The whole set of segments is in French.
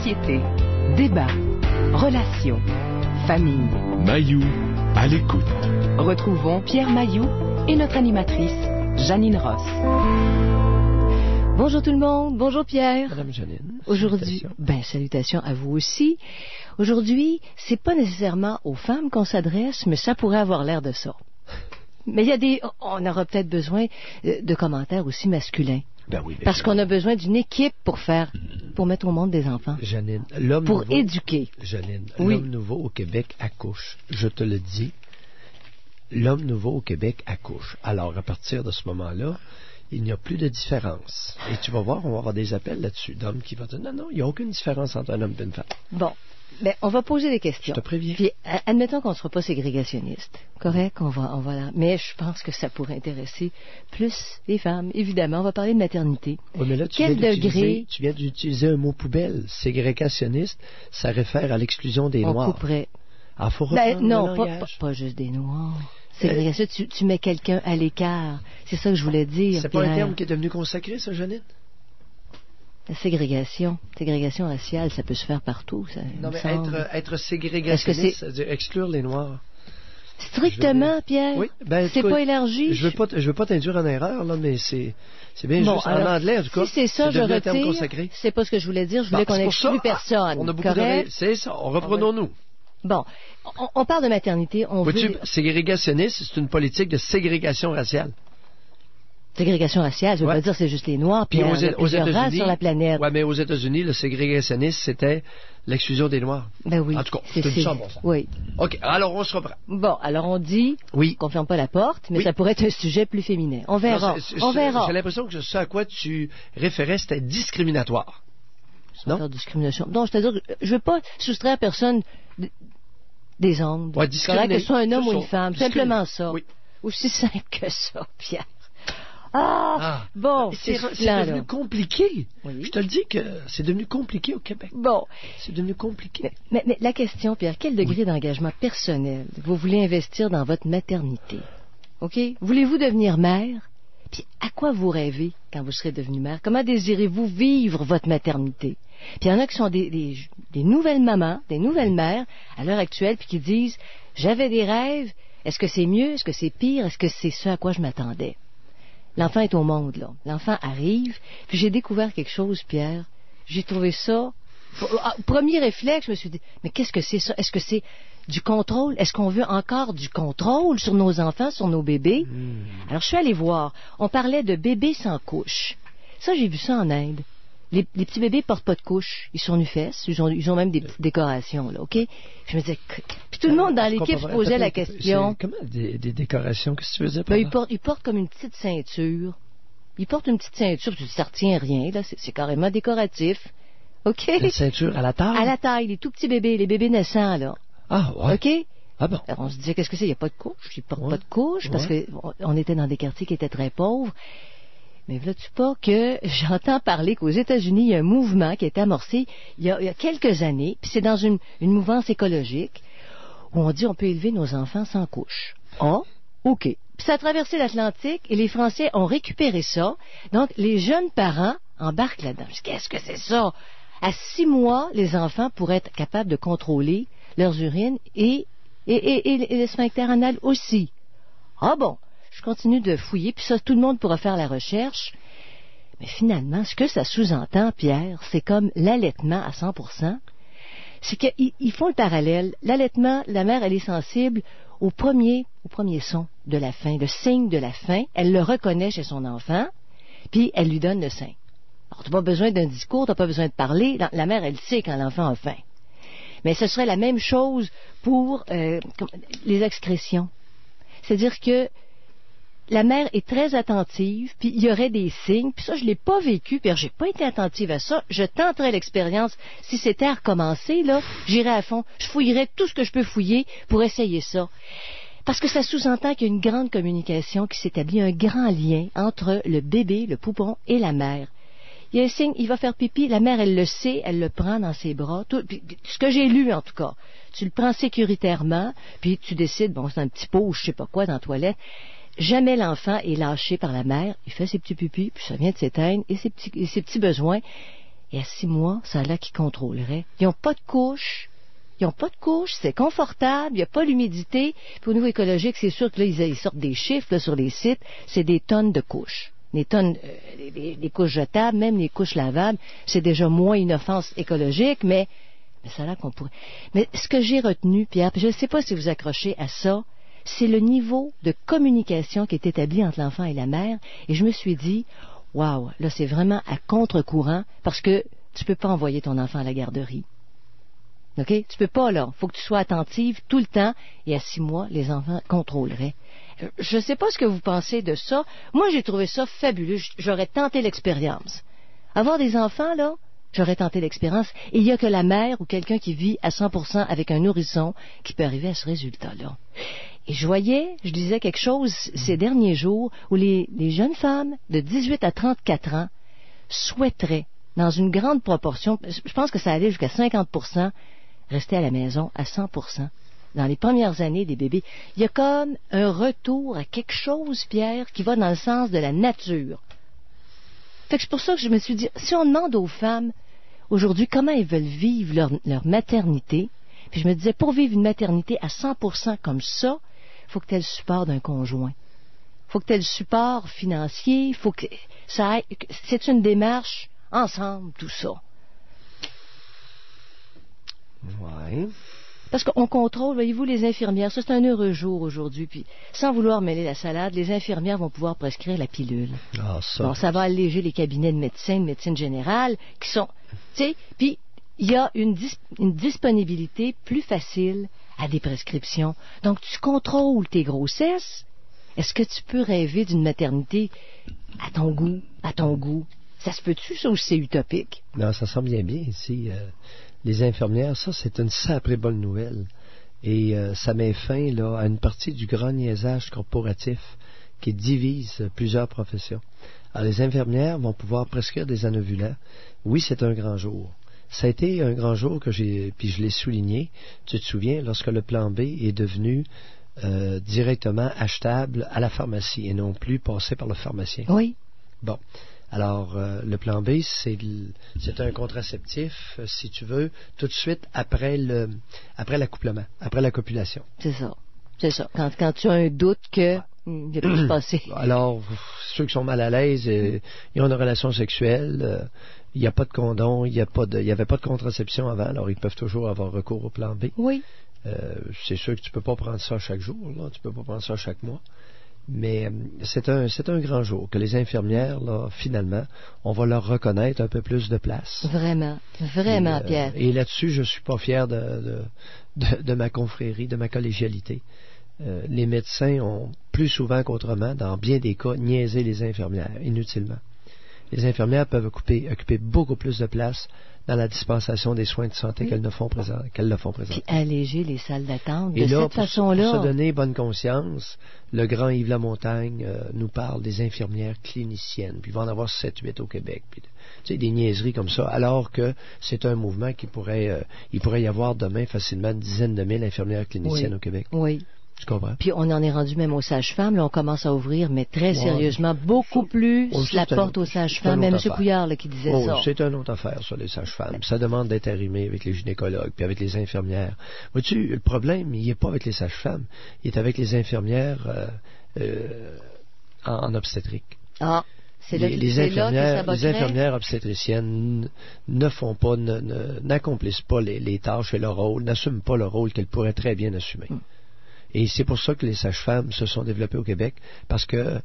Société, débat, relations, famille. Mailloux à l'écoute. Retrouvons Pierre Mailloux et notre animatrice, Janine Ross. Bonjour tout le monde, bonjour Pierre. Madame Janine. Aujourd'hui, salutations à vous aussi. Aujourd'hui, c'est pas nécessairement aux femmes qu'on s'adresse, mais ça pourrait avoir l'air de ça. Mais on aura peut-être besoin de commentaires aussi masculins. Ben oui, parce qu'on a besoin d'une équipe pour mettre au monde des enfants. Janine, l'homme pour nouveau, éduquer. Janine, oui. L'homme nouveau au Québec accouche. Je te le dis, l'homme nouveau au Québec accouche. Alors, à partir de ce moment-là, il n'y a plus de différence. Et tu vas voir, on va avoir des appels là-dessus d'hommes qui vont dire non, il n'y a aucune différence entre un homme et une femme. Bon. Ben, on va poser des questions. Je te préviens. Puis, admettons qu'on ne sera pas ségrégationniste. Correct? On va là. Mais je pense que ça pourrait intéresser plus les femmes. Évidemment, on va parler de maternité. Oui, mais là, tu viens d'utiliser un mot poubelle. Ségrégationniste, ça réfère à l'exclusion des Noirs. On couperait. Ah, faut reprendre non, le langage. pas juste des Noirs. Ségrégation, tu mets quelqu'un à l'écart. C'est ça que je voulais dire. C'est pas un terme qui est devenu consacré, ça, Janine? La ségrégation raciale, ça peut se faire partout. Ça, non, mais être ségrégationniste, c'est-à-dire exclure les Noirs. Strictement, Pierre? Oui, c'est pas élargi. Je veux pas t'induire en erreur, là, mais c'est bien juste alors, en anglais, en tout cas. Si c'est ça, je retire. C'est pas ce que je voulais dire. Je voulais qu'on exclue personne. On a beaucoup c'est ça. Reprenons-nous. Bon, on parle de maternité. Ségrégationniste, c'est une politique de ségrégation raciale. Ségrégation raciale, ça veut pas dire c'est juste les Noirs, puis aux États-Unis, sur la planète. Oui, mais aux États-Unis, le ségrégationnisme, c'était l'exclusion des Noirs. Ben oui. En tout cas, c'est du bon sens. Oui. OK, alors on se reprend. Bon, alors on dit qu'on ne ferme pas la porte, mais ça pourrait être un sujet plus féminin. On verra. On verra. J'ai l'impression que ce à quoi tu référais, c'était discriminatoire. Non? Discrimination. Non, c'est-à-dire que je ne veux pas soustraire personne des ondes. Ouais, que ce soit un homme ou une femme. Simplement ça. Oui. Aussi simple que ça, Pierre. Bon, c'est devenu compliqué. Oui. Je te le dis que c'est devenu compliqué au Québec. Bon. C'est devenu compliqué. Mais la question, Pierre, quel degré d'engagement personnel vous voulez investir dans votre maternité? OK? Voulez-vous devenir mère? Puis à quoi vous rêvez quand vous serez devenue mère? Comment désirez-vous vivre votre maternité? Puis il y en a qui sont des nouvelles mamans, des nouvelles mères à l'heure actuelle, puis qui disent « J'avais des rêves, est-ce que c'est mieux, est-ce que c'est pire, est-ce que c'est ce à quoi je m'attendais? » L'enfant est au monde, là. L'enfant arrive, puis j'ai découvert quelque chose, Pierre. J'ai trouvé ça... Premier réflexe, je me suis dit, mais qu'est-ce que c'est ça? Est-ce que c'est du contrôle? Est-ce qu'on veut encore du contrôle sur nos enfants, sur nos bébés? Alors, je suis allée voir. On parlait de bébés sans couche. Ça, j'ai vu ça en Inde. Les petits bébés portent pas de couche. Ils sont nu-fesses. Ils ont même des petites décorations, là, OK? Je me disais... Puis tout le monde dans l'équipe se posait la question. Comment des décorations? Qu'est-ce que tu faisais par là? Ils portent comme une petite ceinture. Ils portent une petite ceinture, puis ça retient rien, là. C'est carrément décoratif. OK? Une ceinture à la taille? À la taille, les tout petits bébés, les bébés naissants, là. Ah, ouais. OK? Ah bon? Alors, on se disait, qu'est-ce que c'est? Il n'y a pas de couche. Ils portent pas de couche, parce qu'on était dans des quartiers qui étaient très pauvres. Mais vois-tu pas que j'entends parler qu'aux États-Unis, il y a un mouvement qui a été amorcé il y a quelques années, puis c'est dans une mouvance écologique, où on dit on peut élever nos enfants sans couche. Ah, OK. Puis ça a traversé l'Atlantique, et les Français ont récupéré ça. Donc, les jeunes parents embarquent là-dedans. Qu'est-ce que c'est ça? À 6 mois, les enfants pourraient être capables de contrôler leurs urines et le sphincter anal aussi. Ah bon? Je continue de fouiller, puis ça, tout le monde pourra faire la recherche. Mais finalement, ce que ça sous-entend, Pierre, c'est comme l'allaitement à 100%. C'est qu'ils font le parallèle. L'allaitement, la mère, elle est sensible au premier son de la faim, le signe de la faim. Elle le reconnaît chez son enfant, puis elle lui donne le sein. Alors, tu n'as pas besoin d'un discours, tu n'as pas besoin de parler. La mère, elle sait quand l'enfant a faim. Mais ce serait la même chose pour les excrétions. C'est-à-dire que la mère est très attentive, puis il y aurait des signes, puis ça, je ne l'ai pas vécu, puis j'ai pas été attentive à ça. Je tenterais l'expérience. Si c'était à recommencer, là, j'irais à fond. Je fouillerais tout ce que je peux fouiller pour essayer ça. Parce que ça sous-entend qu'il y a une grande communication qui s'établit, un grand lien entre le bébé, le poupon et la mère. Il y a un signe, il va faire pipi, la mère, elle le sait, elle le prend dans ses bras. Ce que j'ai lu, en tout cas, tu le prends sécuritairement, puis tu décides, bon, c'est un petit pot ou je sais pas quoi dans la toilette. Jamais l'enfant est lâché par la mère. Il fait ses petits pupis, puis ça vient de s'éteindre, et ses petits besoins. Et à 6 mois, ça a l'air qu'ils contrôleraient. Ils n'ont pas de couche. C'est confortable, il n'y a pas l'humidité. Puis au niveau écologique, c'est sûr que là, ils sortent des chiffres là, sur les sites, c'est des tonnes de couches. Des tonnes, les couches jetables, même les couches lavables, c'est déjà moins une offense écologique, mais ça a l'air qu'on pourrait. Mais ce que j'ai retenu, Pierre, puis je ne sais pas si vous accrochez à ça, c'est le niveau de communication qui est établi entre l'enfant et la mère. Et je me suis dit, waouh, là, c'est vraiment à contre-courant, parce que tu peux pas envoyer ton enfant à la garderie. OK? Tu peux pas, là. Faut que tu sois attentive tout le temps. Et à 6 mois, les enfants contrôleraient. Je ne sais pas ce que vous pensez de ça. Moi, j'ai trouvé ça fabuleux. J'aurais tenté l'expérience. Avoir des enfants, là, j'aurais tenté l'expérience. Et il n'y a que la mère ou quelqu'un qui vit à 100% avec un nourrisson qui peut arriver à ce résultat-là. Et je disais quelque chose ces derniers jours où les jeunes femmes de 18 à 34 ans souhaiteraient, dans une grande proportion, je pense que ça allait jusqu'à 50%, rester à la maison à 100%. Dans les premières années des bébés, il y a comme un retour à quelque chose, Pierre, qui va dans le sens de la nature. Fait que c'est pour ça que je me suis dit, si on demande aux femmes, aujourd'hui, comment elles veulent vivre leur maternité, puis je me disais, pour vivre une maternité à 100% comme ça, il faut que tu aies le support d'un conjoint. Il faut que tu aies le support financier, il faut que ça aille, c'est une démarche ensemble, tout ça. Ouais. Parce qu'on contrôle, voyez-vous, les infirmières. Ça, c'est un heureux jour aujourd'hui. Puis, sans vouloir mêler la salade, les infirmières vont pouvoir prescrire la pilule. Ah, ça. Bon, ça va alléger les cabinets de médecine générale, qui sont, tu sais, puis il y a une disponibilité plus facile à des prescriptions. Donc, tu contrôles tes grossesses. Est-ce que tu peux rêver d'une maternité à ton goût? Ça se peut-tu, ça, ou c'est utopique? Non, ça semble bien ici. Les infirmières, ça, c'est une sacrée bonne nouvelle. Et ça met fin là, à une partie du grand niaisage corporatif qui divise plusieurs professions. Alors, les infirmières vont pouvoir prescrire des anovulants. Oui, c'est un grand jour. Ça a été un grand jour puis je l'ai souligné, tu te souviens, lorsque le plan B est devenu directement achetable à la pharmacie et non plus passé par le pharmacien. Oui. Bon. Alors, le plan B, c'est un contraceptif, si tu veux, tout de suite après l'accouplement, après la copulation. C'est ça. Quand tu as un doute que il y a plus passé. Alors, ceux qui sont mal à l'aise, ils ont une relation sexuelle, il n'y a pas de condom, il n'y avait pas de contraception avant, alors ils peuvent toujours avoir recours au plan B. Oui. C'est sûr que tu peux pas prendre ça chaque jour, là, tu peux pas prendre ça chaque mois. Mais c'est un grand jour que les infirmières, là, finalement, on va leur reconnaître un peu plus de place. Vraiment, Pierre. Et là-dessus, je suis pas fier de ma confrérie, de ma collégialité. Les médecins ont, plus souvent qu'autrement, dans bien des cas, niaisé les infirmières, inutilement. Les infirmières peuvent occuper beaucoup plus de place dans la dispensation des soins de santé qu'elles le font présentement. Puis alléger les salles d'attente Et de là, cette façon-là. Pour se donner bonne conscience, le grand Yves Lamontagne nous parle des infirmières cliniciennes. Puis il va en avoir 7-8 au Québec. Puis, tu sais, des niaiseries comme ça. Alors que c'est un mouvement il pourrait y avoir demain facilement une dizaine de mille infirmières cliniciennes au Québec. Oui. Tu comprends? Puis on en est rendu même aux sages-femmes. Là, on commence à ouvrir, mais très sérieusement, beaucoup plus la porte aux sages-femmes. Même M. Couillard là, qui disait ça. C'est une autre affaire, ça, les sages-femmes. Ça demande d'être arrimé avec les gynécologues puis avec les infirmières. Vois-tu, le problème, il n'est pas avec les sages-femmes. Il est avec les infirmières en obstétrique. Ah, c'est là que les infirmières obstétriciennes ne font pas, n'accomplissent pas les tâches et leur rôle, n'assument pas le rôle qu'elles pourraient très bien assumer. Et c'est pour ça que les sages-femmes se sont développées au Québec, parce que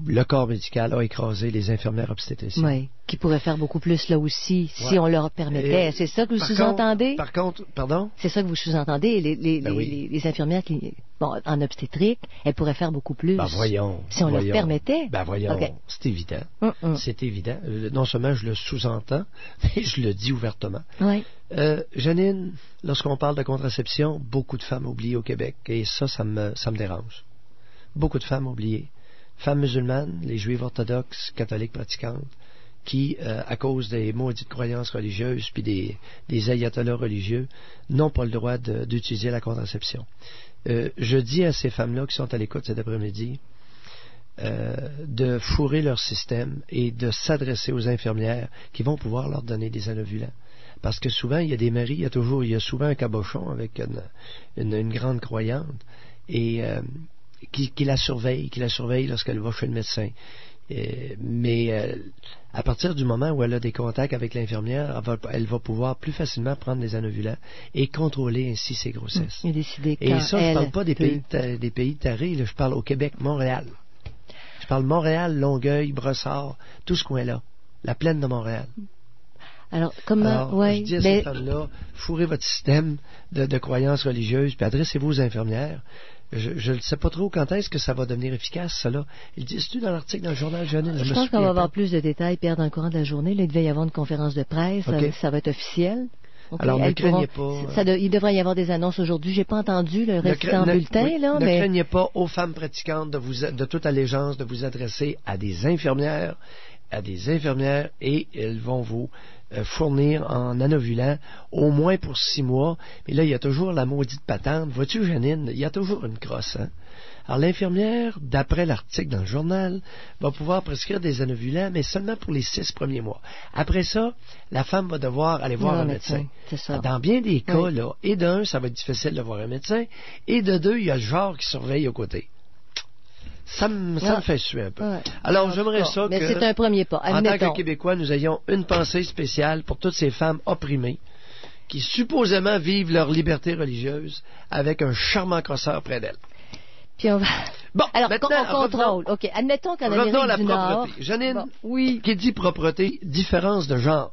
le corps médical a écrasé les infirmières obstétriciennes. Oui, qui pourraient faire beaucoup plus là aussi, si on leur permettait. C'est ça que vous sous-entendez? Par contre, pardon? C'est ça que vous sous-entendez? Les infirmières en obstétrique, elles pourraient faire beaucoup plus. Ben voyons. Si on leur permettait. Ben voyons, okay. C'est évident. C'est évident. Non seulement je le sous-entends, mais je le dis ouvertement. Oui. Janine, lorsqu'on parle de contraception, beaucoup de femmes oubliées au Québec, et ça me dérange. Beaucoup de femmes oubliées. Femmes musulmanes, les juives orthodoxes, catholiques pratiquantes, qui, à cause des maudites croyances religieuses puis des ayatollahs religieux, n'ont pas le droit d'utiliser la contraception. Je dis à ces femmes-là qui sont à l'écoute cet après-midi, de fourrer leur système et de s'adresser aux infirmières qui vont pouvoir leur donner des anovulants. Parce que souvent, il y a des maris, il y a souvent un cabochon avec une grande croyante et qui la surveille lorsqu'elle va chez le médecin. Mais à partir du moment où elle a des contacts avec l'infirmière, elle va pouvoir plus facilement prendre des anovulants et contrôler ainsi ses grossesses. Et décider quand et ça, je ne parle pas des peut... pays tarés, là, je parle au Québec, Montréal. Je parle Montréal, Longueuil, Brossard, tout ce coin-là, la plaine de Montréal. Alors, je dis à ces femmes-là, fourrez votre système de croyances religieuses, puis adressez-vous aux infirmières. Je ne sais pas trop quand est-ce que ça va devenir efficace, ça là. Ils disent-tu dans l'article dans le journal Janine? Je pense qu'on va avoir plus de détails, Pierre, dans le courant de la journée. Là, il devait y avoir une conférence de presse. Okay. Ça va être officiel. Okay. Alors, ne craignez pas. Il devrait y avoir des annonces aujourd'hui. J'ai pas entendu le récitant bulletin, là. Ne craignez pas aux femmes pratiquantes de toute allégeance de vous adresser à des infirmières et elles vont vous fournir en anovulant au moins pour 6 mois. Mais là, il y a toujours la maudite patente. Vois-tu, Janine, il y a toujours une crosse, hein? Alors, l'infirmière, d'après l'article dans le journal, va pouvoir prescrire des anovulants, mais seulement pour les 6 premiers mois. Après ça, la femme va devoir aller voir un médecin. C'est ça. Dans bien des cas, là, et d'un, ça va être difficile de voir un médecin, et de deux, il y a le genre qui surveille aux côtés. Ça me fait suer un peu. Ouais. Alors, j'aimerais ça mais c'est un premier pas. Admettons. En tant que Québécois, nous ayons une pensée spéciale pour toutes ces femmes opprimées qui supposément vivent leur liberté religieuse avec un charmant crosseur près d'elles. Puis on va... Bon, alors, maintenant, on contrôle. OK, admettons qu'en Amérique revenons à la du propreté. Nord... Janine, qui dit propreté, différence de genre.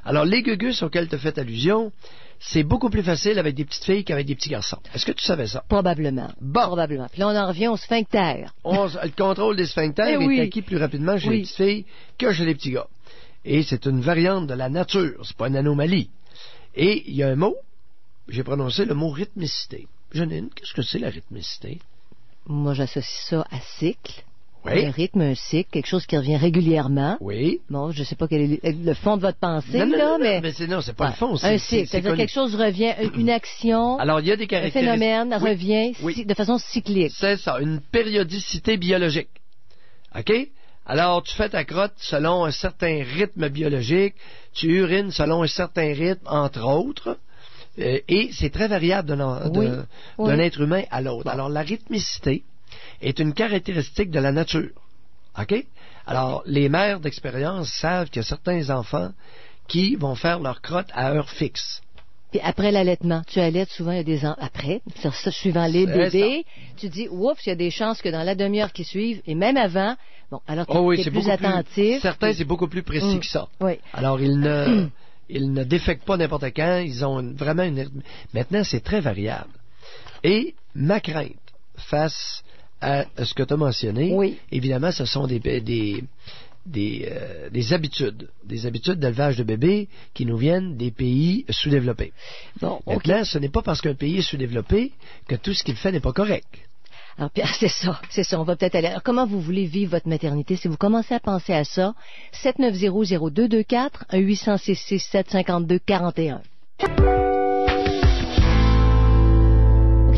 Alors, les gugus auxquels tu as fait allusion, c'est beaucoup plus facile avec des petites filles qu'avec des petits garçons. Est-ce que tu savais ça? Probablement. Bon. Probablement. Puis là, on en revient au sphincter. Le contrôle des sphincters est acquis plus rapidement chez les petites filles que chez les petits gars. Et c'est une variante de la nature. C'est pas une anomalie. Et il y a un mot, j'ai prononcé le mot rythmicité. Janine, qu'est-ce que c'est la rythmicité? Moi, j'associe ça à cycle. Oui. Un rythme, un cycle, quelque chose qui revient régulièrement. Oui. Bon, je ne sais pas quel est le fond de votre pensée, non, mais c'est pas le fond. Un cycle, c'est-à-dire quelque chose revient, une action, alors, il y a des caractéristiques. Un phénomène revient de façon cyclique. C'est ça, une périodicité biologique. OK? Alors, tu fais ta crotte selon un certain rythme biologique, tu urines selon un certain rythme, entre autres, et c'est très variable d'un être humain à l'autre. Bon. Alors, la rythmicité est une caractéristique de la nature. OK? Alors, les mères d'expérience savent qu'il y a certains enfants qui vont faire leur crotte à heure fixe. Puis après l'allaitement, tu allaites souvent, il y a des après, suivant les bébés, tu dis, oups, il y a des chances que dans la demi-heure qui suivent, et même avant, bon, alors que tu es plus attentif. Certains, c'est beaucoup plus précis que ça. Oui. Alors, ils ne défectent pas n'importe quand, ils ont vraiment une... Maintenant, c'est très variable. Et ma crainte face à ce que tu as mentionné, évidemment, ce sont des habitudes d'élevage de bébés qui nous viennent des pays sous-développés. Bon, maintenant, ce n'est pas parce qu'un pays est sous-développé que tout ce qu'il fait n'est pas correct. Alors, Pierre, c'est ça, on va peut-être aller. Alors, comment vous voulez vivre votre maternité? Si vous commencez à penser à ça, 790-0224, 1-800-667-5241.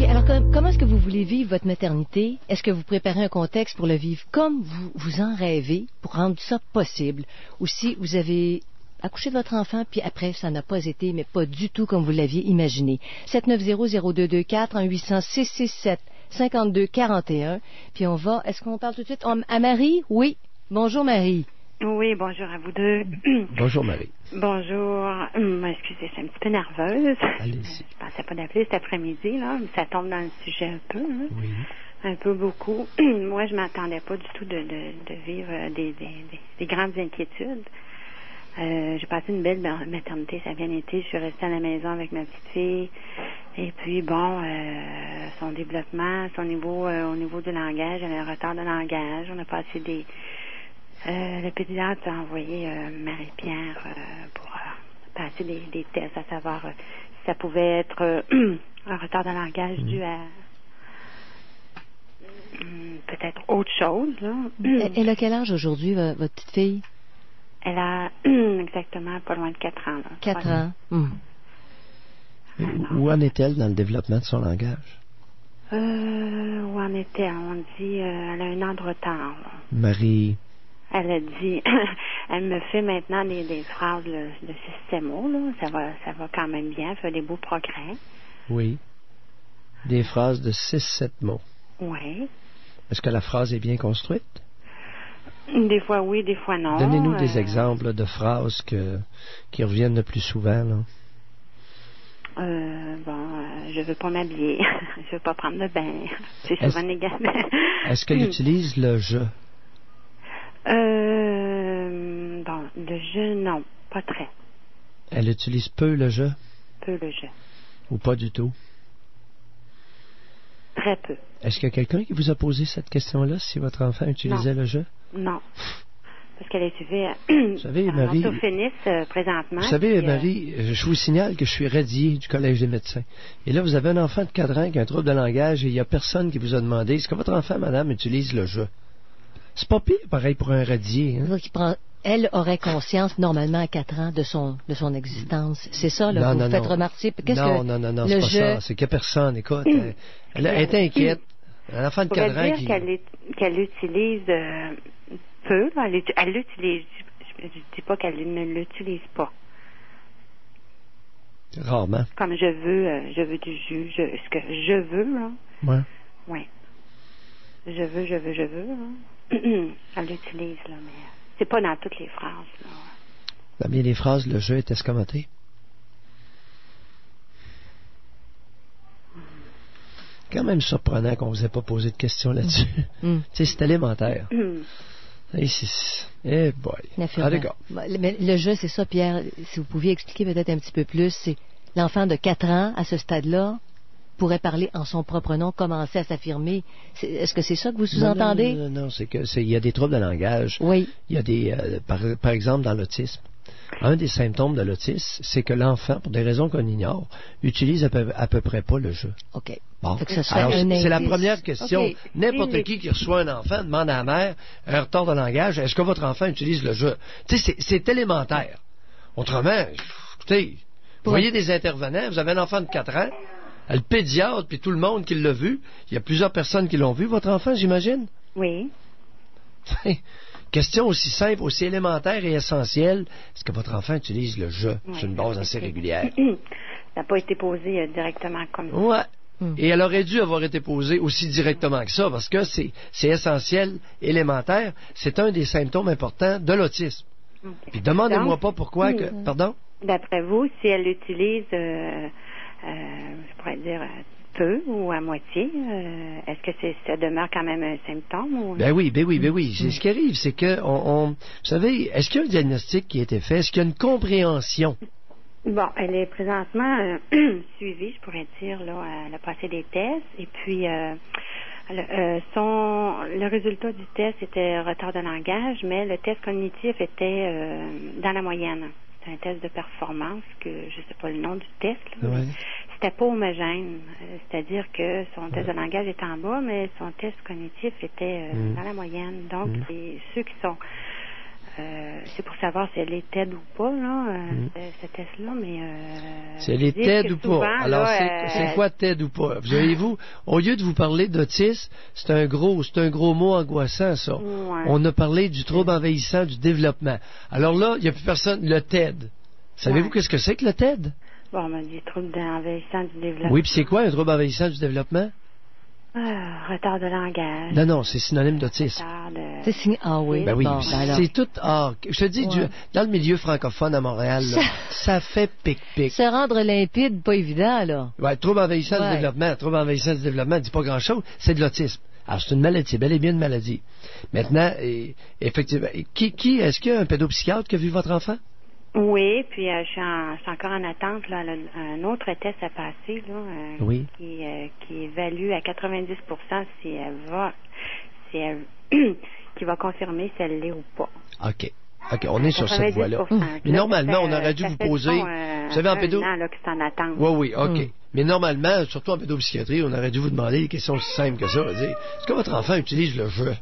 Alors, comment est-ce que vous voulez vivre votre maternité? Est-ce que vous préparez un contexte pour le vivre comme vous en rêvez, pour rendre ça possible? Ou si vous avez accouché de votre enfant, puis après, ça n'a pas été, mais pas du tout comme vous l'aviez imaginé. 790-0224, 1-800-667-5241. Puis on va, est-ce qu'on parle tout de suite à Marie? Oui. Bonjour, Marie. Oui, bonjour à vous deux. Bonjour, Marie. Bonjour. Excusez, je suis un petit peu nerveuse. Allez-y. Je pensais pas d'appeler cet après-midi, là, mais ça tombe dans le sujet un peu, hein? Oui. Un peu beaucoup. Moi, je m'attendais pas du tout de vivre des grandes inquiétudes. J'ai passé une belle maternité, ça a bien été. Je suis restée à la maison avec ma petite fille. Et puis, bon, son développement, au niveau du langage, elle a un retard de langage. On a passé le pédiatre a envoyé Marie-Pierre pour passer des tests à savoir si ça pouvait être un retard de langage dû à peut-être autre chose. Là. Elle a quel âge aujourd'hui, votre petite fille? Elle a exactement pas loin de 4 ans. Là, 4 ans. Où en est-elle dans le développement de son langage? Où en était? On dit, elle a un an de retard. Là. Marie. Elle a dit, elle me fait maintenant des phrases de 6-7 mots, là. Ça va quand même bien, elle fait des beaux progrès. Oui. Des phrases de 6-7 mots. Oui. Est-ce que la phrase est bien construite? Des fois oui, des fois non. Donnez-nous des exemples là, de phrases qui reviennent le plus souvent, là. Je veux pas m'habiller, je veux pas prendre de bain. C'est souvent négatif. Est-ce qu'elle utilise le je? Le je, non, pas très. Elle utilise peu le je? Peu le je. Ou pas du tout? Très peu. Est-ce qu'il y a quelqu'un qui vous a posé cette question-là, si votre enfant utilisait le je? Non. Parce qu'elle est suivie vous savez, en Marie, orthophéniste présentement. Vous savez, Marie, je vous signale que je suis radié du Collège des médecins. Et là, vous avez un enfant de 4 ans qui a un trouble de langage et il n'y a personne qui vous a demandé est-ce que votre enfant, madame, utilise le je? C'est pas pire, pareil, pour un radié. Hein? Elle aurait conscience, normalement, à 4 ans, de son existence. C'est ça, là, que vous faites remarquer. Non, c'est pas ça. C'est qu'il n'y a personne. Écoute, elle est inquiète. Un enfant de 4 ans qui... qu'elle utilise peu. Là, elle l'utilise. Je ne dis pas qu'elle ne l'utilise pas. Rarement. Comme je veux du jus. Ce que je veux, là. Ouais. Oui. Je veux, là. Elle l'utilise, là, mais c'est pas dans toutes les phrases, là. Dans bien les phrases, le jeu est escamoté. Quand même surprenant qu'on ne vous ait pas posé de questions là-dessus. C'est élémentaire. Boy. Ah, d'accord. Mais le jeu, c'est ça, Pierre. Si vous pouviez expliquer peut-être un petit peu plus, c'est l'enfant de 4 ans, à ce stade-là, pourrait parler en son propre nom, commencer à s'affirmer. Est-ce que c'est ça que vous sous-entendez? Non, il y a des troubles de langage. Oui. Il y a des, par exemple, dans l'autisme. Un des symptômes de l'autisme, c'est que l'enfant, pour des raisons qu'on ignore, utilise à peu près pas le jeu. OK. Bon. Alors, c'est la première question. Okay. N'importe qui reçoit un enfant demande à la mère un retard de langage, est-ce que votre enfant utilise le jeu? Tu sais, c'est élémentaire. Autrement, écoutez, vous voyez des intervenants, vous avez un enfant de 4 ans, le pédiatre, puis tout le monde qui l'a vu, il y a plusieurs personnes qui l'ont vu, votre enfant, j'imagine? Oui. Question aussi simple, aussi élémentaire et essentielle, est-ce que votre enfant utilise le je sur une base assez régulière? Ça n'a pas été posé directement comme ça. Ouais. Et elle aurait dû avoir été posée aussi directement que ça, parce que c'est essentiel, élémentaire, c'est un des symptômes importants de l'autisme. Puis demandez-moi pas pourquoi que... Pardon? D'après vous, si elle utilise, je pourrais dire... peu ou à moitié, est-ce que ça demeure quand même un symptôme? Ou... Ben oui. C'est ce qui arrive, c'est que, vous savez, est-ce qu'il y a un diagnostic qui a été fait? Est-ce qu'il y a une compréhension? Bon, elle est présentement suivie, je pourrais dire, là, elle a passé des tests, et puis le résultat du test était retard de langage, mais le test cognitif était dans la moyenne. C'est un test de performance, que je sais pas le nom du test, là, mais c'était pas homogène. C'est-à-dire que son test de langage était en bas, mais son test cognitif était dans la moyenne. Donc, ceux qui sont... c'est pour savoir si elle est TED ou pas, là, ce test-là, mais... si elle est TED ou pas. Alors, c'est quoi TED ou pas? Voyez-vous, au lieu de vous parler d'autisme, c'est un gros mot angoissant, ça. Ouais. On a parlé du trouble envahissant du développement. Alors là, il n'y a plus personne. Le TED. Savez-vous qu'est-ce que c'est que le TED? Bon, on m'a dit trouble envahissant du développement. Oui, puis c'est quoi un trouble envahissant du développement? Retard de langage. Non, c'est synonyme d'autisme. Ah oui. Ben oui, bon, c'est tout. Je te dis, dans le milieu francophone à Montréal, là, ça fait pic-pic. Se rendre limpide, pas évident, là. Ouais, trouble envahissant du développement. Trouble envahissant du développement, ne dit pas grand-chose. C'est de l'autisme. Alors, c'est une maladie, c'est bel et bien une maladie. Maintenant, effectivement, est-ce qu'il y a un pédopsychiatre qui a vu votre enfant? Oui, puis je suis encore en attente, là, un autre test à passer, là, qui évalue à 90% si elle qui va confirmer si elle l'est ou pas. OK, on est sur cette voie-là. Mais normalement, on aurait dû vous poser... Vous savez, en pédo... là, que c'est en attente. Oui, OK. Mais normalement, surtout en pédopsychiatrie, on aurait dû vous demander des questions aussi simples que ça. Dire, est-ce que votre enfant utilise le jeu?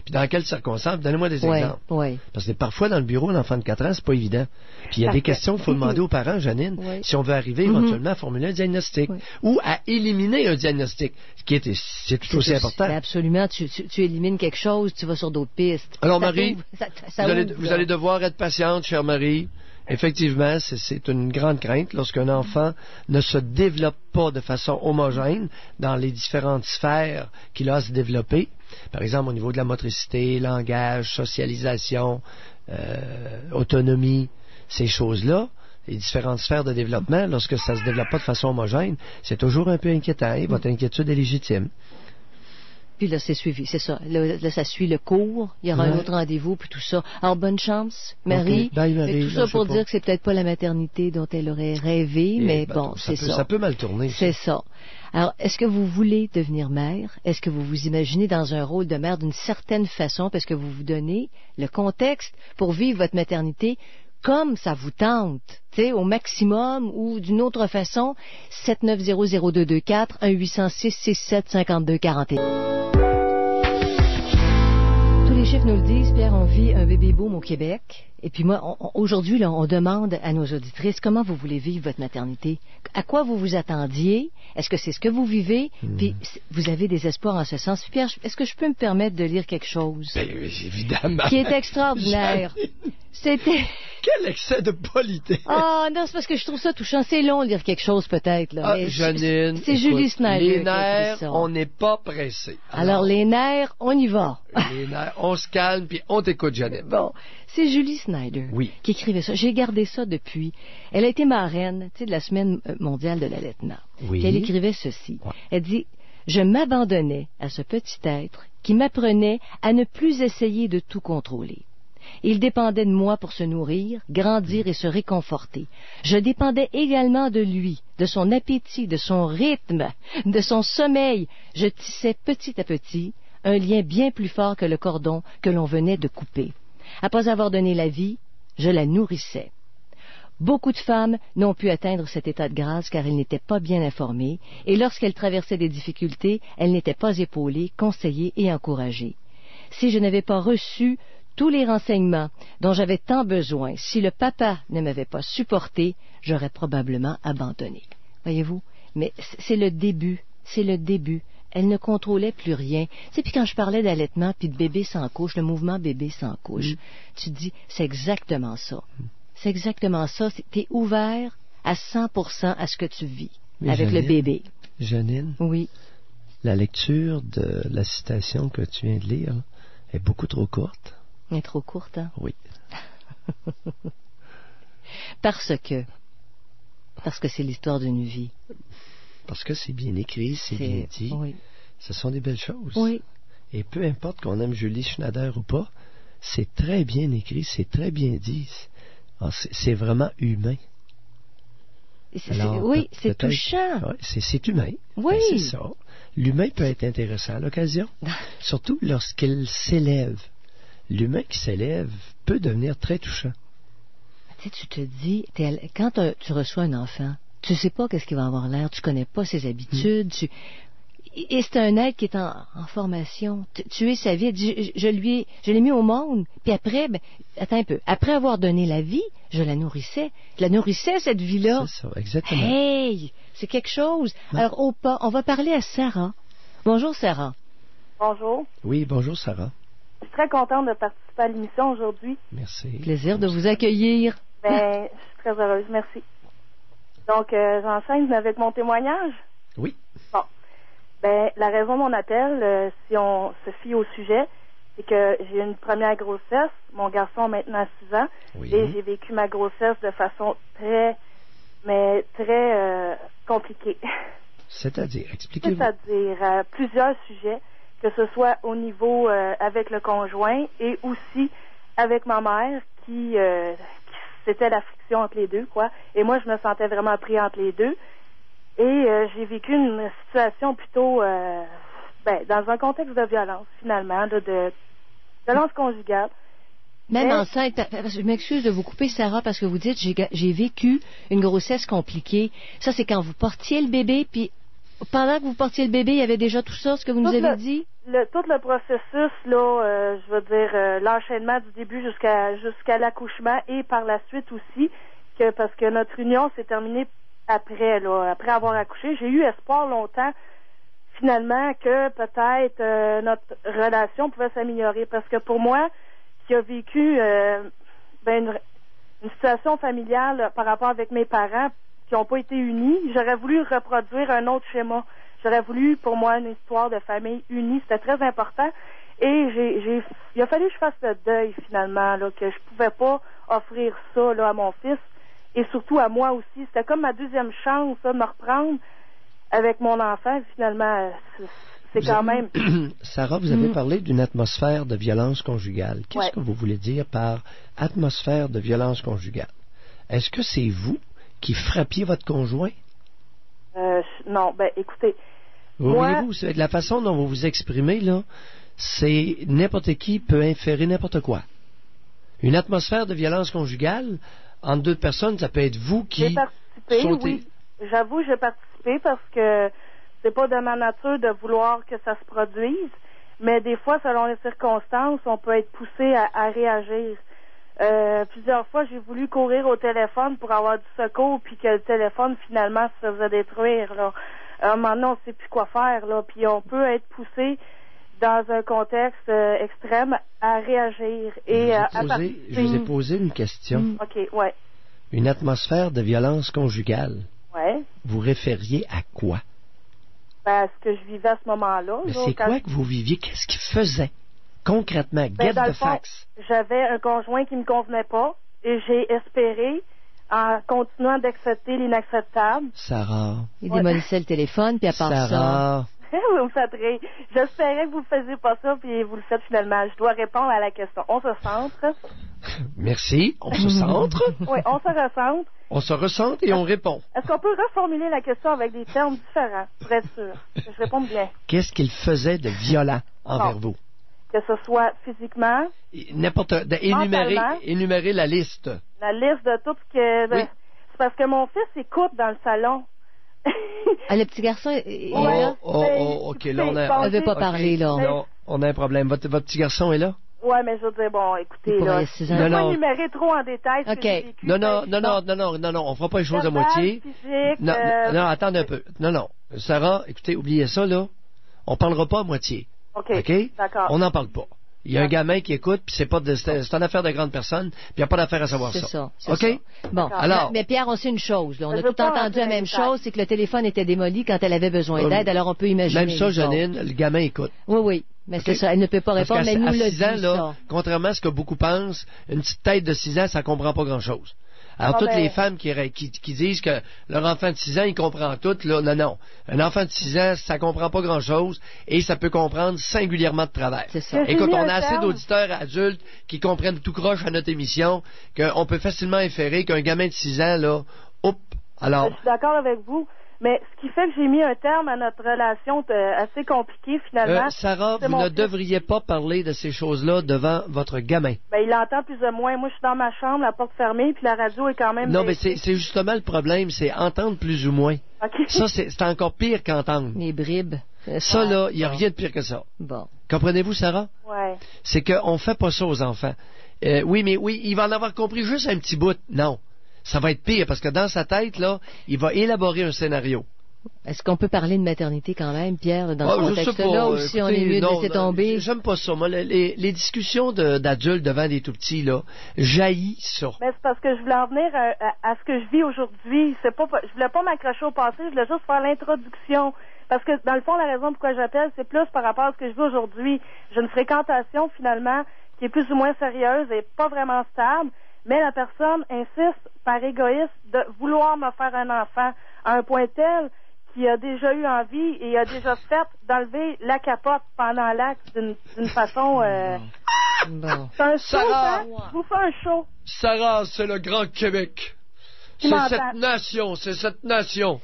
Puis dans quelles circonstances? Donnez-moi des exemples. Oui. Parce que parfois, dans le bureau, l'enfant de 4 ans, c'est pas évident. Puis il y a des questions qu'il faut demander aux parents, Janine, si on veut arriver éventuellement à formuler un diagnostic ou à éliminer un diagnostic, c'est tout aussi important. Absolument. Tu élimines quelque chose, tu vas sur d'autres pistes. Alors, Marie, vous allez devoir être patiente, chère Marie. Effectivement, c'est une grande crainte lorsqu'un enfant ne se développe pas de façon homogène dans les différentes sphères qu'il a à se développer. Par exemple, au niveau de la motricité, langage, socialisation, autonomie, ces choses-là, les différentes sphères de développement, lorsque ça ne se développe pas de façon homogène, c'est toujours un peu inquiétant et votre inquiétude est légitime. Puis là, c'est suivi, c'est ça. Là, ça suit le cours. Il y aura un autre rendez-vous, puis tout ça. Alors, bonne chance, Marie. Okay. Bye, Marie. Tout ça pour dire que c'est peut-être pas la maternité dont elle aurait rêvé, mais bon, c'est ça. Ça peut mal tourner. C'est ça. Alors, est-ce que vous voulez devenir mère? Est-ce que vous vous imaginez dans un rôle de mère d'une certaine façon, parce que vous vous donnez le contexte pour vivre votre maternité comme ça vous tente, au maximum ou d'une autre façon? 7900224 1-806-67-52-41. Tous les chiffres nous le disent, Pierre, on vit un bébé boom au Québec. Et puis moi, aujourd'hui, là, on demande à nos auditrices comment vous voulez vivre votre maternité. À quoi vous vous attendiez? Est-ce que c'est ce que vous vivez? Puis vous avez des espoirs en ce sens. Puis Pierre, est-ce que je peux me permettre de lire quelque chose? Bien, évidemment. Qui est extraordinaire. C'était... Quel excès de politesse! Ah, non, c'est parce que je trouve ça touchant. C'est long de lire quelque chose, peut-être. Là. Ah, Janine, c'est Julie Snyder. Les nerfs, on n'est pas pressé. Alors, les nerfs, on y va. Les nerfs, on se calme, puis on t'écoute, Janine. Bon, c'est Julie Snyder qui écrivait ça. J'ai gardé ça depuis. Elle a été marraine, de la Semaine mondiale de l'allaitement. Oui. Puis elle écrivait ceci. Ouais. Elle dit, je m'abandonnais à ce petit être qui m'apprenait à ne plus essayer de tout contrôler. Il dépendait de moi pour se nourrir, grandir et se réconforter. Je dépendais également de lui, de son appétit, de son rythme, de son sommeil. Je tissais petit à petit un lien bien plus fort que le cordon que l'on venait de couper. Après avoir donné la vie, je la nourrissais. Beaucoup de femmes n'ont pu atteindre cet état de grâce car elles n'étaient pas bien informées et lorsqu'elles traversaient des difficultés, elles n'étaient pas épaulées, conseillées et encouragées. Si je n'avais pas reçu tous les renseignements dont j'avais tant besoin, si le papa ne m'avait pas supporté, j'aurais probablement abandonné. Voyez-vous? Mais c'est le début. Elle ne contrôlait plus rien. Puis quand je parlais d'allaitement puis de bébé sans couche, le mouvement bébé sans couche, tu te dis, c'est exactement ça. C'est exactement ça. T'es ouvert à 100% à ce que tu vis avec le bébé. Janine? Oui. La lecture de la citation que tu viens de lire est beaucoup trop courte. Elle est trop courte, hein? Oui. Parce que c'est l'histoire d'une vie. Parce que c'est bien écrit, c'est bien dit. Oui. Ce sont des belles choses. Oui. Et peu importe qu'on aime Julie Schneider ou pas, c'est très bien écrit, c'est très bien dit. C'est vraiment humain. Alors, c'est touchant. Ouais, c'est humain. Oui. C'est ça. L'humain peut être intéressant à l'occasion, surtout lorsqu'il s'élève. L'humain qui s'élève peut devenir très touchant. Tu te dis, quand tu reçois un enfant, tu sais pas qu'est-ce qu'il va avoir l'air, tu connais pas ses habitudes, et c'est un être qui est en formation. Tu es sa vie. Je l'ai mis au monde, puis après, attends un peu, après avoir donné la vie, je la nourrissais. Je la nourrissais, cette vie-là. C'est ça, exactement. Hey, c'est quelque chose. Non. Alors, on va parler à Sarah. Bonjour, Sarah. Bonjour. Oui, bonjour, Sarah. Je suis très contente de participer à l'émission aujourd'hui. Merci. Plaisir de vous accueillir. Je suis très heureuse, merci. Donc, j'enchaîne avec mon témoignage. Oui. Bon. La raison de mon appel, si on se fie au sujet, c'est que j'ai une première grossesse. Mon garçon a maintenant 6 ans. Oui. Et j'ai vécu ma grossesse de façon très compliquée. C'est-à-dire, expliquez-vous. C'est-à-dire plusieurs sujets, que ce soit au niveau avec le conjoint et aussi avec ma mère qui c'était la friction entre les deux, quoi. Et moi, je me sentais vraiment pris entre les deux. Et j'ai vécu une situation plutôt dans un contexte de violence, finalement, de violence conjugale. Même enceinte, je m'excuse de vous couper, Sarah, parce que vous dites j'ai vécu une grossesse compliquée. Ça, c'est quand vous portiez le bébé, puis pendant que vous portiez le bébé, il y avait déjà tout ça, ce que vous nous avez dit? Tout le processus, là, je veux dire, l'enchaînement du début jusqu'à l'accouchement et par la suite aussi, parce que notre union s'est terminée après avoir accouché. J'ai eu espoir longtemps, finalement, que peut-être notre relation pouvait s'améliorer. Parce que pour moi, qui a vécu une situation familiale par rapport avec mes parents qui n'ont pas été unis, j'aurais voulu reproduire un autre schéma. J'aurais voulu, pour moi, une histoire de famille unie. C'était très important. Et il a fallu que je fasse le deuil, finalement, là, que je pouvais pas offrir ça là, à mon fils et surtout à moi aussi. C'était comme ma deuxième chance là, de me reprendre avec mon enfant. Finalement, c'est quand même... Sarah, vous avez parlé d'une atmosphère de violence conjugale. Qu'est-ce que vous voulez dire par atmosphère de violence conjugale? Est-ce que c'est vous qui frappiez votre conjoint? Non, écoutez... Voyez-vous, c'est la façon dont vous vous exprimez, là, c'est n'importe qui peut inférer n'importe quoi. Une atmosphère de violence conjugale, entre deux personnes, ça peut être vous qui... J'ai participé, oui. J'avoue, j'ai participé parce que c'est pas de ma nature de vouloir que ça se produise, mais des fois, selon les circonstances, on peut être poussé à réagir. Plusieurs fois, j'ai voulu courir au téléphone pour avoir du secours, puis que le téléphone, finalement, se faisait détruire, là. Maintenant, on ne sait plus quoi faire, là. Puis on peut être poussé dans un contexte extrême à réagir et je vous ai posé une question. OK, ouais. Une atmosphère de violence conjugale. Ouais. Vous référiez à quoi? Ce que je vivais à ce moment-là. Mais c'est quoi que vous viviez? Qu'est-ce qu'il faisait? Concrètement, get the facts. J'avais un conjoint qui me convenait pas et j'ai espéré, en continuant d'accepter l'inacceptable. Sarah. Il démolissait le téléphone, puis à part Sarah. Vous me faites rire. J'espérais que vous ne faisiez pas ça, puis vous le faites finalement. Je dois répondre à la question. On se centre. Merci. On se centre. Oui, on se recentre. On se recentre et on répond. Est-ce qu'on peut reformuler la question avec des termes différents, pour être sûr que je réponde bien? Qu'est-ce qu'il faisait de violent envers vous? Que ce soit physiquement, énumérer la liste. La liste de tout ce que... Oui. C'est parce que mon fils écoute dans le salon. Le petit garçon est là? OK, là, on ne veut pas parler, là. Non, on a un problème. Votre petit garçon est là? Oui, mais je veux dire, bon, écoutez, là, je ne vais pas énumérer trop en détail ce que j'ai vécu. Non, on fera pas les choses à moitié. Physique, non, attendez un peu. Non, Sarah, écoutez, oubliez ça, là. On parlera pas à moitié. OK, d'accord. On n'en parle pas. Il y a un gamin qui écoute, puis c'est une affaire de grande personne, puis il n'y a pas d'affaire à savoir ça. C'est ça. OK? Ça. Bon, alors, mais Pierre, on sait une chose. Là. On a tout entendu la même chose, c'est que le téléphone était démoli quand elle avait besoin d'aide, alors on peut imaginer. Même ça, Janine, le gamin écoute. Oui, mais c'est ça. Elle ne peut pas répondre, mais nous le dit, là, contrairement à ce que beaucoup pensent, une petite tête de 6 ans, ça ne comprend pas grand-chose. Alors, toutes les femmes qui disent que leur enfant de 6 ans, il comprend tout, là, non. Un enfant de 6 ans, ça comprend pas grand-chose et ça peut comprendre singulièrement de travers. C'est ça. Écoute, on a assez d'auditeurs adultes qui comprennent tout croche à notre émission qu'on peut facilement inférer qu'un gamin de 6 ans, là, alors... Je suis d'accord avec vous. Mais ce qui fait que j'ai mis un terme à notre relation assez compliquée, finalement... Sarah, vous ne devriez pas parler de ces choses-là devant votre gamin. Il l'entend plus ou moins. Moi, je suis dans ma chambre, la porte fermée, puis la radio est quand même... Non, mais c'est justement le problème, c'est entendre plus ou moins. Okay. Ça, c'est encore pire qu'entendre. Les bribes. Ça, là, il n'y a rien de pire que ça. Bon. Comprenez-vous, Sarah? Oui. C'est qu'on ne fait pas ça aux enfants. Oui, il va en avoir compris juste un petit bout. Non. Ça va être pire, parce que dans sa tête, là, il va élaborer un scénario. Est-ce qu'on peut parler de maternité quand même, Pierre, dans ce ou contexte-là, si on est mieux de laisser tomber? J'aime pas ça. Moi, les discussions d'adultes devant des tout-petits, là, jaillissent ça. Mais c'est parce que je voulais en venir à ce que je vis aujourd'hui. Je voulais pas m'accrocher au passé, je voulais juste faire l'introduction. Parce que, dans le fond, la raison pourquoi j'appelle, c'est plus par rapport à ce que je vis aujourd'hui. J'ai une fréquentation, finalement, qui est plus ou moins sérieuse et pas vraiment stable. Mais la personne insiste, par égoïsme, de vouloir me faire un enfant à un point tel qu'il a déjà eu envie et a déjà fait d'enlever la capote pendant l'acte d'une façon... C'est un show, Sarah, je vous fais un show. Sarah, c'est le Grand Québec. C'est cette nation.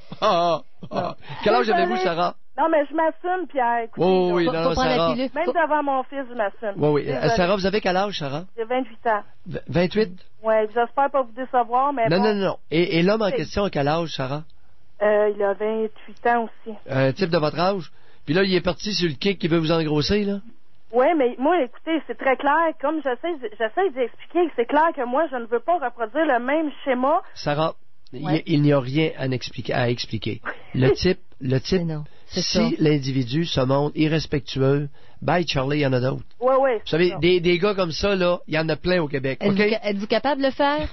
Quel âge avez-vous, Sarah? Non, mais je m'assume, Pierre. Écoutez, Oh, oui, Faut non, prendre la Sarah. pilule. même devant mon fils, je m'assume. Oui, oui. Désolée. Sarah, vous avez quel âge, Sarah? J'ai 28 ans. 28? Oui, j'espère pas vous décevoir, mais Non, bon. non, non. Et l'homme en Oui. question, à quel âge, Sarah? Il a 28 ans aussi. Type de votre âge? Puis là, il est parti sur le kick qui veut vous engrosser, là? Oui, mais moi, écoutez, c'est très clair. Comme j'essaie d'expliquer, c'est clair que moi, je ne veux pas reproduire le même schéma. Sarah, Ouais. il n'y a rien à expliquer. Le type, Mais non, c'est ça. si l'individu se montre irrespectueux, bye Charlie, il y en a d'autres. Oui, oui. Vous savez, des gars comme ça, là, il y en a plein au Québec, OK? Êtes-vous capable de le faire,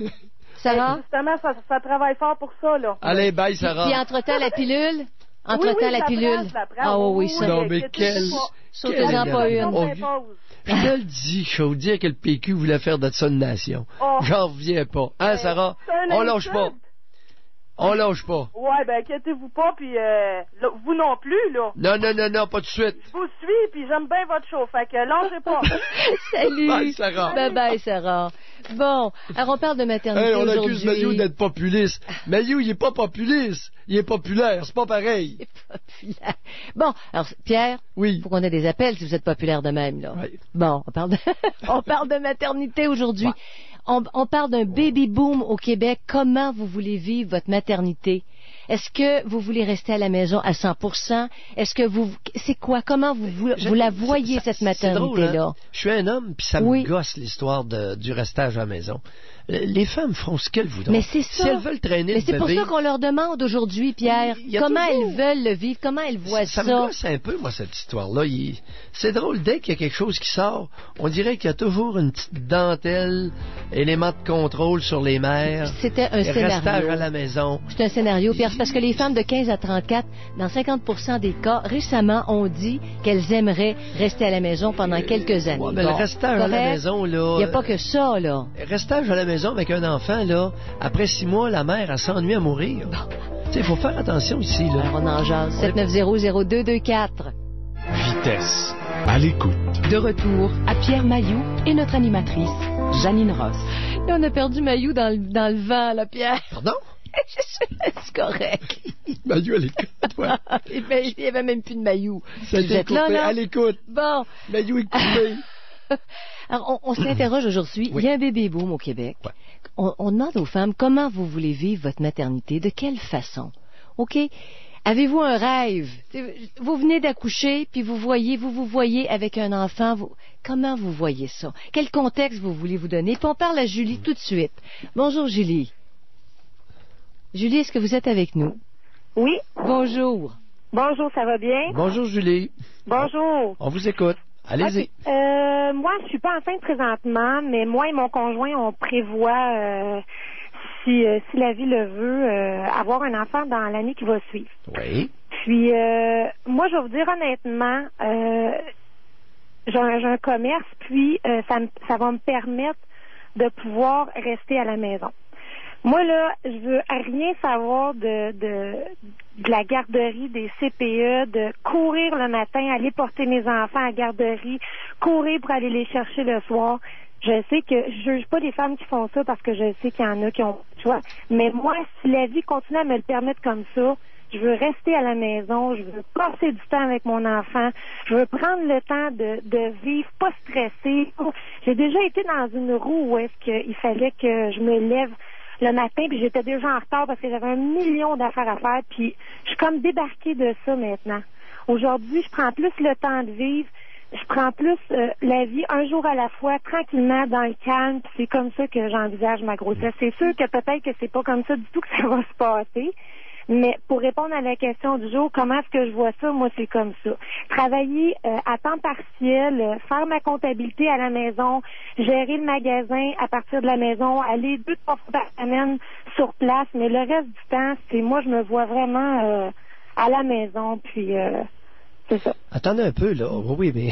Sarah? Justement, ça travaille fort pour ça, là. Allez, bye Sarah. Puis entre-temps, la pilule? Entre-temps, oui, la je pilule? prends, je la prends. Ah oui, ça. Non, mais quel... Sautez-en pas une. Puis là, le dit, je vais vous dire que le PQ voulait faire de ça une nation. Oh. J'en reviens pas. Hein, Sarah? c'est un On lâche pas. insulte. On lâche pas. Ouais, ben, inquiétez-vous pas, puis là, vous non plus, là. Non, non, non, non, pas tout de suite. Je vous suis, puis j'aime bien votre show, fait que lâchez pas. Salut! Bye, Sarah. Bye-bye, Sarah. Bon, alors on parle de maternité Hey, on aujourd'hui. accuse Mayu d'être populiste. Mayu, il est pas populiste. Il est populaire. C'est pas pareil. Populaire. Bon, alors Pierre, Oui. faut qu'on ait des appels si vous êtes populaire de même, là. Ouais. Bon, on parle de maternité aujourd'hui. Ouais. On parle d'un baby boom au Québec. Comment vous voulez vivre votre maternité? Est-ce que vous voulez rester à la maison à 100%? Est-ce que c'est quoi? Comment vous la voyez, cette C'est drôle, maternité-là? hein? Je suis un homme, puis ça Oui. me gosse l'histoire du restage à la maison. Les femmes feront ce qu'elles voudront. Mais c'est ça. Si elles veulent traîner Mais le c'est pour bébé, ça qu'on leur demande aujourd'hui, Pierre, Il y a comment toujours- elles veulent le vivre, comment elles voient ça. ça me gosse un peu, moi, cette histoire-là. C'est drôle, dès qu'il y a quelque chose qui sort, on dirait qu'il y a toujours une petite dentelle, élément de contrôle sur les mères. C'était un Restage scénario. à la maison. C'est un scénario, Pierre, c'est parce que les femmes de 15 à 34, dans 50% des cas, récemment, ont dit qu'elles aimeraient rester à la maison pendant quelques années. Ouais, mais le Bon, restage à la correct? maison, là... Il n'y a pas que ça, là. Restage à la maison avec un enfant, là, après 6 mois, la mère, elle s'ennuie à mourir. Tu sais, il faut faire attention ici, là. Alors, on en jase. 790-0224. Vitesse. À l'écoute. De retour à Pierre Mailloux et notre animatrice, Janine Ross. Là, on a perdu Mailloux dans le vent, là, Pierre. Pardon? C'est correct. Mayu, à l'écoute, ouais. Il n'y avait même plus de Mailloux. Ça a Vous été êtes là, coupé. là? À l'écoute. Bon. Mayu est coupé. Alors, on s'interroge aujourd'hui. Oui. Il y a un bébé boom au Québec. Ouais. On demande aux femmes comment vous voulez vivre votre maternité, de quelle façon. OK? Avez-vous un rêve? Vous venez d'accoucher, puis vous voyez avec un enfant. Comment vous voyez ça? Quel contexte vous voulez vous donner? Puis on parle à Julie tout de suite. Bonjour, Julie. Julie, est-ce que vous êtes avec nous? Oui. Bonjour. Bonjour, ça va bien? Bonjour, Julie. Bonjour. On vous écoute. Allez-y. Ok. Moi, je suis pas enceinte présentement, mais moi et mon conjoint, on prévoit, si la vie le veut, avoir un enfant dans l'année qui va suivre. Oui. Puis, moi, je vais vous dire honnêtement, j'ai un commerce, puis ça va me permettre de pouvoir rester à la maison. Moi, là, je veux rien savoir de la garderie, des CPE, de courir le matin, aller porter mes enfants à la garderie, courir pour aller les chercher le soir. Je sais que je juge pas les femmes qui font ça parce que je sais qu'il y en a qui ont le choix. Mais moi, si la vie continue à me le permettre comme ça, je veux rester à la maison, je veux passer du temps avec mon enfant, je veux prendre le temps de vivre, pas stressée. J'ai déjà été dans une roue où est-ce qu'il fallait que je me lève le matin, puis j'étais déjà en retard parce que j'avais 1 million d'affaires à faire, puis je suis comme débarquée de ça maintenant. Aujourd'hui, je prends plus le temps de vivre, je prends plus la vie un jour à la fois, tranquillement, dans le calme, puis c'est comme ça que j'envisage ma grossesse. C'est sûr que peut-être que c'est pas comme ça du tout que ça va se passer, mais pour répondre à la question du jour, comment est-ce que je vois ça? Moi, c'est comme ça. Travailler à temps partiel, faire ma comptabilité à la maison, gérer le magasin à partir de la maison, aller 2-3 fois par semaine sur place, mais le reste du temps, c'est moi, je me vois vraiment à la maison, puis c'est ça. Attendez un peu, là. Oui, mais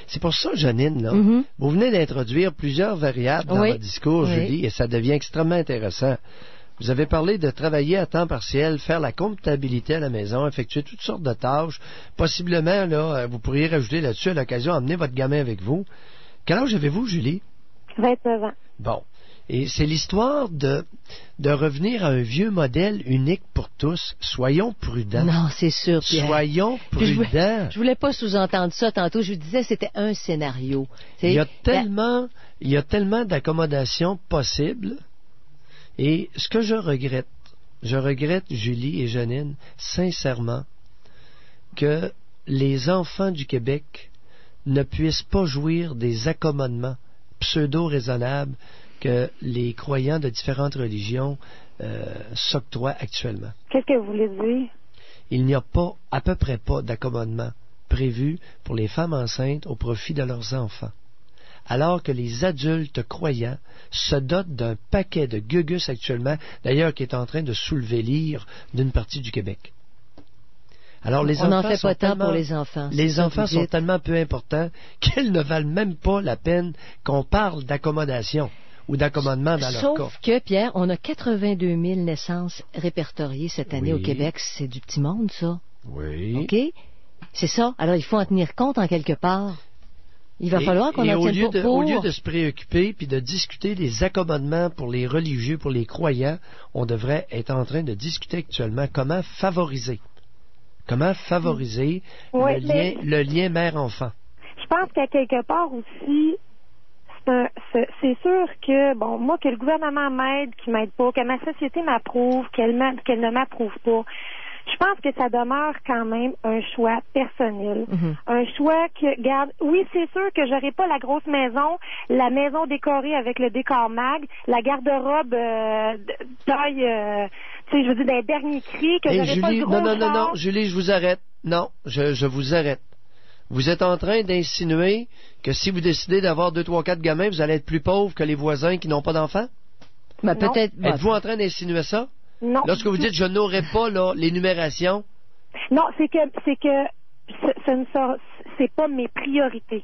c'est pour ça, Janine, là. Mm-hmm. Vous venez d'introduire plusieurs variables dans Oui. votre discours, Oui. Julie, et ça devient extrêmement intéressant. Vous avez parlé de travailler à temps partiel, faire la comptabilité à la maison, effectuer toutes sortes de tâches. Possiblement, là, vous pourriez rajouter là-dessus à l'occasion, emmener votre gamin avec vous. Quel âge avez-vous, Julie? 29 ans. Bon. Et c'est l'histoire de revenir à un vieux modèle unique pour tous. Soyons prudents. Non, c'est sûr, Pierre. Soyons Puis prudents. Je voulais pas sous-entendre ça tantôt. Je vous disais que c'était un scénario. Il y a tellement d'accommodations possibles. Et ce que je regrette, Julie et Janine, sincèrement, que les enfants du Québec ne puissent pas jouir des accommodements pseudo-raisonnables que les croyants de différentes religions s'octroient actuellement. Qu'est-ce que vous voulez dire? Il n'y a pas, à peu près pas, d'accommodement prévu pour les femmes enceintes au profit de leurs enfants, alors que les adultes croyants se dotent d'un paquet de gugus actuellement, d'ailleurs qui est en train de soulever l'ire d'une partie du Québec. Alors, on n'en fait pas tant pour les enfants. Les enfants sont tellement peu importants qu'ils ne valent même pas la peine qu'on parle d'accommodation ou d'accommodement dans leur cas. Sauf que, Pierre, on a 82 000 naissances répertoriées cette année au Québec. C'est du petit monde, ça. Oui. OK? C'est ça. Alors, il faut en tenir compte en quelque part. Il va falloir qu'on en tienne pour. Au lieu de se préoccuper puis de discuter des accommodements pour les religieux, pour les croyants, on devrait être en train de discuter actuellement comment favoriser le lien mère-enfant. Je pense qu'à quelque part aussi, c'est sûr que, bon, moi, que le gouvernement m'aide, qu'il m'aide pas, que ma société m'approuve, qu'elle ne m'approuve pas, je pense que ça demeure quand même un choix personnel. Mm-hmm. Un choix que, regarde, oui, c'est sûr que j'aurai pas la grosse maison, la maison décorée avec le décor mag, la garde-robe taille, tu sais, je veux dire, d'un dernier cri, que j'aurai pas le gros Non, Julie, je vous arrête. Non, je vous arrête. Vous êtes en train d'insinuer que si vous décidez d'avoir 2, 3, 4 gamins, vous allez être plus pauvre que les voisins qui n'ont pas d'enfants? Ben, peut-être. Êtes-vous en train d'insinuer ça? Non. Lorsque vous dites je n'aurai pas l'énumération? Non, c'est que c'est pas mes priorités.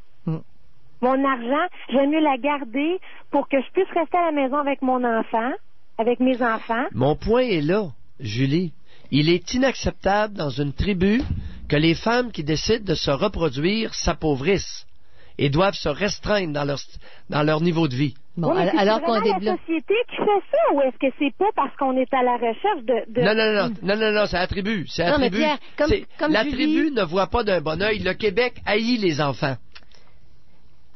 Mon argent, j'aime mieux la garder pour que je puisse rester à la maison avec mon enfant, avec mes enfants. Mon point est là, Julie. Il est inacceptable dans une tribu que les femmes qui décident de se reproduire s'appauvrissent et doivent se restreindre dans leur niveau de vie. Bon, oui, alors qu'on débloque. C'est la société qui fait ça, ou est-ce que c'est pas parce qu'on est à la recherche de... Non, c'est la tribu. C'est la non, tribu. Mais Pierre, comme la Julie... tribu ne voit pas d'un bon œil. Le Québec haït les enfants.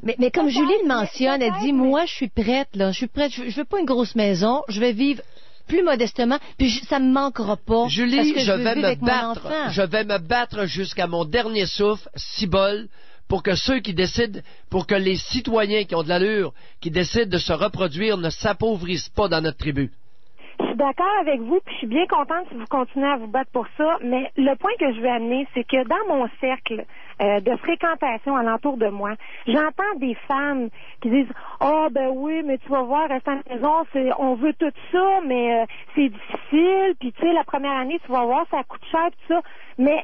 Mais comme Julie le mentionne, elle dit, moi, je suis prête, je veux pas une grosse maison, je vais vivre plus modestement, puis ça me manquera pas. Julie, parce que je vais me battre. battre jusqu'à mon dernier souffle, cibole, pour que ceux qui décident, pour que les citoyens qui ont de l'allure, qui décident de se reproduire, ne s'appauvrissent pas dans notre tribu. Je suis d'accord avec vous, puis je suis bien contente si vous continuez à vous battre pour ça, mais le point que je veux amener, c'est que dans mon cercle de fréquentation alentour de moi, j'entends des femmes qui disent « Ah, ben oui, mais tu vas voir, rester à la maison, on veut tout ça, mais c'est difficile, puis tu sais, la première année, tu vas voir, ça coûte cher, tout ça. » Mais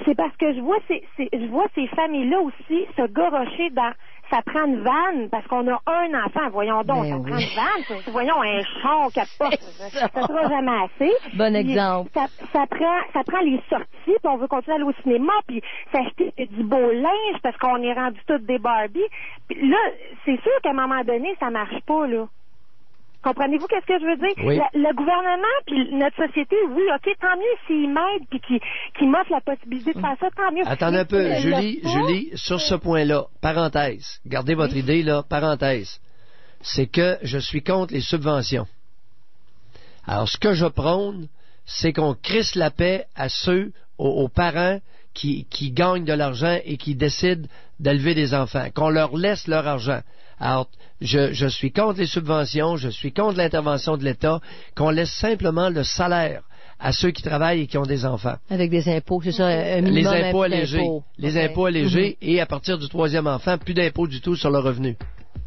c'est parce que je vois ces familles-là aussi se garrocher dans... Ça prend une vanne, parce qu'on a un enfant. Voyons donc, ça prend une vanne. Voyons, un char qui apporte. Ça sera jamais assez. Bon exemple. Ça prend les sorties, puis on veut continuer à aller au cinéma, puis s'acheter du beau linge, parce qu'on est rendu toutes des Barbie. Puis là, c'est sûr qu'à un moment donné, ça marche pas, là. Comprenez-vous qu'est-ce que je veux dire? Oui. Le gouvernement puis notre société, oui, OK, tant mieux s'ils m'aident puis qu'ils m'offrent la possibilité de faire ça, tant mieux. Attendez un peu, Julie, sur ce point-là, parenthèse, gardez votre idée là, parenthèse, c'est que je suis contre les subventions. Alors, ce que je prône, c'est qu'on crisse la paix à ceux, aux parents qui gagnent de l'argent et qui décident d'élever des enfants, qu'on leur laisse leur argent. Alors, je suis contre les subventions, je suis contre l'intervention de l'État, qu'on laisse simplement le salaire à ceux qui travaillent et qui ont des enfants. Avec des impôts, c'est ça, un minimum. Les impôts allégés. Les impôts allégés et à partir du 3e enfant, plus d'impôts du tout sur le revenu.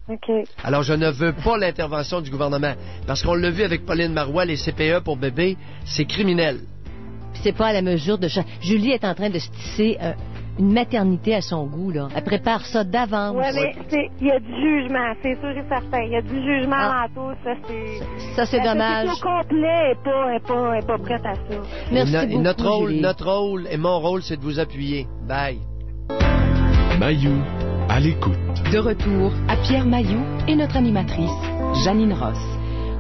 Okay. Alors, je ne veux pas l'intervention du gouvernement, parce qu'on l'a vu avec Pauline Marois, les CPE pour bébés, c'est criminel. Puis c'est pas à la mesure de... Julie est en train de se tisser une maternité à son goût, là. Elle prépare ça d'avance. Oui, mais il y a du jugement, c'est sûr et certain. Il y a du jugement alentour, ça c'est... Ça, c'est dommage. La société au complet n'est pas prête à ça. Merci beaucoup, notre rôle et mon rôle, c'est de vous appuyer. Bye. Mayou, à l'écoute. De retour à Pierre Mayou et notre animatrice. Janine Ross.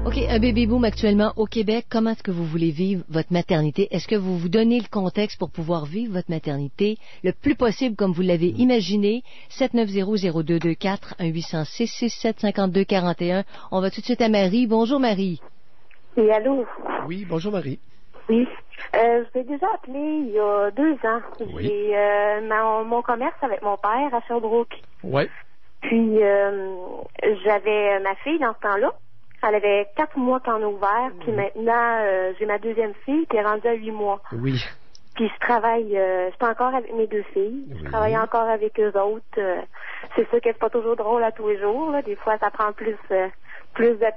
OK, un baby-boom actuellement au Québec. Comment est-ce que vous voulez vivre votre maternité? Est-ce que vous vous donnez le contexte pour pouvoir vivre votre maternité le plus possible comme vous l'avez imaginé? 790-0224, 1-800-667-5241. On va tout de suite à Marie. Bonjour, Marie. Oui, allô? Oui, bonjour Marie. Oui. Je vous ai déjà appelé il y a 2 ans. Oui. J'ai mon commerce avec mon père à Sherbrooke. Oui. Puis, j'avais ma fille dans ce temps-là. Elle avait 4 mois qu'on a ouvert. Puis maintenant, j'ai ma deuxième fille qui est rendue à 8 mois. Oui. Puis je travaille, je suis encore avec mes 2 filles. Oui. Je travaille encore avec eux autres. C'est sûr que c'est pas toujours drôle à tous les jours. Là. Des fois, ça prend plus de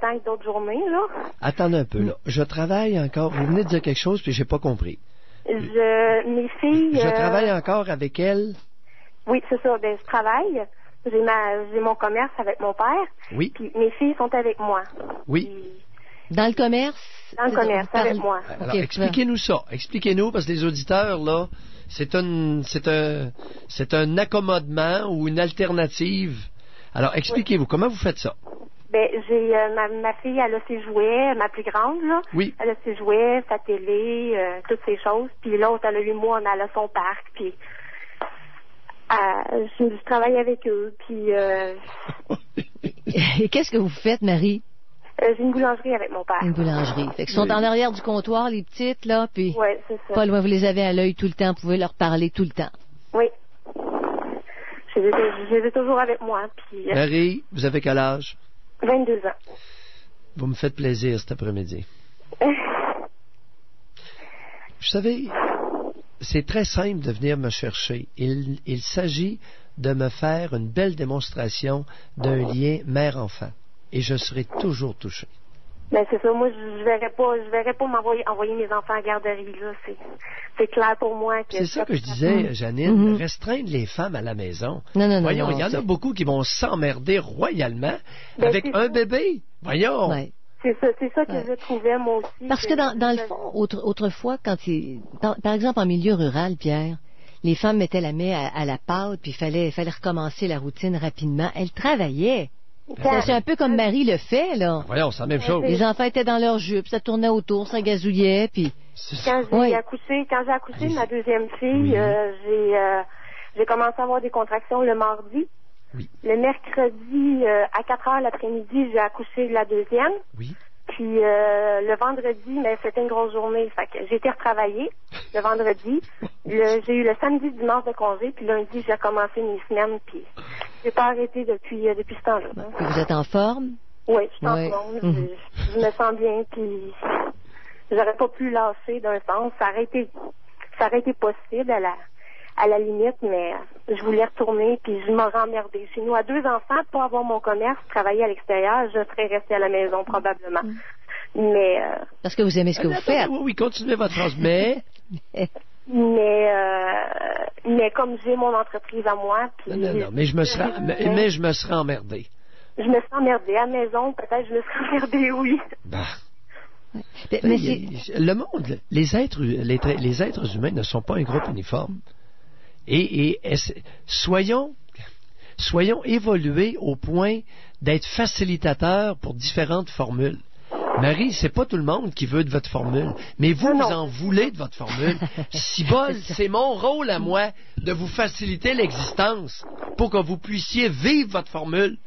temps que d'autres journées. Là. Attendez un peu, là. Je travaille encore. Vous venez de dire quelque chose, puis j'ai pas compris. Mes filles... Je travaille encore avec elles? Oui, c'est ça. Ben, je travaille. J'ai mon commerce avec mon père. Oui. Puis mes filles sont avec moi. Oui. Puis, Dans le commerce? dans le commerce, avec moi. Alors, OK, expliquez-nous ça. Expliquez-nous, parce que les auditeurs, là, c'est un accommodement ou une alternative. Alors, expliquez-vous, comment vous faites ça? Ben, j'ai ma fille, elle a ses jouets, ma plus grande, là. Oui. Elle a ses jouets, sa télé, toutes ces choses. Puis l'autre, elle a 8 mois, elle a son parc. Puis je travaille avec eux. Puis Et qu'est-ce que vous faites, Marie? j'ai une boulangerie avec mon père. Une boulangerie. Fait qu'ils sont en arrière du comptoir, les petites, là, puis Oui, c'est ça. pas loin, vous les avez à l'œil tout le temps, vous pouvez leur parler tout le temps. Oui. Je les ai toujours avec moi. Puis Marie, vous avez quel âge? 22 ans. Vous me faites plaisir cet après-midi. Vous savez, c'est très simple de venir me chercher. Il s'agit de me faire une belle démonstration d'un lien mère-enfant. Et je serai toujours touché. Ben c'est ça. Moi, je verrais pas envoyer mes enfants à la garderie là. C'est clair pour moi que. C'est ça que je disais, Janine. Restreindre les femmes à la maison. Non. Voyons, il y en a beaucoup qui vont s'emmerder royalement Ben, avec c'est un ça. bébé. Voyons. C'est ça que je trouvais moi aussi. Parce que dans le fond, autrefois, par exemple en milieu rural, Pierre, les femmes mettaient la main à la pâte, puis il fallait recommencer la routine rapidement. Elles travaillaient. C'est un peu comme Marie le fait, là. Voyons, c'est la même chose. Les enfants étaient dans leur jupe, ça tournait autour, ça gazouillait, puis... Quand j'ai Oui. accouché de ma deuxième fille, j'ai commencé à avoir des contractions le mardi. Oui. Le mercredi, à 4 heures l'après-midi, j'ai accouché de la deuxième. Oui. Puis le vendredi, mais c'était une grosse journée. Fait que j'ai été retravailler le vendredi. J'ai eu le samedi, dimanche de congé. Puis lundi, j'ai commencé mes semaines. Puis j'ai pas arrêté depuis ce temps-là. Puis vous êtes en forme? Oui, je suis en Oui. forme. Je me sens bien. Puis j'aurais pas pu lâcher d'un sens. Ça aurait été possible à la limite, mais je voulais retourner, puis je m'aurais emmerdée. Chez nous, à 2 enfants, pour avoir mon commerce, travailler à l'extérieur, je serais restée à la maison, probablement. Mais... Parce que vous aimez ce que vous faites. Oui, continuez votre phrase, mais... mais comme j'ai mon entreprise à moi, puis... Non, mais je me serais emmerdé. Je me serais emmerdée. À la maison, peut-être je me serais emmerdée, oui. Bah. Mais Le monde, les êtres humains ne sont pas un groupe uniforme. Et soyons évolués au point d'être facilitateurs pour différentes formules. Marie, c'est pas tout le monde qui veut de votre formule, mais vous en voulez de votre formule. Cibole, c'est mon rôle à moi de vous faciliter l'existence pour que vous puissiez vivre votre formule.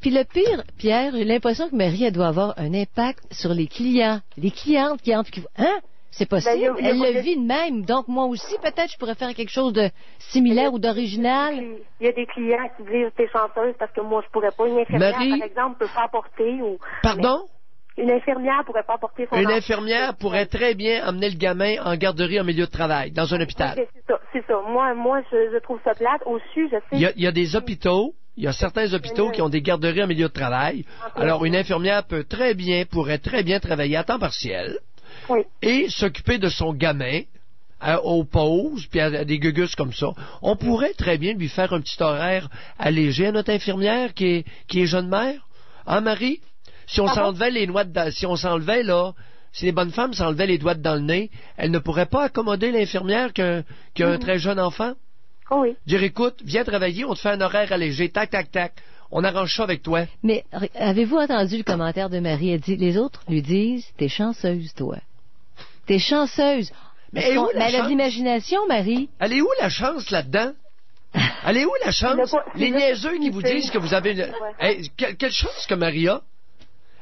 Puis le pire, Pierre, j'ai l'impression que Marie, elle doit avoir un impact sur les clients. Les clientes qui entrent, hein? C'est possible. Elle le vit de même. Donc, moi aussi, peut-être, je pourrais faire quelque chose de similaire ou d'original. Il y a des clients qui disent t'es chanteuse parce que moi, je pourrais pas. Une infirmière, Marie, par exemple, peut pas apporter. Pardon? Une infirmière pourrait pas apporter son Une enfant. infirmière pourrait très bien amener le gamin en garderie en milieu de travail, dans un hôpital. C'est ça. Moi, je trouve ça plate. Au-dessus, je sais. Il y a des hôpitaux. Il y a certains hôpitaux qui ont des garderies en milieu de travail. Alors, une infirmière pourrait très bien travailler à temps partiel et s'occuper de son gamin aux pauses, puis à des gugus comme ça. On pourrait très bien lui faire un petit horaire allégé à notre infirmière qui est jeune mère. Hein, Marie? Si on s'enlevait si les bonnes femmes s'enlevaient les doigts dans le nez, elles ne pourraient pas accommoder l'infirmière qui a un très jeune enfant? Oui. Dire, écoute, viens travailler, on te fait un horaire allégé, tac, tac, tac. On arrange ça avec toi. Mais avez-vous entendu le commentaire de Marie? Elle dit, les autres lui disent, t'es chanceuse, toi. T'es chanceuse. Mais elle elle a chance? de l'imagination, Marie. Elle est où la chance là-dedans? Elle est où la chance? Les niaiseux qui vous disent que vous avez... Hey, quelle chance que Marie a?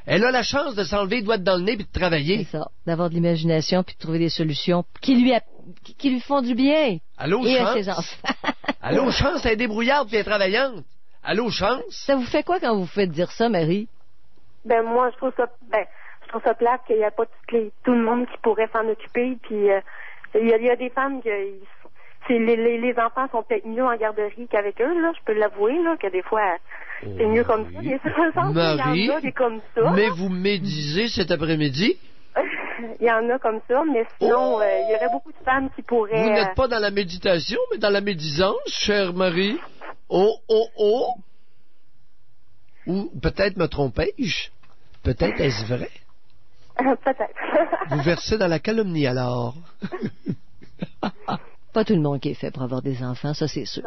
Elle a la chance de s'enlever les doigts dans le nez et de travailler. C'est ça, d'avoir de l'imagination puis de trouver des solutions qui lui font du bien. Allô, et chance? à ses enfants. Allô, chance, elle est débrouillarde et elle est travaillante. Allô, chance? Ça vous fait quoi quand vous vous faites dire ça, Marie? Ben moi, je trouve ça plate qu'il n'y a pas tout le monde qui pourrait s'en occuper. Puis il y a des femmes les enfants sont peut-être mieux en garderie qu'avec eux, là. Je peux l'avouer, là, que des fois c'est mieux comme ça. Des Marie, il y en a des comme ça. mais vous médisez cet après-midi? Il y en a comme ça, mais sinon, il y aurait beaucoup de femmes qui pourraient... Vous n'êtes pas dans la méditation, mais dans la médisance, chère Marie. Oh. Ou peut-être me trompais-je? Peut-être est-ce vrai? Peut-être. Vous versez dans la calomnie, alors. Pas tout le monde qui est fait pour avoir des enfants, ça c'est sûr.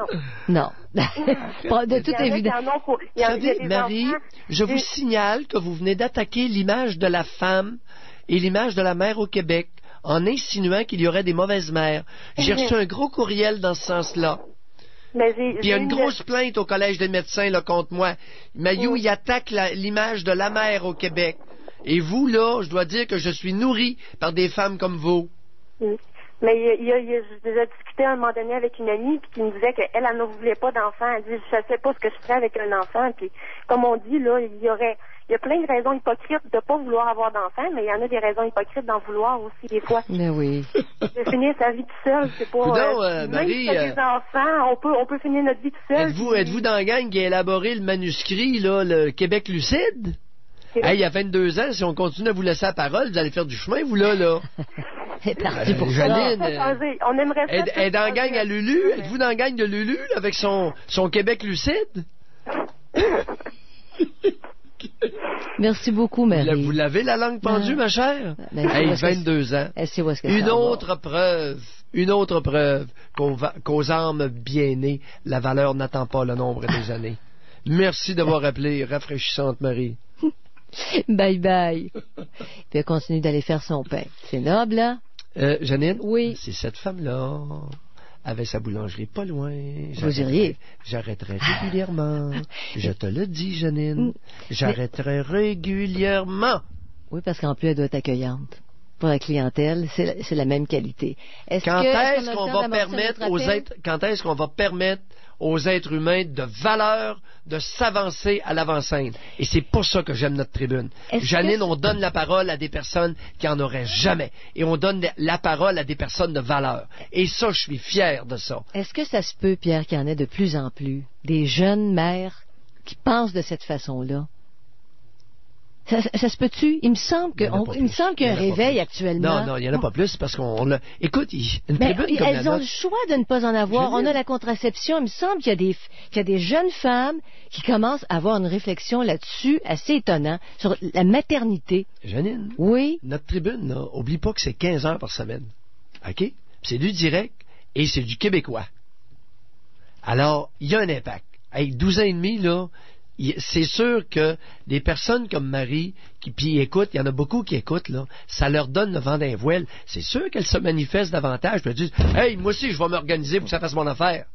Non. De toute évidence. Vous savez, Marie, je vous signale que vous venez d'attaquer l'image de la femme et l'image de la mère au Québec en insinuant qu'il y aurait des mauvaises mères. J'ai reçu un gros courriel dans ce sens-là. Puis il y a une grosse plainte au Collège des médecins là, contre moi. Mayou, il attaque l'image de la mère au Québec. Et vous, là, je dois dire que je suis nourri par des femmes comme vous. Mais j'ai déjà discuté à un moment donné avec une amie qui me disait qu'elle ne voulait pas d'enfants. Elle dit, je ne sais pas ce que je ferais avec un enfant. Puis, comme on dit, là, il y a plein de raisons hypocrites de ne pas vouloir avoir d'enfants, mais il y en a des raisons hypocrites d'en vouloir aussi, des fois. Mais oui. De finir sa vie tout seul, c'est pas... Coudonc, Marie, même si des enfants, on peut finir notre vie tout seul. Êtes-vous dans la gang qui a élaboré le manuscrit, là, le Québec lucide? Hey, il y a 22 ans, si on continue à vous laisser la parole, vous allez faire du chemin, vous, là. C'est parti pour Janine, on aimerait ça. Elle est dans la gang à Lulu? Êtes-vous dans la gang de Lulu, là, avec son Québec lucide? Merci beaucoup, Marie. Vous l'avez, la langue pendue, ma chère? Hey, 22 ans. Une autre preuve qu'aux âmes bien nées, la valeur n'attend pas le nombre des années. Merci d'avoir appelé, rafraîchissante Marie. Bye bye. Puis elle continue d'aller faire son pain. C'est noble, là? Janine? Oui. C'est cette femme-là avait sa boulangerie pas loin. Vous iriez? J'arrêterai régulièrement. Je te le dis, Janine. J'arrêterai régulièrement. Oui, parce qu'en plus, elle doit être accueillante. Pour la clientèle, c'est la même qualité. Quand est-ce qu'on va permettre aux êtres humains de valeur de s'avancer à l'avant-scène? Et c'est pour ça que j'aime notre tribune. Janine, on donne la parole à des personnes qui en auraient jamais. Et on donne la parole à des personnes de valeur. Et ça, je suis fier de ça. Est-ce que ça se peut, Pierre, qu'il y en ait de plus en plus des jeunes mères qui pensent de cette façon-là? Ça se peut-tu? Il me semble qu'il y a un réveil actuellement. Non, il n'y en a pas plus parce qu'on l'a... Écoute, une tribune comme elles ont le choix de ne pas en avoir. On a la contraception. Il me semble qu'il y a des jeunes femmes qui commencent à avoir une réflexion là-dessus assez étonnante sur la maternité. Janine? Oui? Notre tribune, là, oublie pas que c'est 15 heures par semaine. OK? C'est du direct et c'est du québécois. Alors, il y a un impact. Hey, 12 ans et demi, là... C'est sûr que des personnes comme Marie, puis écoutent, il y en a beaucoup qui écoutent, là, ça leur donne le vent d'un voile. C'est sûr qu'elles se manifestent davantage, puis elles disent « Hey, moi aussi, je vais m'organiser pour que ça fasse mon affaire. »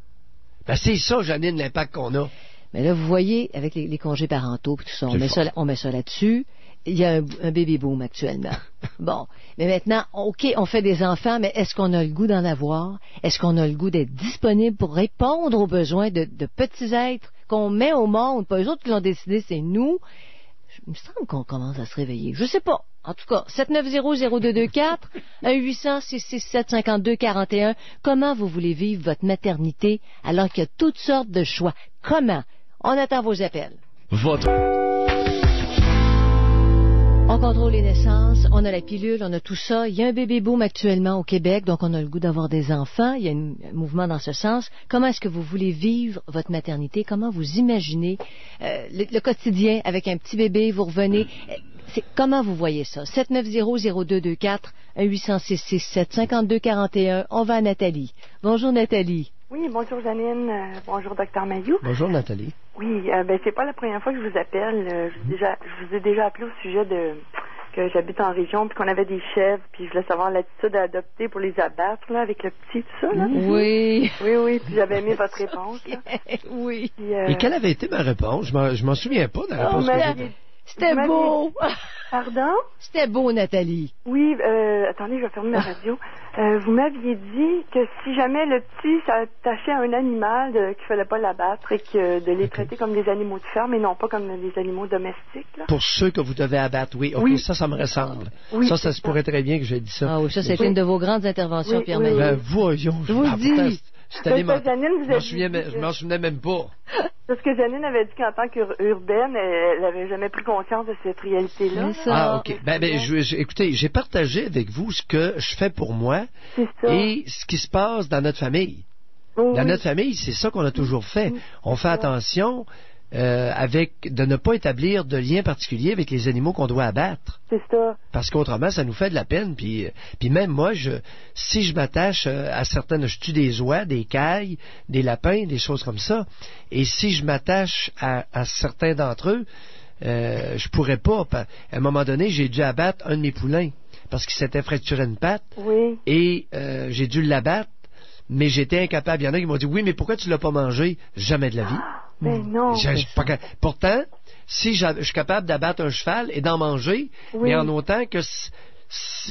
Ben, c'est ça, Janine, l'impact qu'on a. Mais là, vous voyez, avec les congés parentaux, tout ça, on met ça là-dessus. Il y a un baby boom actuellement. Bon. Mais maintenant, OK, on fait des enfants, mais est-ce qu'on a le goût d'en avoir? Est-ce qu'on a le goût d'être disponible pour répondre aux besoins de petits êtres qu'on met au monde? Pas eux autres qui l'ont décidé, c'est nous. Il me semble qu'on commence à se réveiller. Je sais pas. En tout cas, 790-0224, 1-800-667-5241. Comment vous voulez vivre votre maternité alors qu'il y a toutes sortes de choix? Comment? On attend vos appels. On contrôle les naissances, on a la pilule, on a tout ça. Il y a un bébé boom actuellement au Québec, donc on a le goût d'avoir des enfants. Il y a un mouvement dans ce sens. Comment est-ce que vous voulez vivre votre maternité? Comment vous imaginez le quotidien avec un petit bébé? Vous revenez. Comment vous voyez ça? 790-0224, 1-800-667-5241. On va à Nathalie. Bonjour Nathalie. Oui, bonjour Janine, bonjour Dr Mayou. Bonjour Nathalie. Oui, c'est pas la première fois que je vous appelle. Je vous ai déjà appelé au sujet de que j'habite en région, puis qu'on avait des chèvres, puis je voulais savoir l'attitude à adopter pour les abattre, là, avec le petit, tout ça, là. Oui. Oui, puis j'avais aimé votre réponse, là. Oui. Puis, Et quelle avait été ma réponse? Je m'en souviens pas de la réponse que j'ai. C'était beau. Pardon? C'était beau, Nathalie. Oui, attendez, je vais fermer ma radio. Vous m'aviez dit que si jamais le petit s'attachait à un animal, qu'il fallait pas l'abattre et que de les traiter comme des animaux de ferme et non pas comme des animaux domestiques, là. Pour ceux que vous devez abattre, oui. OK, Oui. ça me ressemble. Oui, ça se pourrait très bien que j'ai dit ça. Ah oui, ça, c'était une de vos grandes interventions, Oui, Pierre oui, Maillot. Ben, voyons. Je vous le dis. Je m'en souvenais même pas. Parce que Janine avait dit qu'en tant qu'urbaine, elle n'avait jamais pris conscience de cette réalité-là. C'est ça. Ah, OK. Écoutez, j'ai partagé avec vous ce que je fais pour moi C'est ça. et ce qui se passe dans notre famille. Oh, Dans oui. notre famille, c'est ça qu'on a toujours fait. On fait attention de ne pas établir de lien particulier avec les animaux qu'on doit abattre. C'est ça. Parce qu'autrement, ça nous fait de la peine. Puis même moi, si je m'attache à certaines, je tue des oies, des cailles, des lapins, des choses comme ça. Et si je m'attache à certains d'entre eux, je pourrais pas. À un moment donné, j'ai dû abattre un de mes poulains parce qu'il s'était fracturé une patte. Oui. Et j'ai dû l'abattre, mais j'étais incapable. Il y en a qui m'ont dit, oui, mais pourquoi tu l'as pas mangé? Jamais de la vie. Ben non. Pourtant, si je suis capable d'abattre un cheval et d'en manger, Oui. mais en autant que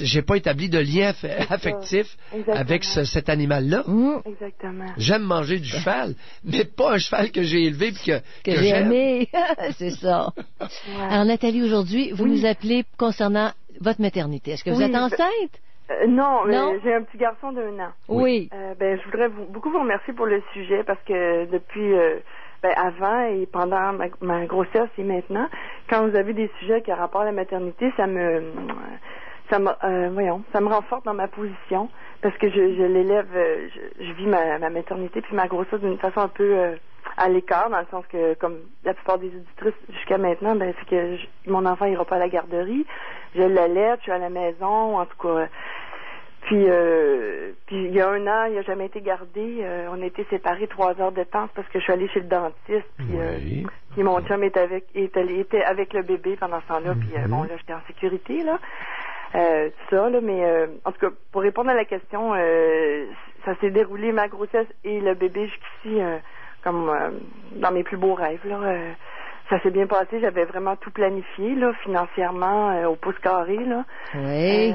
j'ai pas établi de lien affectif Exactement. avec cet animal-là. Exactement. J'aime manger du cheval, mais pas un cheval que j'ai élevé puis Que j'ai j'aime. aimé. C'est ça. Ouais. Alors, Nathalie, aujourd'hui, vous Oui. nous appelez concernant votre maternité. Est-ce que vous Oui, êtes enceinte? Non, Non? j'ai un petit garçon d'1 an. Oui. Je voudrais beaucoup vous remercier pour le sujet parce que depuis avant et pendant ma grossesse et maintenant, quand vous avez des sujets qui ont rapport à la maternité, ça me renforce dans ma position parce que je l'élève, je vis ma maternité puis ma grossesse d'une façon un peu à l'écart, dans le sens que, comme la plupart des auditrices jusqu'à maintenant, c'est que mon enfant ira pas à la garderie, je l'allaite, je suis à la maison, en tout cas. Puis il y a 1 an, il n'a jamais été gardé. On a été séparés 3 heures de temps parce que je suis allée chez le dentiste. Puis, puis mon chum était avec le bébé pendant ce temps-là. Puis bon, là, j'étais en sécurité, là. Tout ça, là. Mais en tout cas, pour répondre à la question, ça s'est déroulé, ma grossesse et le bébé jusqu'ici, comme dans mes plus beaux rêves, là. Ça s'est bien passé, j'avais vraiment tout planifié, là, financièrement, au pouce carré, là. Oui.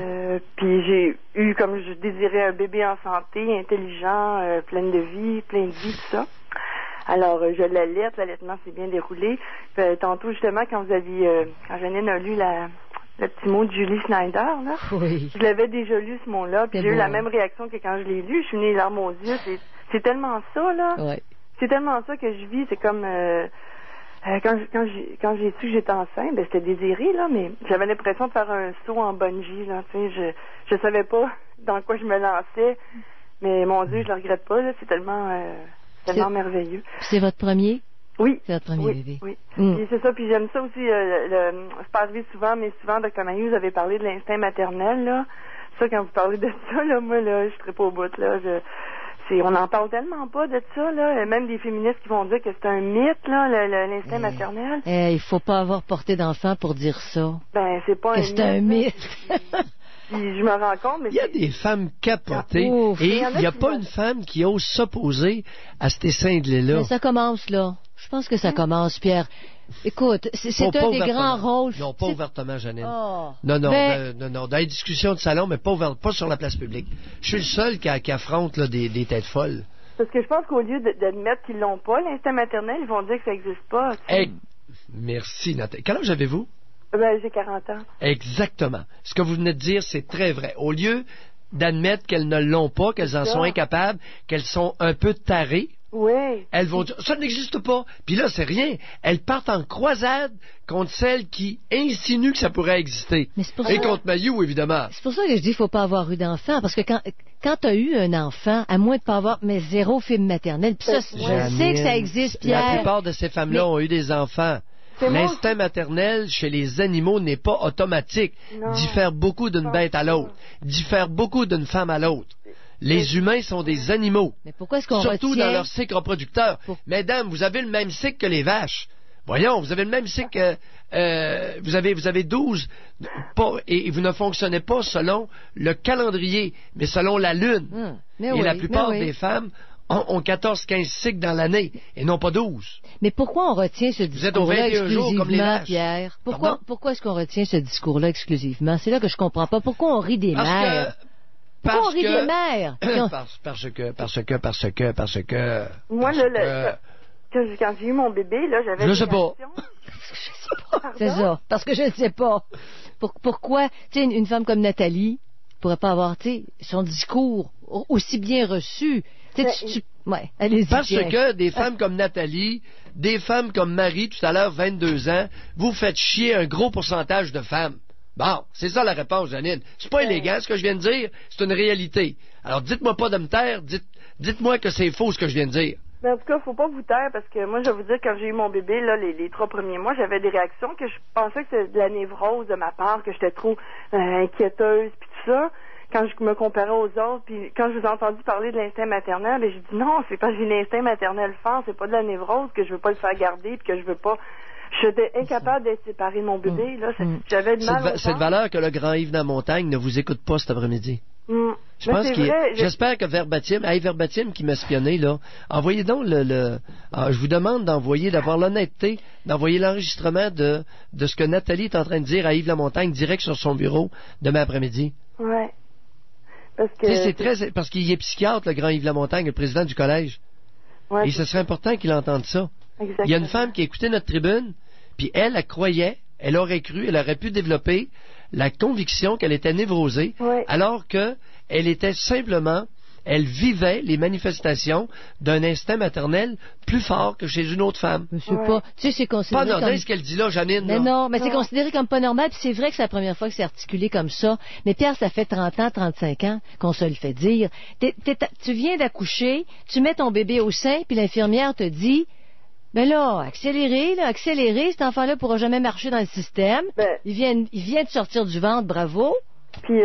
Puis j'ai eu, comme je désirais, un bébé en santé, intelligent, plein de vie, tout ça. Alors, je l'allaitement s'est bien déroulé. Puis, tantôt, justement, quand Janine a lu le petit mot de Julie Schneider, là, Oui. je l'avais déjà lu, ce mot-là, puis C'est j'ai eu beau, la hein? même réaction que quand je l'ai lu. Je suis née les larmes aux yeux. C'est tellement ça, là. Ouais. C'est tellement ça que je vis. C'est comme... quand j'ai su que j'étais enceinte, c'était désiré, là, mais j'avais l'impression de faire un saut en bungee, là, tu sais, je savais pas dans quoi je me lançais, mais mon Dieu, je le regrette pas, là, c'est tellement merveilleux. C'est votre premier? Oui. C'est votre premier bébé. Oui. Mm. Puis c'est ça, puis j'aime ça aussi, c'est pas arrivé souvent, mais souvent, Dr Mayou, vous avez parlé de l'instinct maternel, là. Ça, quand vous parlez de ça, là, moi, là, je serais pas au bout, là, on n'en parle tellement pas de ça, là. Même des féministes qui vont dire que c'est un mythe, là, l'instinct maternel. Il faut pas avoir porté d'enfant pour dire ça. Ben, c'est pas Que un c'est un mythe. Puis je me rends compte, mais il y a des femmes capotées Ouf. et Il y en a il n'y a qui pas vont- une femme qui ose s'opposer à ces cinglés-là. Mais ça commence, là. Je pense que ça commence, Pierre. Écoute, c'est Pas un des ouvertement. grands rôles. Non, pas C'est- ouvertement, Janine. Oh. Non, Ben- non, dans les discussions de salon, mais pas sur la place publique. Je suis le seul qui affronte là, des têtes folles. parce que je pense qu'au lieu d'admettre qu'ils l'ont pas, l'instinct maternel, ils vont dire que ça n'existe pas. tu sais. Merci, Nathalie. Quel âge avez-vous? Ben, j'ai 40 ans. Exactement. Ce que vous venez de dire, c'est très vrai. Au lieu d'admettre qu'elles ne l'ont pas, qu'elles en C'est sont ça. incapables, qu'elles sont un peu tarées, Oui. elles vont dire, ça n'existe pas. Puis là, c'est rien. Elles partent en croisade contre celles qui insinuent que ça pourrait exister. Mais c'est pour Et ça- contre Mayou, évidemment. C'est pour ça que je dis qu'il ne faut pas avoir eu d'enfant. Parce que quand tu as eu un enfant, à moins de pas avoir, mais zéro film maternel, puis ça, je Janine, sais que ça existe, La Pierre. plupart de ces femmes-là Mais- ont eu des enfants. C'est moi. L'instinct maternel chez les animaux n'est pas automatique. Non. Diffère beaucoup d'une bête à l'autre. Diffère beaucoup d'une femme à l'autre. Les humains sont des animaux. Mais pourquoi est-ce qu'on Surtout retient... dans leur cycle reproducteur. Mesdames, vous avez le même cycle que les vaches. Voyons, vous avez le même cycle que... vous avez 12... et vous ne fonctionnez pas selon le calendrier, mais selon la lune. Et la plupart des femmes ont 14-15 cycles dans l'année, et non pas 12. Mais pourquoi on retient ce discours-là exclusivement, Pierre? Pourquoi est-ce qu'on retient ce discours-là exclusivement? C'est là que je comprends pas. Pourquoi on rit des mères? Pourquoi on rit des mères? Parce que... Moi, quand j'ai eu mon bébé, là, j'avais... Je sais pas. C'est ça. Parce que je ne sais pas. Pourquoi, tu sais, une femme comme Nathalie pourrait pas avoir, tu sais, son discours aussi bien reçu? Ouais, allez-y. Parce que des femmes comme Nathalie, des femmes comme Marie, tout à l'heure, 22 ans, vous faites chier un gros pourcentage de femmes. Bon, c'est ça la réponse, Janine. C'est pas élégant ce que je viens de dire, c'est une réalité. Alors dites-moi pas de me taire, dites-moi que c'est faux ce que je viens de dire. Mais en tout cas, faut pas vous taire parce que moi, je vais vous dire, quand j'ai eu mon bébé, là, les 3 premiers mois, j'avais des réactions que je pensais que c'était de la névrose de ma part, que j'étais trop inquiéteuse, puis tout ça. Quand je me comparais aux autres, puis quand je vous ai entendu parler de l'instinct maternel, ben, j'ai dit non, c'est pas j'ai l'instinct maternel fort, c'est pas de la névrose, que je veux pas le faire garder, puis que je veux pas... J'étais incapable d'être séparée de mon bébé, là. J'avais de mal au C'est de valeur que le grand Yves de la Montagne ne vous écoute pas cet après-midi. Je pense j'espère que Verbatim qui m'a spionné, là, envoyez donc je vous demande d'avoir l'honnêteté, d'envoyer l'enregistrement de ce que Nathalie est en train de dire à Yves Lamontagne direct sur son bureau demain après-midi. Ouais. Parce qu'il est psychiatre, le grand Yves Lamontagne, le président du collège. Ouais, et ce serait important qu'il entende ça. Exactement. Il y a une femme qui a écouté notre tribune, puis elle croyait, elle aurait cru, elle aurait pu développer la conviction qu'elle était névrosée, alors que elle était simplement, elle vivait les manifestations d'un instinct maternel plus fort que chez une autre femme. Monsieur pas, tu sais, c'est considéré pas normal ce qu'elle dit là, Janine. Mais non, mais c'est considéré comme pas normal, puis c'est vrai que c'est la première fois que c'est articulé comme ça. Mais Pierre, ça fait 30 ans, 35 ans qu'on se le fait dire. Tu viens d'accoucher, tu mets ton bébé au sein, puis l'infirmière te dit... Mais là, accélérez, cet enfant-là pourra jamais marcher dans le système. Il vient de sortir du ventre, bravo. Puis,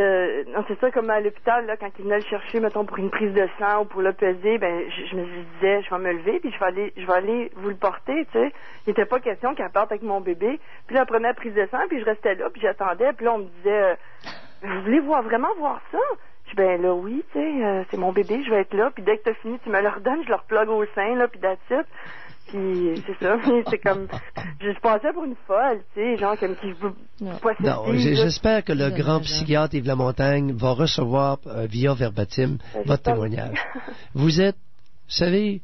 non, c'est ça, comme à l'hôpital, là, quand ils venaient le chercher, mettons, pour une prise de sang ou pour le peser, je me disais, je vais me lever, puis je vais aller vous le porter, tu sais. Il n'était pas question qu'elle parte avec mon bébé. Puis là, elle prenait la prise de sang, puis je restais là, puis j'attendais, puis là, on me disait, vous voulez vraiment voir ça? Je dis, ben là, oui, tu sais, c'est mon bébé, je vais être là, puis dès que t'as fini, tu me le redonnes, je le replogue au sein, là, puis that's it. Puis c'est ça, c'est comme je passais pour une folle, tu sais, genre comme qui veut pas. Non, j'espère que le grand psychiatre Yves Lamontagne va recevoir via Verbatim votre témoignage. Vous savez,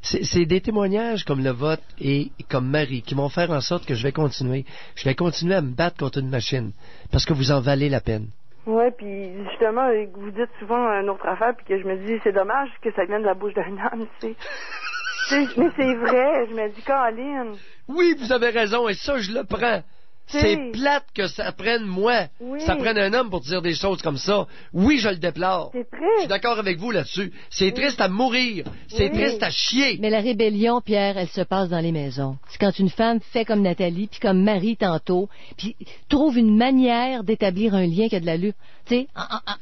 c'est des témoignages comme le vôtre et comme Marie qui vont faire en sorte que je vais continuer à me battre contre une machine parce que vous en valez la peine. Ouais, puis justement, vous dites souvent une autre affaire, puis que je me dis c'est dommage que ça vienne de la bouche d'un homme, tu sais. Mais c'est vrai, je me dis, Caroline. Oui, vous avez raison, et ça, je le prends. C'est plate que ça prenne moi. Oui. Ça prenne un homme pour dire des choses comme ça. Oui, je le déplore. C'est triste. Je suis d'accord avec vous là-dessus. C'est triste à mourir. C'est triste à chier. Mais la rébellion, Pierre, elle se passe dans les maisons. C'est quand une femme fait comme Nathalie, puis comme Marie tantôt, puis trouve une manière d'établir un lien qui a de l'allure. Tu sais,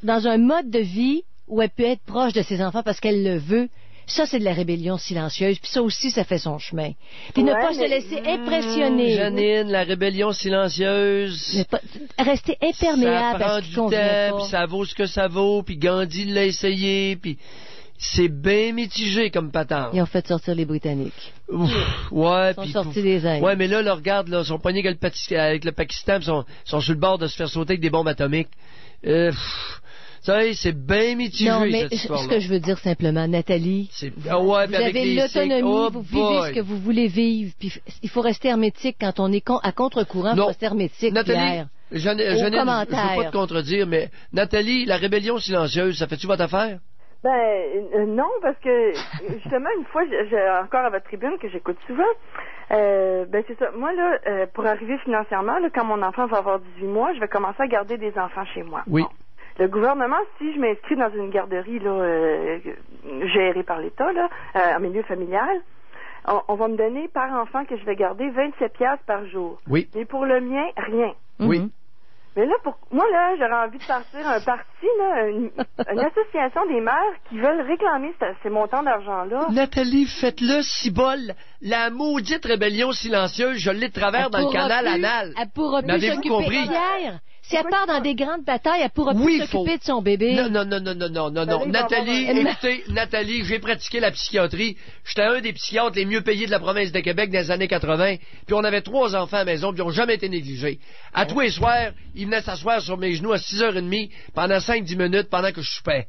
dans un mode de vie où elle peut être proche de ses enfants parce qu'elle le veut. Ça, c'est de la rébellion silencieuse, puis ça aussi, ça fait son chemin. Puis ne pas se laisser impressionner. Janine, la rébellion silencieuse... Rester imperméable ça prend à ce qui convient pas. Puis ça vaut ce que ça vaut, puis Gandhi l'a essayé, puis c'est bien mitigé comme patente. Ils ont fait sortir les Britanniques. Ouf, ouais, ils sont sortis des Indes. Ouais, mais là, regarde, là, ils sont pognés avec le Pakistan, puis sont sur le bord de se faire sauter avec des bombes atomiques. Ça, c'est bien mitigé, non, mais cette histoire-là. Ce que je veux dire simplement, Nathalie, vous avez l'autonomie, vous vivez ce que vous voulez vivre, puis il faut rester hermétique quand on est à contre-courant, il faut rester hermétique, Nathalie, Janine, je ne veux pas te contredire, mais Nathalie, la rébellion silencieuse, ça fait-tu votre affaire? Non, parce que justement, une fois, j'ai encore à votre tribune que j'écoute souvent, c'est ça. Moi, là, pour arriver financièrement, là, quand mon enfant va avoir 18 mois, je vais commencer à garder des enfants chez moi. Oui. Bon. Le gouvernement, si je m'inscris dans une garderie là, gérée par l'État, là, en milieu familial, on va me donner par enfant que je vais garder 27$ par jour. Oui. Mais pour le mien, rien. Oui. Mais là, moi, là, j'aurais envie de partir un parti, là, une association des mères qui veulent réclamer ces montants d'argent-là. Nathalie, faites-le, cibole. La maudite rébellion silencieuse, je l'ai de travers dans le canal anal. Elle pourra plus M'avez-vous s'occuper compris? Pierre. Si elle part dans des grandes batailles, elle pourra plus s'occuper de son bébé. Non. Nathalie, j'ai pratiqué la psychiatrie. J'étais un des psychiatres les mieux payés de la province de Québec dans les années 80. Puis on avait 3 enfants à la maison, puis ils n'ont jamais été négligés. À tous les soirs, ils venaient s'asseoir sur mes genoux à 6h30 pendant 5-10 minutes pendant que je soupais.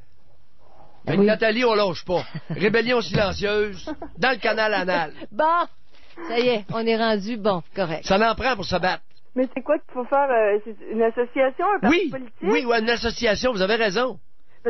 Avec Nathalie, on lâche pas. Rébellion silencieuse, dans le canal anal. Bon, ça y est, on est rendu, bon, correct. Ça en prend pour se battre. Mais c'est quoi qu'il faut faire? C'est une association, un parti politique? Oui, ou une association, vous avez raison.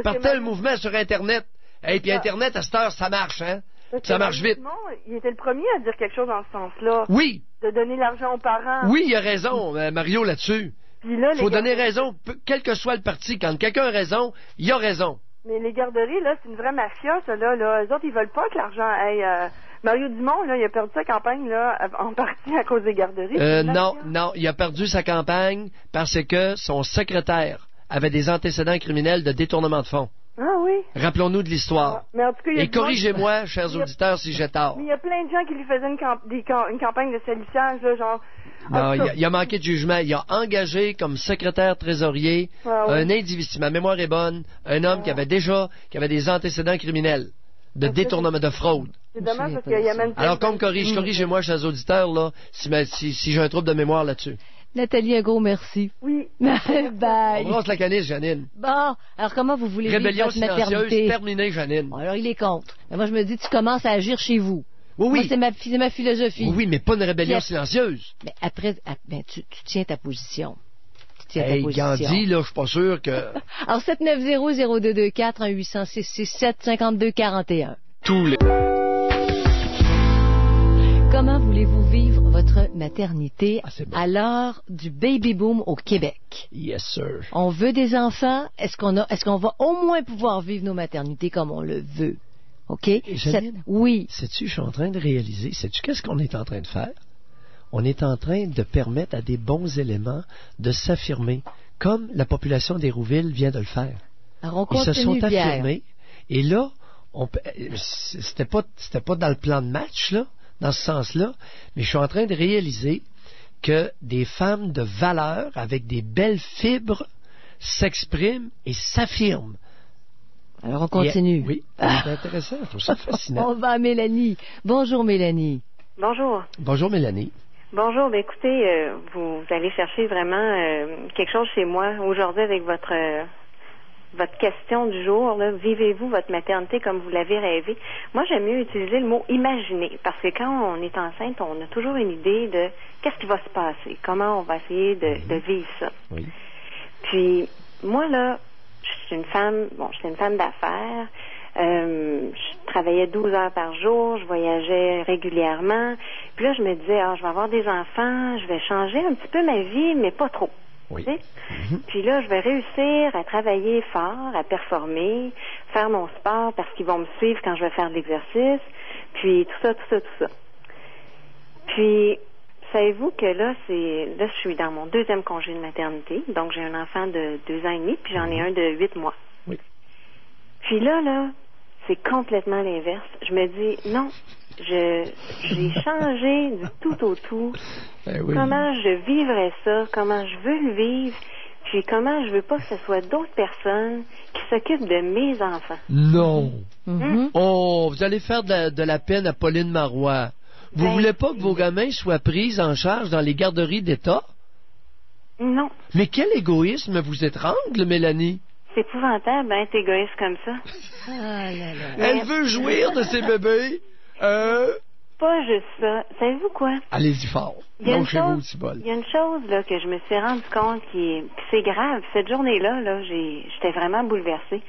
Partez un mouvement sur Internet. Et puis Internet, à cette heure, ça marche, hein? Ça marche vite. Il était le premier à dire quelque chose dans ce sens-là. Oui. De donner l'argent aux parents. Oui, il a raison, Mario, là-dessus. Il faut donner raison, quel que soit le parti. Quand quelqu'un a raison, il a raison. Mais les garderies, là, c'est une vraie mafia, ça, là. Eux autres, ils veulent pas que l'argent aille... Mario Dumont, là, il a perdu sa campagne, là, en partie à cause des garderies. Non, il a perdu sa campagne parce que son secrétaire avait des antécédents criminels de détournement de fonds. Ah oui? Rappelons-nous de l'histoire. Mais en tout cas, et corrigez-moi, chers auditeurs, si j'ai tort. Mais il y a plein de gens qui lui faisaient une campagne de salissage, là, genre... Non, il a manqué de jugement. Il a engagé comme secrétaire trésorier un individu, si ma mémoire est bonne, un homme qui avait des antécédents criminels de détournement, de fraude. C'est dommage parce qu'il y a même... Alors, corrigez-moi, chers auditeurs, là, si j'ai un trouble de mémoire là-dessus. Nathalie, un gros merci. Oui. Bye. On brasse la canisse, Janine. Bon, alors comment vous voulez vivre votre maternité? Rébellion silencieuse, terminée, Janine. Bon, alors il est contre. Mais moi, je me dis, tu commences à agir chez vous. Oui. Moi, c'est ma philosophie. Oui, mais pas une rébellion silencieuse. Mais après, tu tiens ta position. Gandhi, là, je suis pas sûr que... Alors, 790-0224, 1-800-667-5241. Tous les... Comment voulez-vous vivre votre maternité bon. à l'heure du baby-boom au Québec? Yes, sir. On veut des enfants. Est-ce qu'on va au moins pouvoir vivre nos maternités comme on le veut? OK? Janine, oui. Sais-tu, je suis en train de réaliser, sais-tu qu'est-ce qu'on est en train de faire? On est en train de permettre à des bons éléments de s'affirmer, comme la population d'Hérouville vient de le faire. Alors on continue, ils se sont Pierre. affirmés, et là, c'était pas dans le plan de match, là, dans ce sens-là, mais je suis en train de réaliser que des femmes de valeur, avec des belles fibres, s'expriment et s'affirment. Alors on continue. Oui, c'est intéressant, je trouve ça fascinant. On va à Mélanie. Bonjour Mélanie. Bonjour. Bonjour Mélanie. Bonjour, ben écoutez, vous allez chercher vraiment quelque chose chez moi aujourd'hui avec votre question du jour. Là. Vivez-vous votre maternité comme vous l'avez rêvé? Moi, j'aime mieux utiliser le mot imaginer parce que quand on est enceinte, on a toujours une idée de qu'est-ce qui va se passer, comment on va essayer de vivre ça. Oui. Puis moi là, j'étais une femme d'affaires. Je travaillais 12 heures par jour, je voyageais régulièrement. Puis là, je me disais, je vais avoir des enfants, je vais changer un petit peu ma vie, mais pas trop. Oui. Puis là, je vais réussir à travailler fort, à performer, faire mon sport parce qu'ils vont me suivre quand je vais faire de l'exercice, puis tout ça. Puis, savez-vous que là, je suis dans mon 2e congé de maternité, donc j'ai un enfant de 2 ans et demi, puis j'en ai un de 8 mois. Oui. Puis là, c'est complètement l'inverse. Je me dis, non, j'ai changé du tout au tout. Oui. Comment je vivrais ça, comment je veux le vivre, puis comment je veux pas que ce soit d'autres personnes qui s'occupent de mes enfants. Non. Mm-hmm. Oh, vous allez faire de la peine à Pauline Marois. Vous voulez pas que vos gamins soient pris en charge dans les garderies d'État? Non. Mais quel égoïsme vous étrangle, Mélanie? C'est épouvantable d'être égoïste comme ça. Ah là là. Elle veut jouir de ses bébés. Pas juste ça. Savez-vous quoi? Allez-y fort. Il y a une chose là, que je me suis rendu compte qui c'est grave. Cette journée-là, j'étais vraiment bouleversée.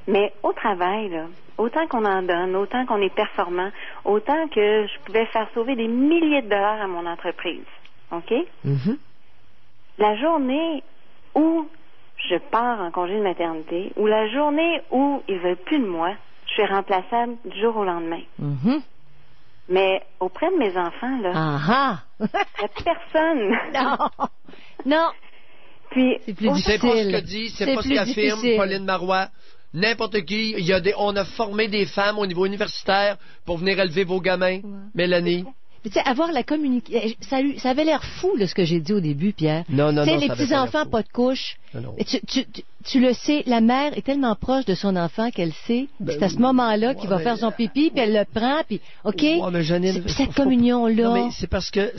Mais au travail, là, autant qu'on en donne, autant qu'on est performant, autant que je pouvais faire sauver des milliers de dollars à mon entreprise. OK? Mm-hmm. La journée où je pars en congé de maternité, ou la journée où ils veulent plus de moi, je suis remplaçable du jour au lendemain. Mm-hmm. Mais auprès de mes enfants, là, Ah ah! il n'y a personne. Non! Non! Puis, C'est plus C'est pas ce difficile. que dit, c'est pas ce plus qu'affirme difficile. Pauline Marois. N'importe qui, on a formé des femmes au niveau universitaire pour venir élever vos gamins. Mélanie. Mais tu sais, avoir la communication... Ça avait l'air fou, là, ce que j'ai dit au début, Pierre. Non, Tu sais, les ça avait pas petits-enfants, l'air fou. pas de couche. Non. Mais tu le sais, la mère est tellement proche de son enfant qu'elle sait. C'est à ce moment-là qu'il va faire son pipi, puis elle le prend, puis OK. Ouais, mais Janine, Puis cette communion-là... Non, mais c'est parce que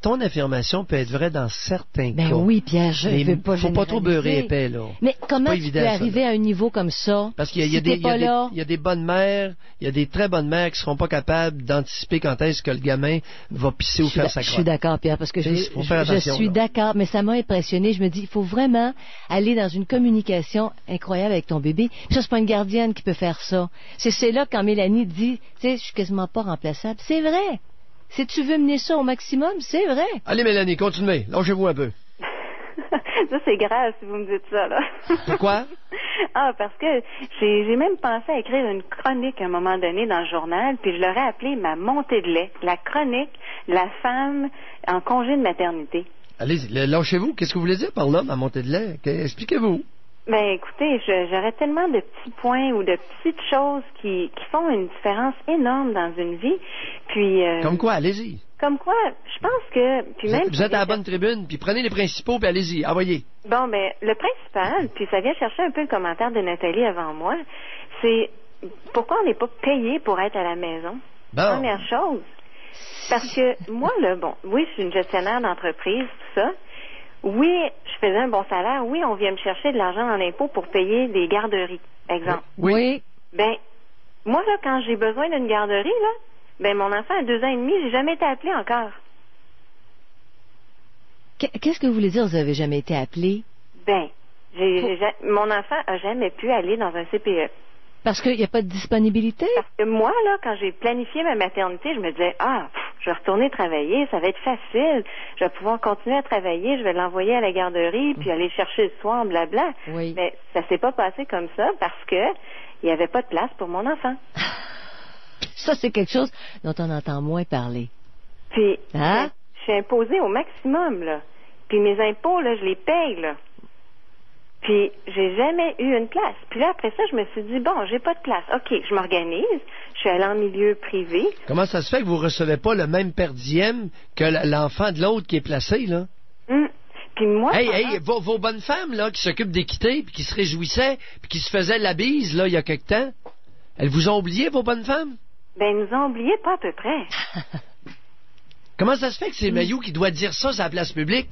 ton affirmation peut être vraie dans certains cas. Ben oui, Pierre, je Mais veux pas faut pas trop généraliser. beurrer épais, là. Mais comment pas tu évident, peux ça, arriver là. à un niveau comme ça? Parce qu'il y a, si t'es pas là? il y a des bonnes mères, il y a des très bonnes mères qui seront pas capables d'anticiper quand est-ce que le gamin va pisser ou faire sa Je suis crotte. d'accord, Pierre, parce que Il faut faire je attention, suis là. d'accord, mais ça m'a impressionné. Je me dis, il faut vraiment aller dans une communication incroyable avec ton bébé. Puis ça, c'est pas une gardienne qui peut faire ça. C'est là quand Mélanie dit, tu sais, je suis quasiment pas remplaçable. C'est vrai. Si tu veux mener ça au maximum, c'est vrai. Allez, Mélanie, continuez. Lâchez-vous un peu. ça, c'est grave si vous me dites ça, là. Quoi? Ah, parce que j'ai même pensé à écrire une chronique à un moment donné dans le journal, puis je l'aurais appelée ma montée de lait, la chronique de la femme en congé de maternité. Allez, lâchez-vous. Qu'est-ce que vous voulez dire par là, ma montée de lait? Expliquez-vous. Ben, écoutez, j'aurais tellement de petits points ou de petites choses qui font une différence énorme dans une vie. Puis. Comme quoi, allez-y. Comme quoi, je pense que. Puis Vous êtes à la bonne tribune, puis prenez les principaux, puis allez-y, envoyez. Bon, ben, le principal, puis ça vient chercher un peu le commentaire de Nathalie avant moi, c'est pourquoi on n'est pas payé pour être à la maison. Bon. Première chose. Parce que moi, là, bon, oui, je suis une gestionnaire d'entreprise, tout ça. Oui, je faisais un bon salaire. Oui, on vient me chercher de l'argent en impôts pour payer des garderies, exemple. Oui. Ben, moi, là, quand j'ai besoin d'une garderie, là, ben, mon enfant a 2 ans et demi, j'ai jamais été appelée encore. Qu'est-ce que vous voulez dire, vous avez jamais été appelé? Ben, mon enfant a jamais pu aller dans un CPE. Parce qu'il n'y a pas de disponibilité? Parce que moi, là, quand j'ai planifié ma maternité, je me disais, je vais retourner travailler, ça va être facile. Je vais pouvoir continuer à travailler, je vais l'envoyer à la garderie, puis aller chercher le soir, blabla. Oui. Mais ça s'est pas passé comme ça parce que il n'y avait pas de place pour mon enfant. Ça, c'est quelque chose dont on entend moins parler. Puis, Hein? je suis imposée au maximum, là. Puis mes impôts, là, je les paye, là. Puis, j'ai jamais eu une place. Puis là, après ça, je me suis dit, bon, j'ai pas de place. OK, je m'organise. Je suis allée en milieu privé. Comment ça se fait que vous ne recevez pas le même per diem que l'enfant de l'autre qui est placé, là? Puis moi... Vos bonnes femmes, là, qui s'occupent d'équité, puis qui se réjouissaient, puis qui se faisaient la bise, là, il y a quelque temps, elles vous ont oublié, vos bonnes femmes? Ben, ils nous ont oubliés pas à peu près. Comment ça se fait que c'est Mayou qui doit dire ça sur la place publique?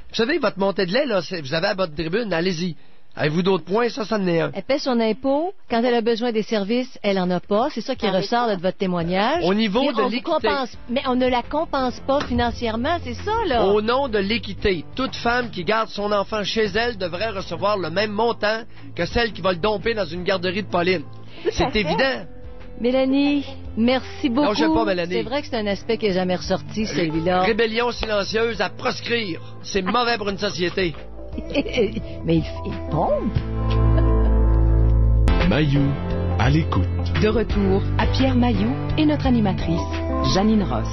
Vous savez, votre montée de lait, là, vous avez à votre tribune, allez-y. Avez-vous d'autres points? Ça en est un. Elle paie son impôt. Quand elle a besoin des services, elle en a pas. C'est ça qui ressort de votre témoignage. Au niveau Et de on vous l'équité. compense, mais on ne la compense pas financièrement, c'est ça, là. Au nom de l'équité, toute femme qui garde son enfant chez elle devrait recevoir le même montant que celle qui va le domper dans une garderie de Pauline. C'est évident. Mélanie, merci beaucoup. Non, j'aime pas Mélanie. C'est vrai que c'est un aspect qui n'est jamais ressorti, celui-là. Rébellion silencieuse à proscrire. C'est mauvais pour une société. Mais il tombe. Mayou, à l'écoute. De retour à Pierre Mayou et notre animatrice, Janine Ross.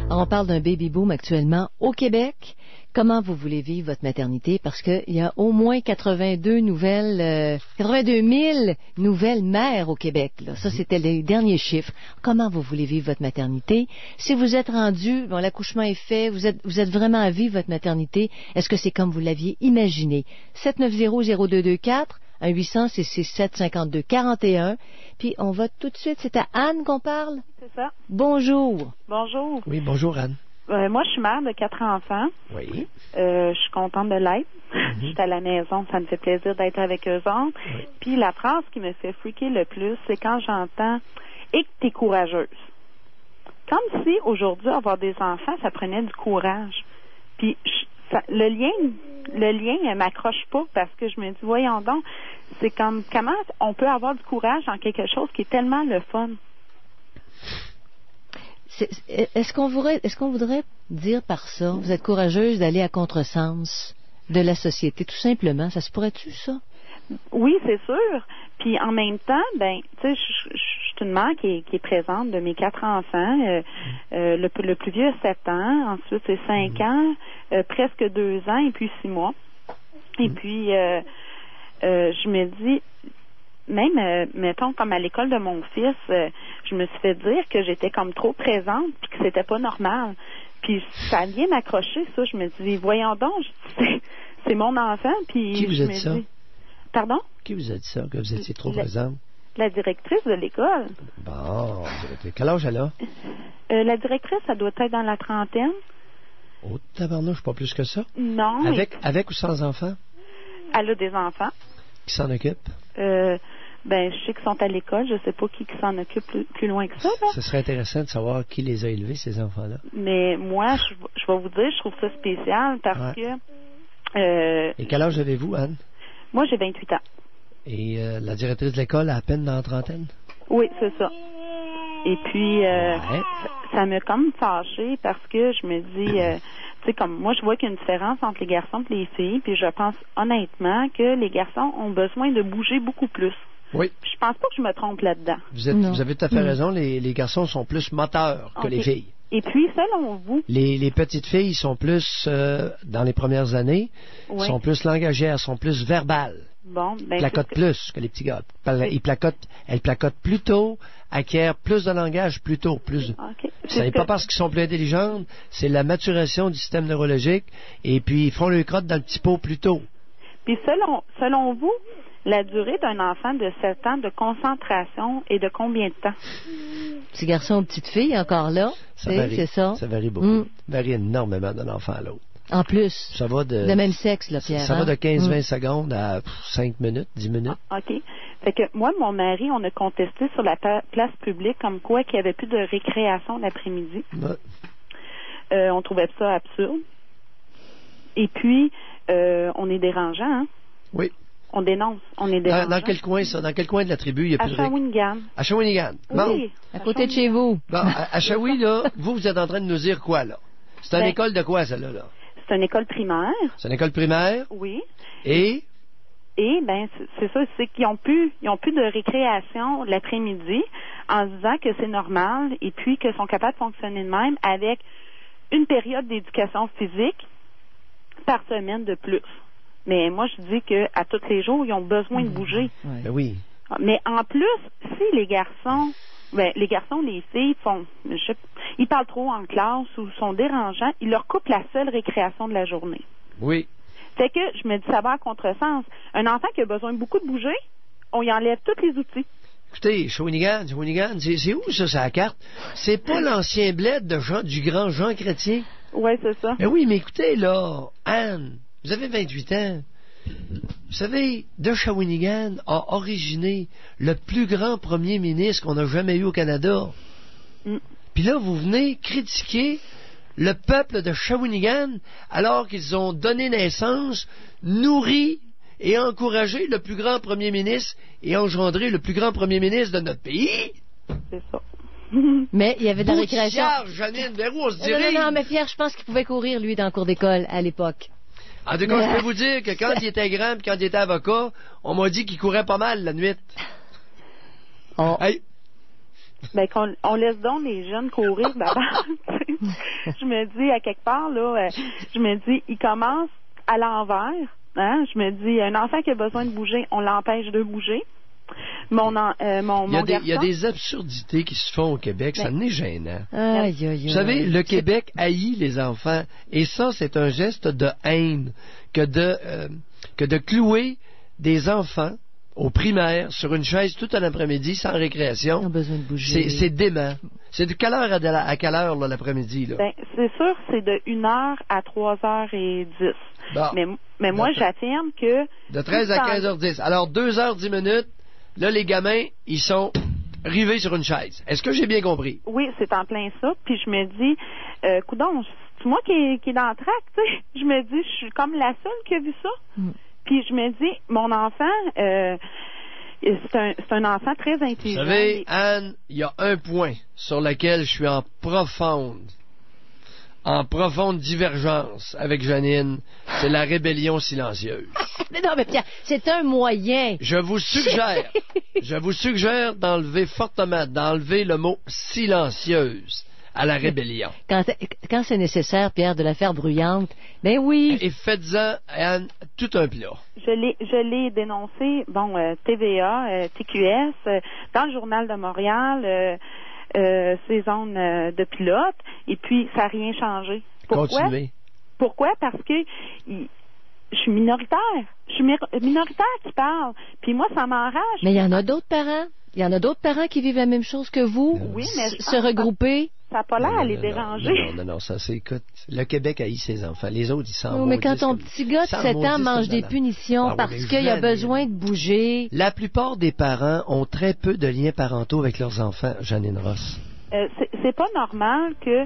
On parle d'un baby boom actuellement au Québec. Comment vous voulez vivre votre maternité? Parce qu'il y a au moins 82 000 nouvelles mères au Québec. Là. Ça, c'était les derniers chiffres. Comment vous voulez vivre votre maternité? Si vous êtes rendu, bon, l'accouchement est fait, vous êtes vraiment à vivre votre maternité, est-ce que c'est comme vous l'aviez imaginé? 790-0224, 1-800-667-5241. Puis on va tout de suite, c'est à Anne qu'on parle? C'est ça. Bonjour. Bonjour. Oui, bonjour Anne. Moi, je suis mère de 4 enfants. Oui. Je suis contente de l'être. Je suis à la maison, ça me fait plaisir d'être avec eux autres. Oui. Puis la phrase qui me fait freaker le plus, c'est quand j'entends « et que t'es courageuse ». Comme si, aujourd'hui, avoir des enfants, ça prenait du courage. Puis le lien m'accroche pas parce que je me dis, voyons donc, c'est comme, comment on peut avoir du courage dans quelque chose qui est tellement le fun. Est-ce qu'on voudrait dire par ça, vous êtes courageuse d'aller à contresens de la société, tout simplement? Ça se pourrait-tu, ça? Oui, c'est sûr. Puis en même temps, ben, tu sais, je suis une mère qui est présente de mes 4 enfants. Le plus vieux a 7 ans, ensuite c'est 5 ans, presque 2 ans et puis 6 mois. Et puis, je me dis, même, mettons, comme à l'école de mon fils, je me suis fait dire que j'étais comme trop présente puis que c'était pas normal. Puis ça vient m'accrocher, ça. Je me dis, voyons donc, c'est mon enfant. Puis Qui vous a dit ça? Pardon? Qui vous a dit ça, que vous étiez trop présente? La directrice de l'école. Bon, quel âge elle a? La directrice, ça doit être dans la trentaine. Oh, tabarnouche, pas plus que ça? Non. Avec ou sans enfants? Elle a des enfants. Qui s'en occupe? Ben, je sais qu'ils sont à l'école. Je sais pas qui s'en occupe plus loin que ça. Là. Ce serait intéressant de savoir qui les a élevés, ces enfants-là. Mais moi, je vais vous dire, je trouve ça spécial parce que... Et quel âge avez-vous, Anne? Moi, j'ai 28 ans. Et la directrice de l'école a à peine dans la trentaine? Oui, c'est ça. Et puis, ça m'a comme fâchée parce que je me dis... tu sais, comme moi, je vois qu'il y a une différence entre les garçons et les filles, puis je pense honnêtement que les garçons ont besoin de bouger beaucoup plus. Oui. Je pense pas que je me trompe là-dedans. Vous avez tout à fait raison. Les garçons sont plus moteurs que les filles. Et puis, selon vous... Les petites filles sont plus, dans les premières années, sont plus langagères, sont plus verbales. Bon, ben, placotent plus que les petits gars. Elles placotent plus tôt, acquièrent plus de langage plus tôt. Ce n'est pas parce qu'ils sont plus intelligentes, c'est la maturation du système neurologique, et puis ils font le crotte dans le petit pot plus tôt. Puis selon vous, la durée d'un enfant de 7 ans de concentration est de combien de temps? Petit garçon ou petite fille, encore là, ça varie, c'est ça. Ça varie beaucoup. Ça varie énormément d'un enfant à l'autre. En plus, ça va de même sexe, là, Pierre. Ça va de 15-20 secondes à 5 minutes, 10 minutes. OK. Fait que moi, mon mari, on a contesté sur la place publique comme quoi qu'il n'y avait plus de récréation l'après-midi. Ouais. On trouvait ça absurde. Et puis, on est dérangeant, hein? Oui. On dénonce. On est dérangeant. Dans quel coin, ça? Dans quel coin de la tribu il y a plus de Shawinigan. À Shawinigan. Oui. À côté de chez vous. Bon, à Shawi, là, vous êtes en train de nous dire quoi, là? C'est une école de quoi, celle-là, là? C'est une école primaire. C'est une école primaire? Oui. Et ben c'est ça, c'est qu'ils ont plus de récréation l'après-midi en se disant que c'est normal et puis qu'ils sont capables de fonctionner de même avec une période d'éducation physique par semaine de plus. Mais moi je dis que à tous les jours, ils ont besoin de bouger. Ouais. Ben oui. Mais en plus, si les garçons les filles ils parlent trop en classe ou sont dérangeants, ils leur coupent la seule récréation de la journée. Oui. Fait que je me dis, ça va à contresens. Un enfant qui a besoin de beaucoup de bouger, on y enlève tous les outils. Écoutez, Shawinigan, c'est où ça, la carte? C'est pas l'ancien bled du grand Jean Chrétien? Oui, c'est ça. Ben oui, mais écoutez, là, Anne, vous avez 28 ans. Vous savez, de Shawinigan a originé le plus grand premier ministre qu'on a jamais eu au Canada. Puis là, vous venez critiquer le peuple de Shawinigan alors qu'ils ont donné naissance, nourri et encouragé le plus grand premier ministre et engendré le plus grand premier ministre de notre pays. C'est ça. Mais il y avait de la récréation. Janine, vers où on se dirige? Non, mais Pierre, je pense qu'il pouvait courir, lui, dans le cours d'école à l'époque. En tout cas, je peux vous dire que quand il était grand et quand il était avocat, on m'a dit qu'il courait pas mal la nuit. Oh. Hey. Ben, on laisse donc les jeunes courir d'abord. Je me dis, à quelque part, là, je me dis, ils commencent à l'envers. Hein? Je me dis, un enfant qui a besoin de bouger, on l'empêche de bouger. Il y a des absurdités qui se font au Québec, ça n'est gênant. Vous savez, le Québec haït les enfants, et ça, c'est un geste de haine que de clouer des enfants au primaire sur une chaise tout un après-midi sans récréation. Ils ont besoin de bouger. C'est dément. C'est de quelle heure à quelle heure là, l'après-midi? Là? Ben, c'est sûr, c'est de 1h à 3h10. Bon. Mais moi, j'affirme que... De 13 à 15h10. Alors, 2h10 minutes, là, les gamins, ils sont rivés sur une chaise. Est-ce que j'ai bien compris? Oui, c'est en plein ça. Puis je me dis, coudonc, c'est moi qui est dans le trac, tu sais. Je me dis, je suis comme la seule qui a vu ça. Puis je me dis, mon enfant, c'est un enfant très intelligent. Vous savez, Anne, il y a un point sur lequel je suis en profonde divergence avec Janine, c'est la rébellion silencieuse. Mais non, mais Pierre, c'est un moyen. Je vous suggère d'enlever le mot silencieuse à la rébellion. Quand c'est nécessaire, Pierre, de la faire bruyante, ben oui. Et faites-en, Anne, tout un plat. Je l'ai dénoncé, TVA, TQS, dans le Journal de Montréal, ces zones de pilote, et puis ça n'a rien changé. Continuez. Pourquoi? Parce que je suis minoritaire. Je suis minoritaire qui parle. Puis moi, ça m'enrage. Mais il y en a d'autres parents. Il y en a d'autres parents qui vivent la même chose que vous. Oui, mais se regrouper. Ça n'a pas l'air à les déranger. Non, ça c'est, écoute, le Québec haït ses enfants. Les autres, ils s'en vont. Mais quand ton petit gars de 7 ans mange des punitions parce qu'il a besoin de bouger. La plupart des parents ont très peu de liens parentaux avec leurs enfants, Janine Ross. C'est pas normal que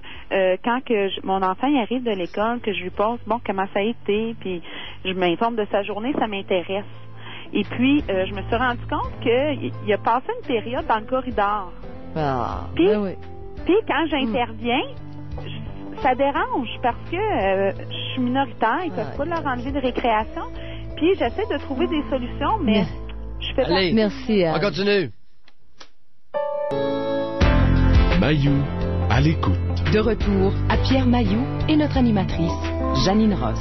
quand mon enfant il arrive de l'école, que je lui pose comment ça a été, puis je m'informe de sa journée, ça m'intéresse. Et puis je me suis rendu compte qu'il a passé une période dans le corridor. Puis quand j'interviens, ça dérange parce que je suis minoritaire, ils peuvent pas leur enlever de récréation. Puis j'essaie de trouver des solutions, mais je fais pas. Merci. On continue. Mayou, à l'écoute. De retour à Pierre Mayou et notre animatrice, Janine Ross.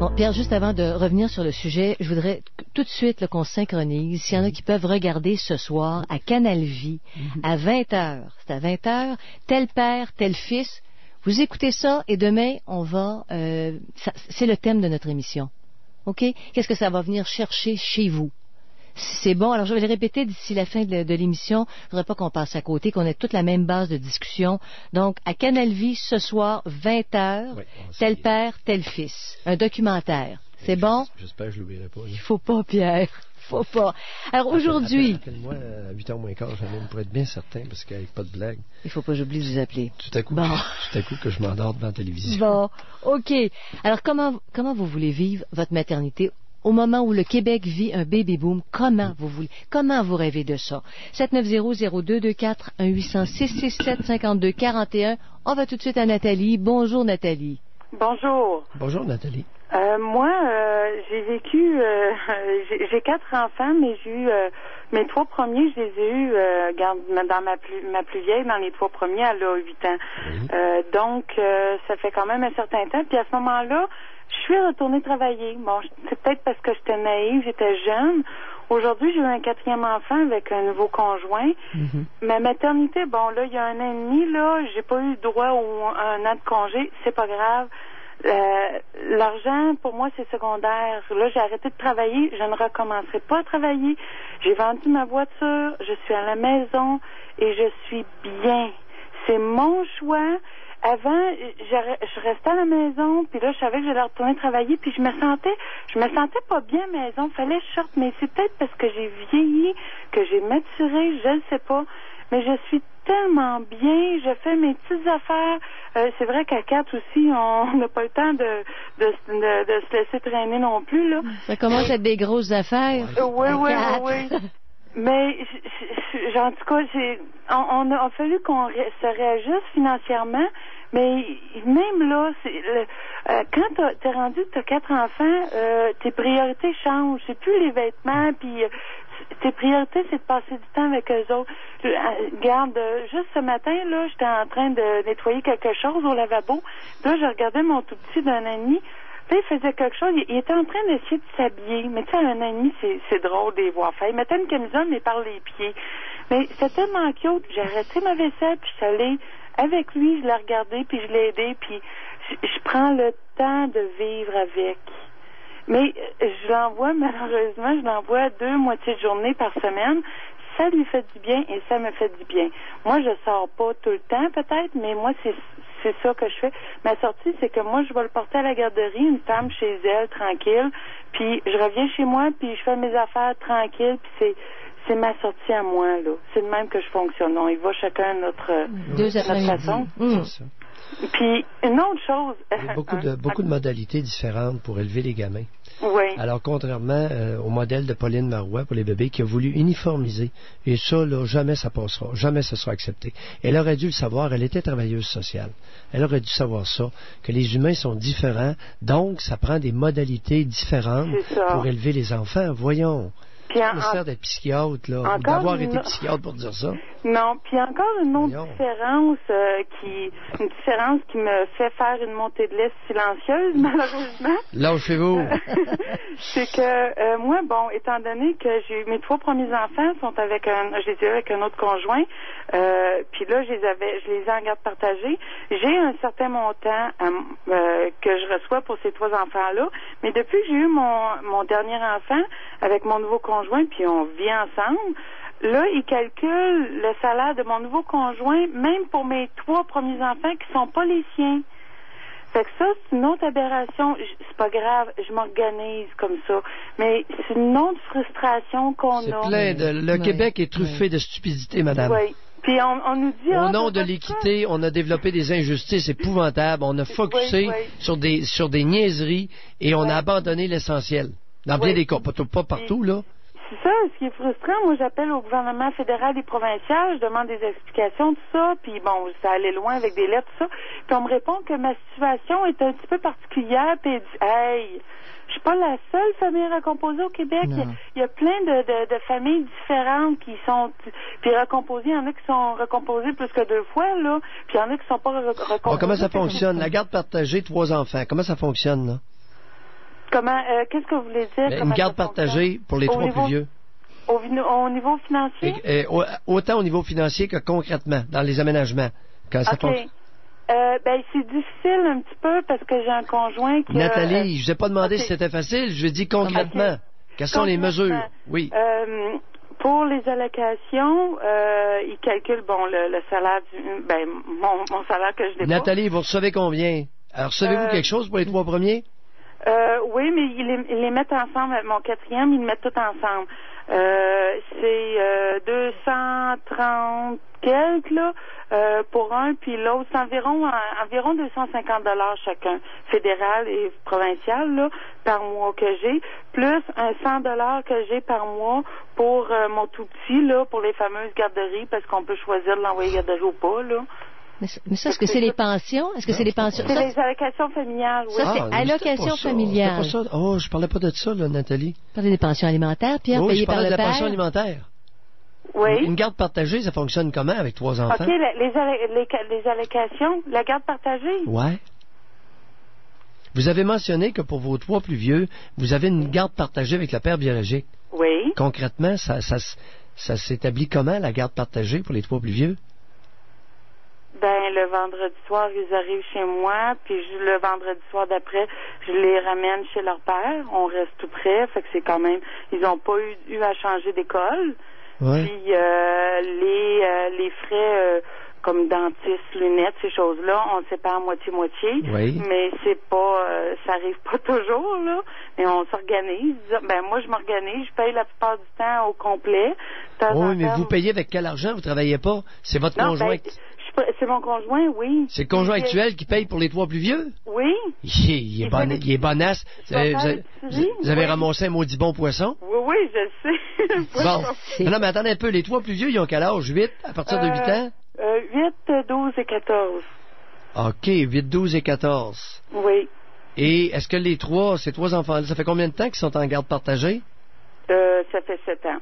Bon, Pierre, juste avant de revenir sur le sujet, je voudrais tout de suite qu'on se synchronise. S'il y en a qui peuvent regarder ce soir à Canal Vie, à 20h. C'est à 20h, tel père, tel fils. Vous écoutez ça et demain, on va... c'est le thème de notre émission. OK? Qu'est-ce que ça va venir chercher chez vous? C'est bon. Alors, je vais le répéter d'ici la fin de l'émission. Je ne voudrais pas qu'on passe à côté, qu'on ait toute la même base de discussion. Donc, à Canal Vie, ce soir, 20h, tel père, tel fils. Un documentaire. C'est bon? J'espère que je l'oublierai pas. Il faut pas, Pierre. Faut pas. Alors, aujourd'hui... Appelle-moi à 8h moins quart, Janine, pour être bien certain, parce qu'il n'y a pas de blague. Il faut pas que j'oublie de vous appeler. Tout à coup que je m'endors devant la télévision. Bon, OK. Alors, comment vous voulez vivre votre maternité au moment où le Québec vit un baby-boom? Comment vous rêvez de ça? 790-0224, 1-800-667-5241. On va tout de suite à Nathalie. Bonjour, Nathalie. Bonjour. Bonjour, Nathalie. Moi, j'ai vécu, j'ai 4 enfants, mais j'ai eu, mes 3 premiers, je les ai eus, dans ma plus vieille, dans les 3 premiers, elle a 8 ans. Oui. Donc, ça fait quand même un certain temps. Puis à ce moment-là, je suis retournée travailler. Bon, c'est peut-être parce que j'étais naïve, j'étais jeune. Aujourd'hui, j'ai eu un 4e enfant avec un nouveau conjoint. Ma maternité, bon, là, il y a 1 an et demi, là, j'ai pas eu droit à un an de congé. C'est pas grave. L'argent, pour moi, c'est secondaire. Là, j'ai arrêté de travailler. Je ne recommencerai pas à travailler. J'ai vendu ma voiture. Je suis à la maison et je suis bien. C'est mon choix. Avant, je restais à la maison, puis là, je savais que j'allais retourner travailler, puis je me sentais pas bien à la maison. Fallait que je sorte, mais c'est peut-être parce que j'ai vieilli, que j'ai maturé, je ne sais pas. Mais je suis tellement bien, je fais mes petites affaires. C'est vrai qu'à 4 aussi, on n'a pas le temps de se laisser traîner non plus, là. Ça commence à être des grosses affaires. Oui. Mais, en tout cas, on a fallu qu'on se réajuste financièrement, mais même là, quand t'es rendu que t'as 4 enfants, tes priorités changent. C'est plus les vêtements, puis tes priorités, c'est de passer du temps avec eux autres. Regarde, juste ce matin, là, j'étais en train de nettoyer quelque chose au lavabo. Là, je regardais mon tout petit d'1 an et demi. Là, il faisait quelque chose. Il était en train d'essayer de s'habiller. Mais tu sais, 1 an et demi, c'est drôle de les voir faire. Il mettait une camisole, mais par les pieds. Mais c'était tellement cute. J'ai arrêté ma vaisselle, puis je suis allée avec lui. Je l'ai regardé, puis je l'ai aidé, puis je prends le temps de vivre avec. Mais je l'envoie, malheureusement, 2 moitiés de journée par semaine. Ça lui fait du bien et ça me fait du bien. Moi, je sors pas tout le temps, peut-être, mais moi, c'est ça que je fais. Ma sortie, c'est que moi, je vais le porter à la garderie, une femme chez elle, tranquille, puis je reviens chez moi, puis je fais mes affaires tranquilles, puis c'est ma sortie à moi, là. C'est de même que je fonctionne. On y va chacun notre façon. Puis, une autre chose... Il y a beaucoup de modalités différentes pour élever les gamins. Oui. Alors, contrairement au modèle de Pauline Marois pour les bébés qui a voulu uniformiser, et ça, là, jamais ça passera, jamais ça sera accepté. Elle aurait dû le savoir, elle était travailleuse sociale. Elle aurait dû savoir ça, que les humains sont différents, donc ça prend des modalités différentes pour élever les enfants. Voyons. Puis Ça sert d'être psychiatre, là. D'avoir été psychiatre pour dire ça. Non, puis encore une autre différence qui me fait faire une montée de lait silencieuse, malheureusement. Lâchez-vous. C'est que moi, bon, étant donné que j'ai mes 3 premiers enfants sont je les ai avec un autre conjoint, puis là, je les ai en garde partagée. J'ai un certain montant que je reçois pour ces 3 enfants-là, mais depuis que j'ai eu mon dernier enfant avec mon nouveau conjoint, puis on vit ensemble, là, il calcule le salaire de mon nouveau conjoint, même pour mes 3 premiers enfants qui sont pas les siens. Fait que ça, c'est une autre aberration. C'est pas grave, je m'organise comme ça. Mais c'est une autre frustration qu'on a. C'est plein le Québec est truffé de stupidité, madame. Oui. Puis on nous dit... Au nom de l'équité, on a développé des injustices épouvantables. On a focusé sur des niaiseries et on a abandonné l'essentiel. Dans bien des cas, pas partout, là. C'est ça, ce qui est frustrant. Moi, j'appelle au gouvernement fédéral et provincial, je demande des explications, tout ça, puis bon, ça allait loin avec des lettres, tout ça. Puis on me répond que ma situation est un petit peu particulière, puis dit, hey, je suis pas la seule famille recomposée au Québec. Il y a plein de familles différentes qui sont puis recomposées. Il y en a qui sont recomposées plus que 2 fois, là. Puis il y en a qui sont pas recomposées. Bon, comment ça fonctionne? La garde partagée, 3 enfants. Comment ça fonctionne, là? Comment, qu'est-ce que vous voulez dire? Une garde partagée pour les 3 plus vieux. Au niveau financier? Autant au niveau financier que concrètement, dans les aménagements. Quand ça fonctionne. C'est difficile un petit peu parce que j'ai un conjoint qui... Nathalie, je ne vous ai pas demandé si c'était facile, je dis concrètement. Quelles sont les mesures? Oui. Pour les allocations, il calcule, le salaire mon salaire que je dépose. Nathalie, vous recevez combien? Alors, recevez-vous quelque chose pour les 3 premiers? Oui, mais ils les mettent ensemble. Mon 4e, ils le mettent tout ensemble. C'est 230 quelques, là, pour un, puis l'autre, c'est environ 250 $ chacun, fédéral et provincial, là, par mois que j'ai, plus un 100 $ que j'ai par mois pour mon tout petit, là, pour les fameuses garderies, parce qu'on peut choisir de l'envoyer garderie ou pas, là. Mais ça, est-ce que c'est les pensions? Est-ce que c'est les pensions? C'est les allocations familiales, oui. Ça, c'est allocation familiale. Pas ça. Oh, je parlais pas de ça, là, Nathalie. Vous parlez des pensions alimentaires, Pierre, payées par le père? Je parlais de la pension alimentaire. Oui. Une garde partagée, ça fonctionne comment avec 3 enfants? OK, les allocations, la garde partagée? Ouais. Vous avez mentionné que pour vos 3 plus vieux, vous avez une garde partagée avec le père biologique. Oui. Concrètement, ça s'établit comment, la garde partagée pour les 3 plus vieux? Le vendredi soir, ils arrivent chez moi, puis le vendredi soir d'après, je les ramène chez leur père. On reste tout près, fait que c'est quand même... Ils n'ont pas eu à changer d'école. Ouais. Puis les frais comme dentiste, lunettes, ces choses-là, on sépare moitié-moitié. Oui. Mais c'est pas... ça arrive pas toujours, là. Mais on s'organise. Moi, je m'organise. Je paye la plupart du temps au complet. Oui, mais vous payez avec quel argent? Vous travaillez pas? C'est votre conjoint... C'est mon conjoint, oui. C'est le conjoint actuel qui paye pour les 3 plus vieux? Oui. Il est bonasse. Vous avez ramassé un maudit bon poisson? Oui, je sais. Bon. Non, mais attendez un peu. Les 3 plus vieux, ils ont quel âge? 8? À partir de 8 ans? 8, 12 et 14. OK, 8, 12 et 14. Oui. Et est-ce que ces 3 enfants-là, ça fait combien de temps qu'ils sont en garde partagée? Ça fait 7 ans.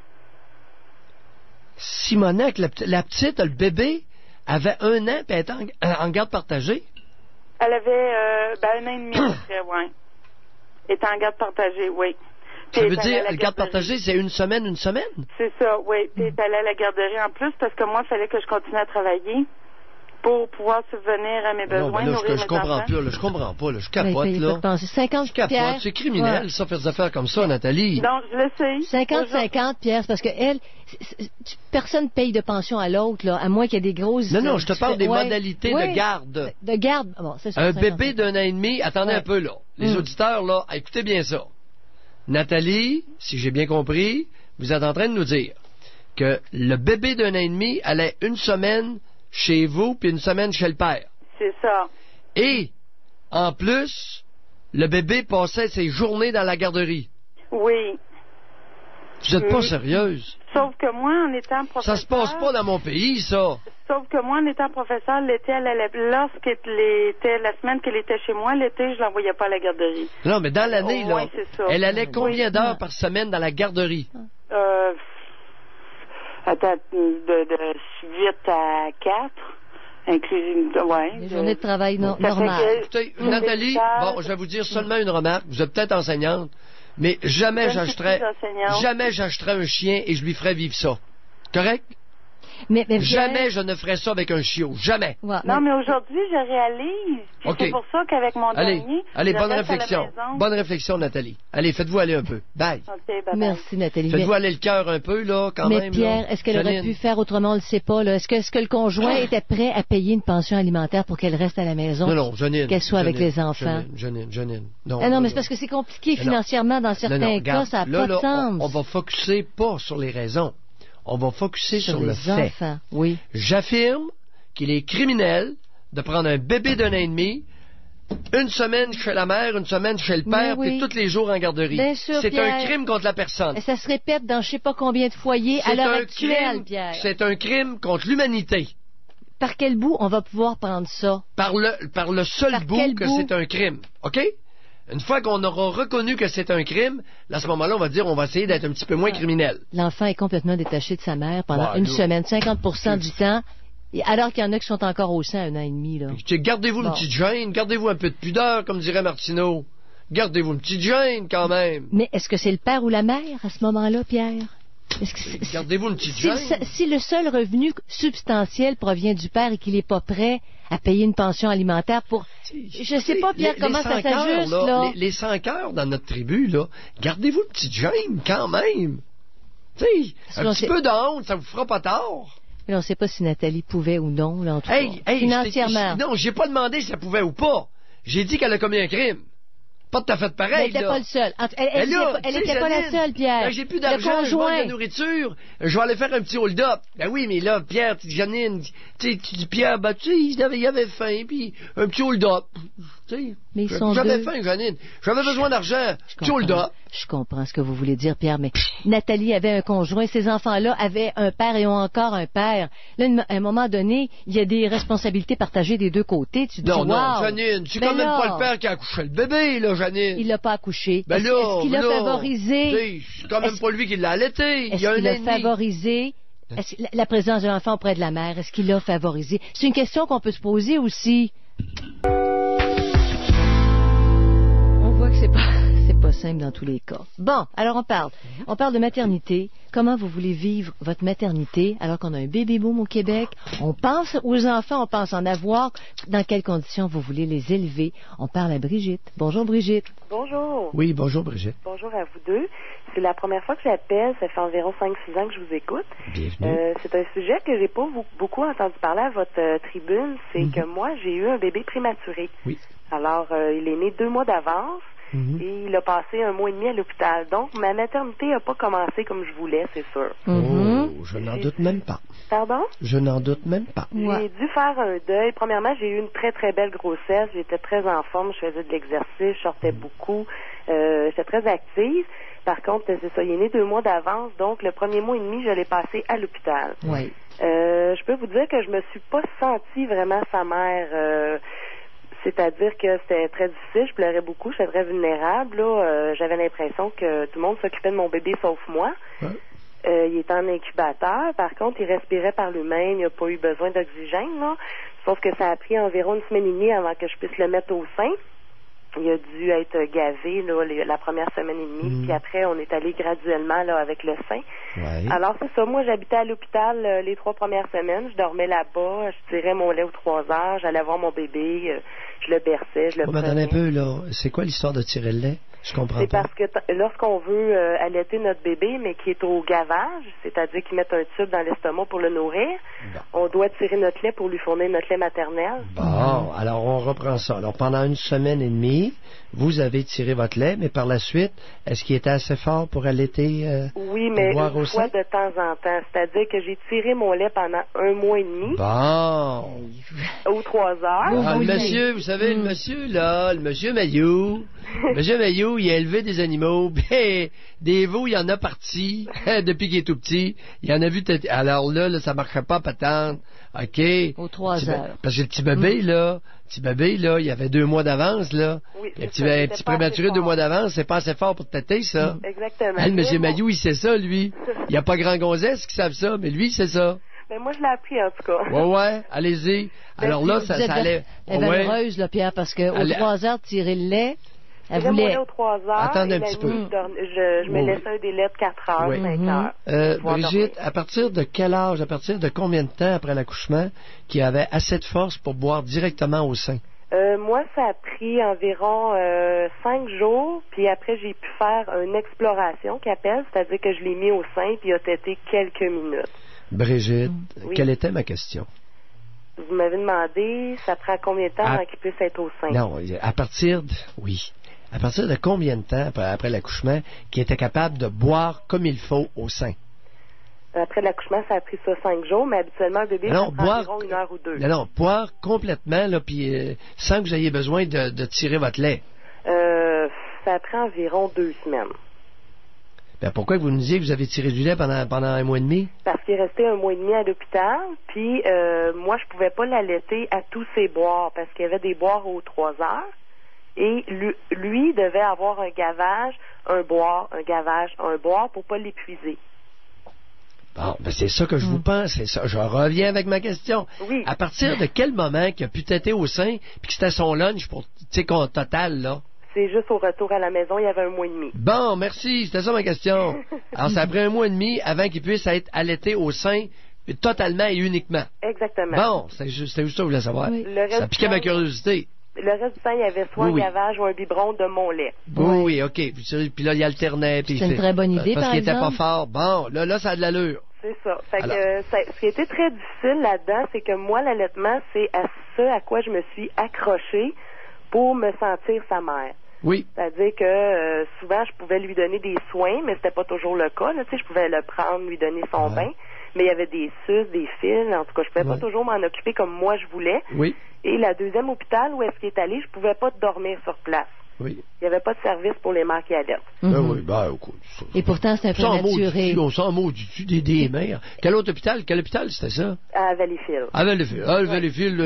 Simonac, la petite, le bébé, avait 1 an, puis elle était en garde partagée? Elle avait 1 an et demi, après, oui. Elle était en garde partagée, oui. Ça veut dire, la garde partagée, c'est une semaine? C'est ça, oui. Puis elle est allée à la garderie en plus, parce que moi, il fallait que je continue à travailler pour pouvoir subvenir à mes besoins, nourrir mes enfants. Je comprends pas, je capote, là. 50, je capote, Pierre. c'est criminel, ça, faire des affaires comme ça, Nathalie. Non, je le sais. 50, Pierre, c'est parce que personne paye de pension à l'autre, là, à moins qu'il y ait des grosses... Non, je te parle des modalités de garde. De garde, bon, c'est ça. Un bébé d'1 an et demi, attendez un peu, là. Les auditeurs, là, écoutez bien ça. Nathalie, si j'ai bien compris, vous êtes en train de nous dire que le bébé d'1 an et demi allait 1 semaine chez vous, puis 1 semaine chez le père. C'est ça. Et, en plus, le bébé passait ses journées dans la garderie. Oui. Vous n'êtes pas sérieuse? Sauf que moi, en étant professeur... Ça se passe pas dans mon pays, ça. Sauf que moi, en étant professeur, l'été, la semaine qu'elle était chez moi, l'été, je l'envoyais pas à la garderie. Non, mais dans l'année, là, c'est ça. elle allait combien d'heures par semaine dans la garderie? Attends, de 8 à 4. Les journées de travail normales. Écoutez, Nathalie, bon, je vais vous dire seulement une remarque. Vous êtes peut-être enseignante, mais jamais j'achèterais un chien et je lui ferais vivre ça. Correct? Mais jamais je ne ferais ça avec un chiot. Jamais. Ouais, non, mais aujourd'hui, je réalise. Okay. C'est pour ça qu'avec mon dernier... Allez, bonne réflexion. Bonne réflexion, Nathalie. Allez, faites-vous aller un peu. Bye. Okay, bye. Merci, Nathalie. Faites-vous aller le cœur un peu, là, quand même. Mais Pierre, est-ce qu'elle aurait pu faire autrement? On ne le sait pas, là. Est-ce que le conjoint était prêt à payer une pension alimentaire pour qu'elle reste à la maison? Non, Janine. Qu'elle soit avec les enfants? Janine. Non, mais c'est parce que c'est compliqué financièrement dans certains cas, ça n'a pas de sens. On va focusser pas sur les raisons. On va focusser sur le fait. Oui. J'affirme qu'il est criminel de prendre un bébé d'1 an et demi, une semaine chez la mère, une semaine chez le père, puis tous les jours en garderie. Bien sûr, c'est un crime contre la personne. Et ça se répète dans je ne sais pas combien de foyers à l'heure actuelle, Pierre. C'est un crime contre l'humanité. Par quel bout on va pouvoir prendre ça? Par le seul bout que c'est un crime. OK? Une fois qu'on aura reconnu que c'est un crime, à ce moment-là, on va dire on va essayer d'être un petit peu moins criminel. L'enfant est complètement détaché de sa mère pendant une semaine, 50% du temps, alors qu'il y en a qui sont encore au sein 1 an et demi. Là. Gardez-vous une petite gêne, gardez-vous un peu de pudeur, comme dirait Martineau. Gardez-vous une petite gêne, quand même. Mais est-ce que c'est le père ou la mère à ce moment-là, Pierre? Gardez-vous une petite gêne. Si le seul revenu substantiel provient du père et qu'il n'est pas prêt à payer une pension alimentaire pour... Je ne sais pas, Pierre, comment ça s'ajuste, là. Les 100 cœurs dans notre tribu, là, gardez-vous une petite gêne, quand même. Tu sais, un petit peu de honte, ça vous fera pas tort. Mais on ne sait pas si Nathalie pouvait ou non, là, en tout cas, financièrement. Non, j'ai pas demandé si elle pouvait ou pas. J'ai dit qu'elle a commis un crime. Pas tout à fait pareil, elle n'était pas le seul. Elle n'était pas la seule, Pierre. J'ai plus d'argent, je manque de nourriture. Je vais aller faire un petit hold-up. Ben oui, mais là, Pierre, Janine, tu dis, Pierre, il avait faim, puis un petit hold-up. Mais ils sont j'avais faim, Janine. J'avais besoin d'argent. Petit hold-up. Je comprends ce que vous voulez dire, Pierre, mais Nathalie avait un conjoint, ces enfants-là avaient un père et ont encore un père. Là, à un moment donné, il y a des responsabilités partagées des deux côtés. Tu dis, non, Janine, c'est quand même pas le père qui a accouché le bébé, là, Janine. Il l'a pas accouché. Ben est-ce qu'il l'a favorisé? C'est quand même pas lui qui l'a allaité. Est-ce qu'il l'a favorisé? La présence de l'enfant auprès de la mère, est-ce qu'il l'a favorisé? C'est une question qu'on peut se poser aussi. On voit que c'est pas simple dans tous les cas. Bon, alors on parle de maternité. Comment vous voulez vivre votre maternité alors qu'on a un baby boom au Québec? On pense aux enfants, on pense en avoir. Dans quelles conditions vous voulez les élever? On parle à Brigitte. Bonjour Brigitte. Bonjour. Oui, bonjour Brigitte. Bonjour à vous deux. C'est la première fois que j'appelle. Ça fait environ 5-6 ans que je vous écoute. Bienvenue. C'est un sujet que j'ai pas beaucoup entendu parler à votre tribune. C'est que moi, j'ai eu un bébé prématuré. Oui. Alors, il est né 2 mois d'avance. Et il a passé 1 mois et demi à l'hôpital. Donc, ma maternité n'a pas commencé comme je voulais, c'est sûr. Oh, je n'en doute même pas. Pardon? Je n'en doute même pas. J'ai dû faire un deuil. Premièrement, j'ai eu une très, très belle grossesse. J'étais très en forme. Je faisais de l'exercice. Je sortais beaucoup. J'étais très active. Par contre, c'est ça. Il est né 2 mois d'avance. Donc, le 1er mois et demi, je l'ai passé à l'hôpital. Oui. Je peux vous dire que je me suis pas sentie vraiment sa mère. C'est-à-dire que c'était très difficile, je pleurais beaucoup, j'étais très vulnérable. Là, j'avais l'impression que tout le monde s'occupait de mon bébé sauf moi. Ouais. Il était en incubateur, par contre, il respirait par lui-même, il n'a pas eu besoin d'oxygène. Là. Sauf que ça a pris environ 1 semaine et demie avant que je puisse le mettre au sein. Il a dû être gavé là, la première semaine et demie, puis après, on est allé graduellement là, avec le sein. Ouais. Alors, c'est ça. Moi, j'habitais à l'hôpital les 3 premières semaines. Je dormais là-bas, je tirais mon lait aux 3 heures, j'allais voir mon bébé, je le berçais, je le prenais. Attendez un peu, là. C'est quoi l'histoire de tirer le lait? Je comprends pas. C'est parce que lorsqu'on veut allaiter notre bébé, mais qui est au gavage, c'est-à-dire qu'ils mettent un tube dans l'estomac pour le nourrir, on doit tirer notre lait pour lui fournir notre lait maternel. Bon, alors on reprend ça. Alors, pendant 1 semaine et demie, vous avez tiré votre lait, mais par la suite, est-ce qu'il était assez fort pour allaiter oui, mais une fois de temps en temps. C'est-à-dire que j'ai tiré mon lait pendant 1 mois et demi. Bon. Aux 3 heures. Le monsieur, vous savez, le monsieur, là, le monsieur Mailloux. Monsieur Mailloux, Mayou, il a élevé des animaux, puis des veaux, il en a parti, depuis qu'il est tout petit. Il en a vu... Alors là, ça marcherait pas patente. OK. Aux 3 heures. Parce que le petit bébé, là, il avait 2 mois d'avance, là. Oui, Un petit prématuré 2 mois d'avance, c'est pas assez fort pour têter, ça. Exactement. Le monsieur Mayou, il sait ça, lui. Il n'y a pas grand gonzesse qui savent ça, mais lui, il sait ça. Ben, moi, je l'ai appris, en tout cas. Ouais, allez-y. Alors là, ça allait... heureuse, là, Pierre, parce qu'aux 3 heures de tirer le lait, elle Moi, voulait... aux 3 heures. Attendez un petit peu. Je me laissais un délai de 4 heures, 5 heures. Brigitte, à partir de quel âge, à partir de combien de temps après l'accouchement qu'il avait assez de force pour boire directement au sein? Moi, ça a pris environ 5 jours, puis après, j'ai pu faire une exploration qu'il appelle, c'est-à-dire que je l'ai mis au sein, puis il a tété quelques minutes. Brigitte, Oui. quelle était ma question? Vous m'avez demandé, ça prend combien de temps avant qu'il puisse être au sein? Non, à partir de combien de temps après l'accouchement qu'il était capable de boire comme il faut au sein? Après l'accouchement, ça a pris ça 5 jours, mais habituellement, un bébé, ça prend environ 1 heure ou 2. Non, boire complètement, là, puis sans que vous ayez besoin de tirer votre lait. Ça prend environ 2 semaines. Ben, pourquoi vous nous disiez que vous avez tiré du lait pendant 1 mois et demi? Parce qu'il restait 1 mois et demi à l'hôpital, puis moi, je pouvais pas l'allaiter à tous ses boires, parce qu'il y avait des boires aux 3 heures, et lui devait avoir un gavage, un boire, un gavage, un boire, pour pas l'épuiser. Bon, ben c'est ça que je vous pense, c'est ça. Je reviens avec ma question. Oui. À partir de quel moment qu'il a pu téter au sein, puis que c'était son lunch pour, tu sais, qu'on total, là? C'est juste au retour à la maison, il y avait 1 mois et demi. Bon, merci, c'était ça ma question. Alors, ça a pris 1 mois et demi avant qu'il puisse être allaité au sein totalement et uniquement. Exactement. Bon, c'était juste ça que je voulais savoir. Oui. Ça piquait ma curiosité. Le reste du temps, il y avait soit un gavage ou un biberon de mon lait. Oui, OK. Puis là, il alternait. C'est une très bonne idée, parce qu'il par était pas exemple. fort. Bon, là, ça a de l'allure. C'est ça. Fait que, ce qui était très difficile là-dedans, c'est que moi, l'allaitement, c'est à ce à quoi je me suis accrochée pour me sentir sa mère. Oui. C'est-à-dire que souvent, je pouvais lui donner des soins, mais c'était pas toujours le cas. Là. Tu sais, je pouvais le prendre, lui donner son bain, mais il y avait des suces, des fils. En tout cas, je pouvais pas toujours m'en occuper comme moi je voulais. Oui. Et la deuxième hôpital où est-ce qu'il est allé, je pouvais pas dormir sur place. Oui. Il n'y avait pas de service pour les mères qui allaitent. Oui, ben, écoute. Et pourtant, c'est un prématuré. On s'en maudit des mères. Quel autre hôpital? Quel hôpital c'était ça? À Valleyfield. À Valleyfield. À Valleyfield,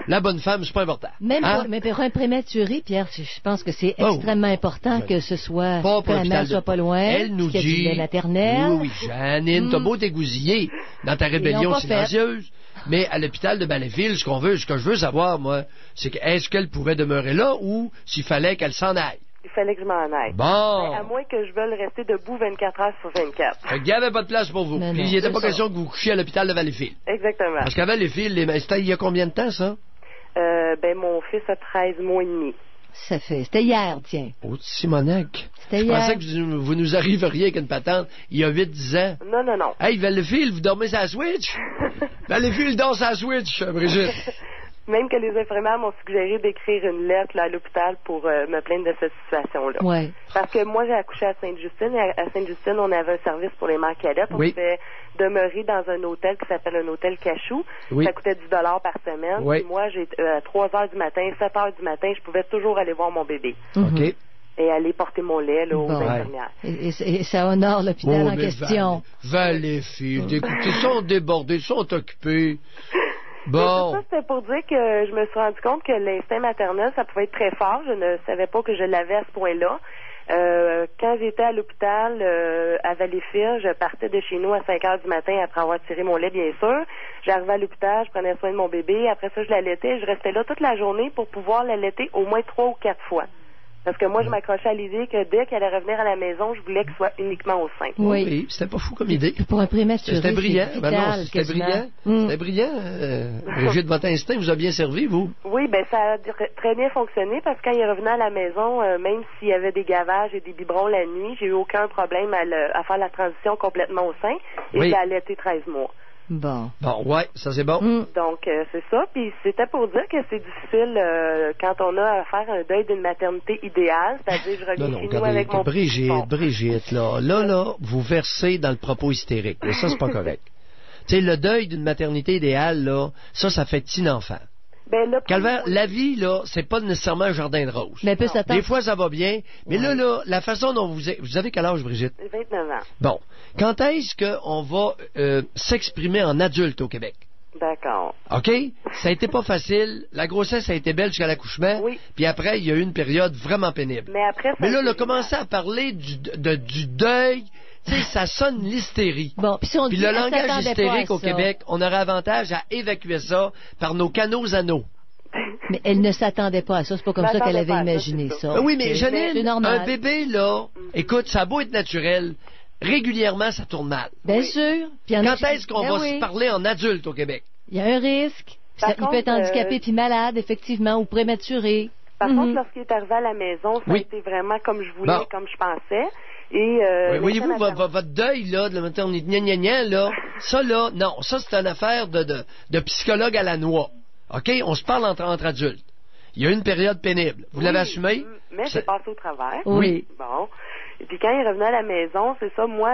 la bonne femme, c'est pas important. Même mais pour un prématuré, Pierre, je pense que c'est extrêmement important que ce soit que la mère soit pas loin. Elle nous dit. Du lait maternel. Oui, Janine, t'as beau t'égousiller dans ta rébellion silencieuse. Mais à l'hôpital de Valleyfield, ce que je veux savoir, moi, c'est que est-ce qu'elle pouvait demeurer là ou s'il fallait qu'elle s'en aille? Il fallait que je m'en aille. Bon. Mais à moins que je veuille rester debout 24 heures sur 24. Fait qu'il n'y avait pas de place pour vous. Mais puis non, il n'était pas ça. question que vous couchiez à l'hôpital de Valleyfield. Exactement. Parce qu'à Valleyfield, c'était il y a combien de temps, ça? Mon fils a 13 mois et demi. C'était hier, tiens. Oh, Simonac. C'était Je hier. pensais que vous nous arriveriez avec une patente il y a 8-10 ans. Non. Hey, Valleyfield, vous dormez sur la Switch? Valleyfield dort sur la Switch, Brigitte. Même que les infirmières m'ont suggéré d'écrire une lettre là, à l'hôpital pour me plaindre de cette situation-là. Ouais. Parce que moi, j'ai accouché à Sainte-Justine. Et à Sainte-Justine, on avait un service pour les mères cadettes. On pouvait demeurer dans un hôtel qui s'appelle un hôtel Cachou. Oui. Ça coûtait 10 $ par semaine. Oui. Puis moi, à 3 heures du matin, 7 heures du matin, je pouvais toujours aller voir mon bébé. OK. Et aller porter mon lait là, aux infirmières. Et ça honore l'hôpital en question. Valleyfield, écoutez, ils sont débordés, ils sont occupés. Bon. Tout ça, c'était pour dire que je me suis rendu compte que l'instinct maternel, ça pouvait être très fort. Je ne savais pas que je l'avais à ce point-là. Quand j'étais à l'hôpital à Valleyfield, je partais de chez nous à 5 heures du matin après avoir tiré mon lait, bien sûr. J'arrivais à l'hôpital, je prenais soin de mon bébé. Après ça, je l'allaitais. Je restais là toute la journée pour pouvoir l'allaiter au moins 3 ou 4 fois. Parce que moi, je m'accrochais à l'idée que dès qu'elle allait revenir à la maison, je voulais qu'elle soit uniquement au sein. Oui, c'était pas fou comme idée. Pour un prématuré, c'était brillant. C'est vital, c'était brillant. C'était brillant. Brigitte, votre instinct vous a bien servi, vous? Oui, ça a très bien fonctionné parce que quand il revenait à la maison, même s'il y avait des gavages et des biberons la nuit, j'ai eu aucun problème à faire la transition complètement au sein. Et j'ai allaité 13 mois. Bon, ouais, ça c'est bon. Donc, c'est ça. Puis c'était pour dire que c'est difficile quand on a à faire un deuil d'une maternité idéale, c'est-à-dire je reviens chez nous avec mon Brigitte, là, vous versez dans le propos hystérique. Ça, c'est pas correct. Tu sais, le deuil d'une maternité idéale, là, ça fait petit enfant. Ben là, Calvaire, la vie, là, c'est pas nécessairement un jardin de roses. Mais elle peut s'attendre. Des fois, ça va bien. Mais là, la façon dont vous avez quel âge, Brigitte? 29 ans. Bon. Quand est-ce qu'on va s'exprimer en adulte au Québec? D'accord. OK? Ça a été pas facile. La grossesse a été belle jusqu'à l'accouchement. Oui. Puis après, il y a eu une période vraiment pénible. Mais après, Mais là, commencer à parler du deuil, tu sais, ça sonne l'hystérie. Bon, puis si on Puis dit, le elle langage s'attendait hystérique pas à au ça. Québec, on aurait avantage à évacuer ça par nos canaux anneaux. Mais elle ne s'attendait pas à ça. C'est pas comme ça qu'elle avait imaginé ça. Oui, mais C'est Janine, normal. un bébé, là, écoute, ça a beau être naturel, régulièrement, ça tourne mal. Bien sûr. Puis il y en a Quand qui- est-ce qu'on Ben va oui. se parler en adulte au Québec? Il y a un risque. Par Il peut être contre, handicapé puis malade, effectivement, ou prématuré. Par contre, lorsqu'il est arrivé à la maison, ça a Oui. été vraiment comme je voulais, Bon. comme je pensais. Et Oui, voyez-vous, votre deuil, là, de la maternité, gna, là, ça, là, non, ça, c'est une affaire de psychologue à la noix. OK? On se parle entre adultes. Il y a eu une période pénible. Vous l'avez assumé? Mais j'ai passé au travers. Oui. Bon. Et puis quand il revenait à la maison, c'est ça, moi,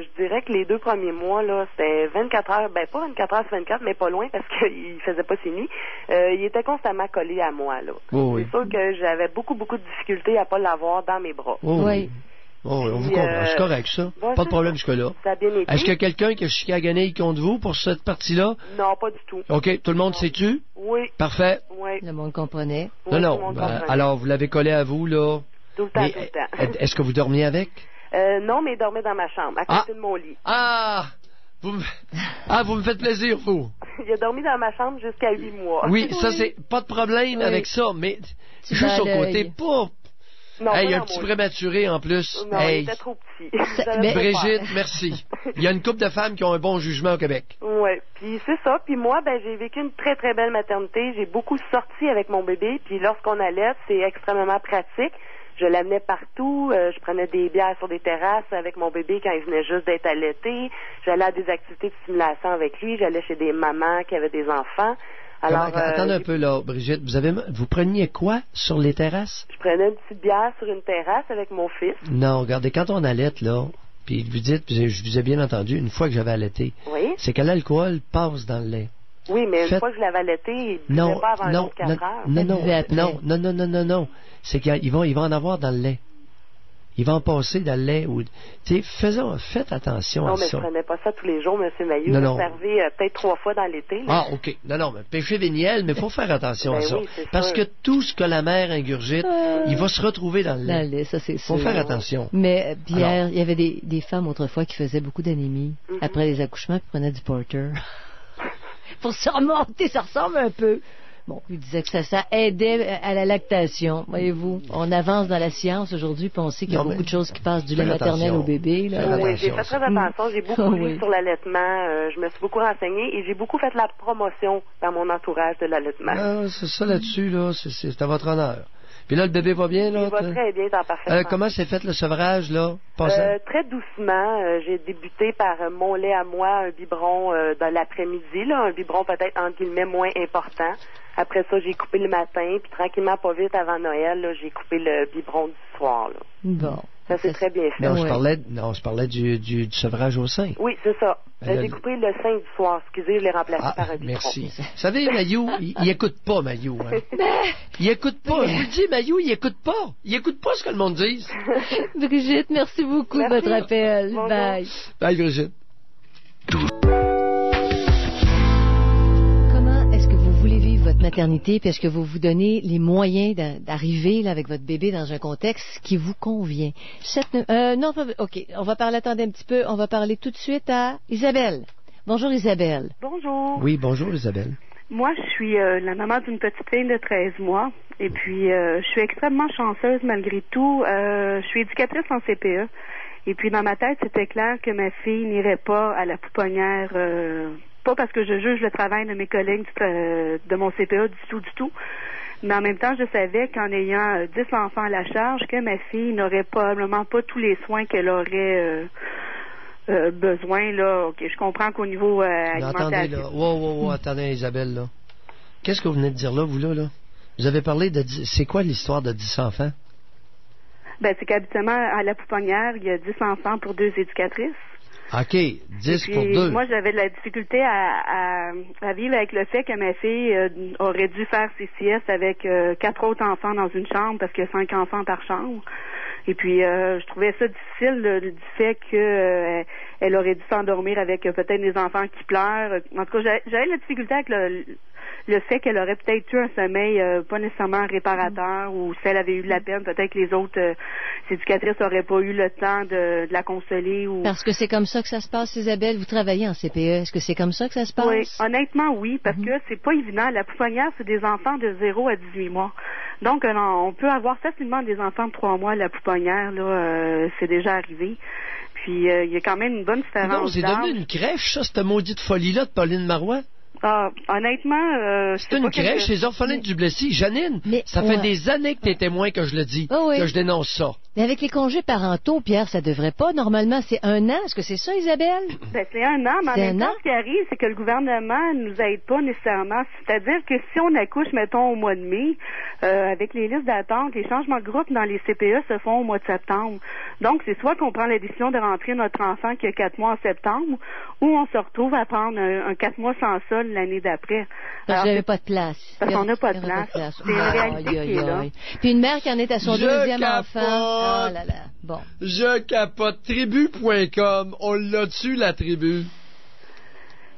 je dirais que les 2 premiers mois, là, c'était 24 heures, ben pas 24 heures sur 24, mais pas loin parce qu'il faisait pas ses nuits. Il était constamment collé à moi, là. Oui. C'est sûr que j'avais beaucoup de difficultés à pas l'avoir dans mes bras. Oui. Oh, on vous Puis, comprend. C'est correct, ça. ouais, Pas de c'est problème ça. jusque-là. Ça a bien été. Est-ce qu'il y a quelqu'un qui a chicané contre vous pour cette partie-là? Non, pas du tout. OK, tout le monde sait-tu? Oui. Parfait. Oui. Le monde comprenait. Oui, tout le Non, monde ben, comprenait. alors, vous l'avez collé à vous, là? Tout le temps, Mais, tout le temps. est-ce que vous dormiez avec? Non, mais il dormait dans ma chambre, à côté de mon lit. Ah! Vous me faites plaisir, vous. Il a dormi dans ma chambre jusqu'à 8 mois. Oui, ça, c'est pas de problème Oui. avec ça, mais Tu juste vas au à côté, l'œil. pas... Non, Hey, il y a pas un petit dans mon prématuré en plus. lit. Non, Hey. il était trop petit. Ça- J'avais mais- pas peur. Brigitte, merci. Il y a une couple de femmes qui ont un bon jugement au Québec. Oui, puis c'est ça. Puis moi, ben j'ai vécu une très, très belle maternité. J'ai beaucoup sorti avec mon bébé. Puis lorsqu'on allait, c'est extrêmement pratique. Je l'amenais partout. Je prenais des bières sur des terrasses avec mon bébé quand il venait juste d'être allaité. J'allais à des activités de stimulation avec lui. J'allais chez des mamans qui avaient des enfants. Alors, Attendez un peu, là, Brigitte. Vous preniez quoi sur les terrasses? je prenais une petite bière sur une terrasse avec mon fils. Non, regardez, quand on allaite, là, puis vous dites, puis je vous ai bien entendu, une fois que j'avais allaité, Oui. c'est que l'alcool passe dans le lait. Oui, mais une Faites- fois que je l'avais allaité, il ne Non, buvait pas avant un non, autre 4 heures. non. C'est qu'il va en avoir dans le lait. Il va en passer dans le lait. Tu sais, faites attention Non, à mais je ça. prenais pas ça tous les jours, M. Mailloux. Non, Je non. servais peut-être 3 fois dans l'été. là. Ah, OK. Non, mais péché véniel, mais il faut faire attention Ben à ça. oui, c'est Parce sûr. que tout ce que la mère ingurgite, il va se retrouver dans le Dans lait. le lait, ça c'est Il faut sûr. faire attention. Mais Pierre, Alors- il y avait des femmes autrefois qui faisaient beaucoup d'anémie après les accouchements qui prenaient du porter. Pour se remonter, ça ressemble un peu. Bon, il disait que ça aidait à la lactation. Voyez-vous, on avance dans la science aujourd'hui, puis on sait qu'il y a Non, mais beaucoup de choses qui passent du lait faire maternel attention. au bébé. Là. Faire Oui, j'ai fait attention, très attention. J'ai beaucoup Ah lu oui. sur l'allaitement. Je me suis beaucoup renseignée et j'ai beaucoup fait la promotion dans mon entourage de l'allaitement. Ah, c'est ça là-dessus, là. C'est à votre honneur. Puis là, le bébé va bien, là? Il va très bien, en parfaitement. Comment s'est fait le sevrage, là? Passant? Très doucement. J'ai débuté par mon lait à moi, un biberon dans l'après-midi, là, un biberon peut-être entre guillemets moins important. Après ça, j'ai coupé le matin, puis tranquillement, pas vite avant Noël, là, j'ai coupé le biberon du soir. Là. Bon. Ça s'est très bien fait. Non, Ouais. je parlais du sevrage au sein. Oui, c'est ça. Ben, J'ai coupé le sein du soir. Excusez, je l'ai remplacé par un biberon. merci. Vous savez, Maillot, il écoute pas, Maillot. Hein. Il écoute pas. Je vous le dis, Maillot, il écoute pas. Il écoute pas ce que le monde dit. Brigitte, merci beaucoup de Merci. votre appel. Bonjour. Bye. Bye, Brigitte. Comment est-ce que vous voulez vivre votre maternité, puis est-ce que vous vous donnez les moyens d'arriver là, avec votre bébé dans un contexte qui vous convient? Non, OK, on va parler, attendez un petit peu, on va parler tout de suite à Isabelle. Bonjour Isabelle. Bonjour. Oui, bonjour, Isabelle. Moi, je suis la maman d'une petite fille de 13 mois et puis je suis extrêmement chanceuse malgré tout. Je suis éducatrice en CPE et puis dans ma tête, c'était clair que ma fille n'irait pas à la pouponnière, pas parce que je juge le travail de mes collègues de mon CPE du tout. Mais en même temps, je savais qu'en ayant 10 enfants à la charge, que ma fille n'aurait probablement pas tous les soins qu'elle aurait besoin, là. OK, je comprends qu'au niveau Mais attendez, alimentation... là. Attendez, Isabelle, là. Qu'est-ce que vous venez de dire là, vous, là? Vous avez parlé de... C'est quoi l'histoire de 10 enfants? Ben, c'est qu'habituellement, à la pouponnière, il y a 10 enfants pour 2 éducatrices. OK, 10 Puis, pour 2. moi, j'avais de la difficulté à vivre avec le fait que ma fille aurait dû faire ses siestes avec 4 autres enfants dans une chambre parce qu'il y a 5 enfants par chambre. Et puis, je trouvais ça difficile du fait que elle aurait dû s'endormir avec peut-être des enfants qui pleurent. En tout cas, j'avais de la difficulté avec le fait qu'elle aurait peut-être eu un sommeil pas nécessairement réparateur ou si elle avait eu de la peine, peut-être que les autres éducatrices n'auraient pas eu le temps de la consoler. Ou... Parce que c'est comme ça que ça se passe, Isabelle. Vous travaillez en CPE. Est-ce que c'est comme ça que ça se passe? Oui, honnêtement, oui, parce que c'est pas évident. La pouponnière, c'est des enfants de 0 à 18 mois. Donc, on peut avoir facilement des enfants de 3 mois à la pouponnière, là, c'est déjà arrivé. Puis, il y a quand même une bonne différence. Non, c'est devenu une crèche, ça, cette maudite folie-là de Pauline Marois. Ah, honnêtement, c'est une crèche, les orphelins du Duplessis. Janine, ça fait des années que tu es témoin que je le dis, que je dénonce ça. Mais avec les congés parentaux, Pierre, ça devrait pas. Normalement, c'est 1 an. Est-ce que c'est ça, Isabelle? Ben, c'est 1 an, mais en même temps, ce qui arrive, c'est que le gouvernement ne nous aide pas nécessairement. C'est-à-dire que si on accouche, mettons, au mois de mai, avec les listes d'attente, les changements de groupe dans les CPE se font au mois de septembre. Donc, c'est soit qu'on prend la décision de rentrer notre enfant qui a 4 mois en septembre, ou on se retrouve à prendre un 4 mois sans sol l'année d'après. Parce que j'avais pas de place. Parce qu'on n'a pas de place. C'est une réalité qui est là. Puis une mère qui en est à son deuxième enfant. Oh là là. Bon. Je capote. Tribu.com. On l'a dessus, la tribu.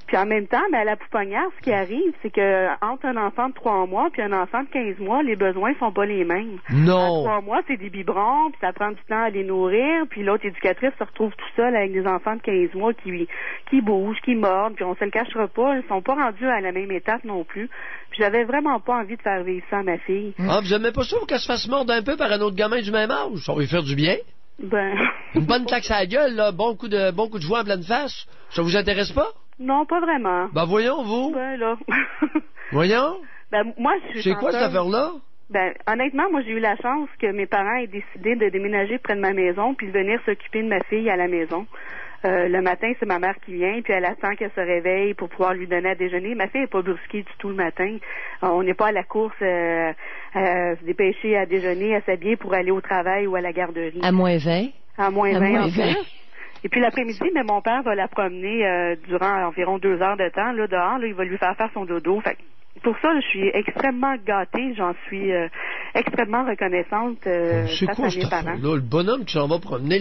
Puis en même temps, à la pouponnière, ce qui arrive, c'est que entre un enfant de 3 mois puis un enfant de 15 mois, les besoins sont pas les mêmes. Non. À 3 mois, c'est des biberons, puis ça prend du temps à les nourrir, puis l'autre éducatrice se retrouve tout seul avec des enfants de 15 mois qui bougent, qui mordent, puis on se le cachera pas, ils sont pas rendus à la même étape non plus. Puis j'avais vraiment pas envie de faire vivre ça à ma fille. Ah, vous aimez pas ça qu'elle se fasse mordre un peu par un autre gamin du même âge? Ça va lui faire du bien. Ben. Une bonne claque à la gueule, là, bon coup de joint en pleine face. Ça vous intéresse pas? Non, pas vraiment. Ben voyons, vous. Ben là. Voyons. Ben moi, je suis c'est quoi cette affaire-là? Ben, honnêtement, moi, j'ai eu la chance que mes parents aient décidé de déménager près de ma maison puis de venir s'occuper de ma fille à la maison. Le matin, c'est ma mère qui vient, puis elle attend qu'elle se réveille pour pouvoir lui donner à déjeuner. Ma fille n'est pas brusquée du tout le matin. On n'est pas à la course à se dépêcher à déjeuner, à s'habiller pour aller au travail ou à la garderie. À moins 20? À moins 20, en fait. Et puis l'après-midi, mais mon père va la promener durant environ 2 heures de temps là, dehors. Là, il va lui faire son dodo. Fait pour ça, là, je suis extrêmement gâtée. J'en suis extrêmement reconnaissante face à mes parents. Là, le bonhomme qui s'en va promener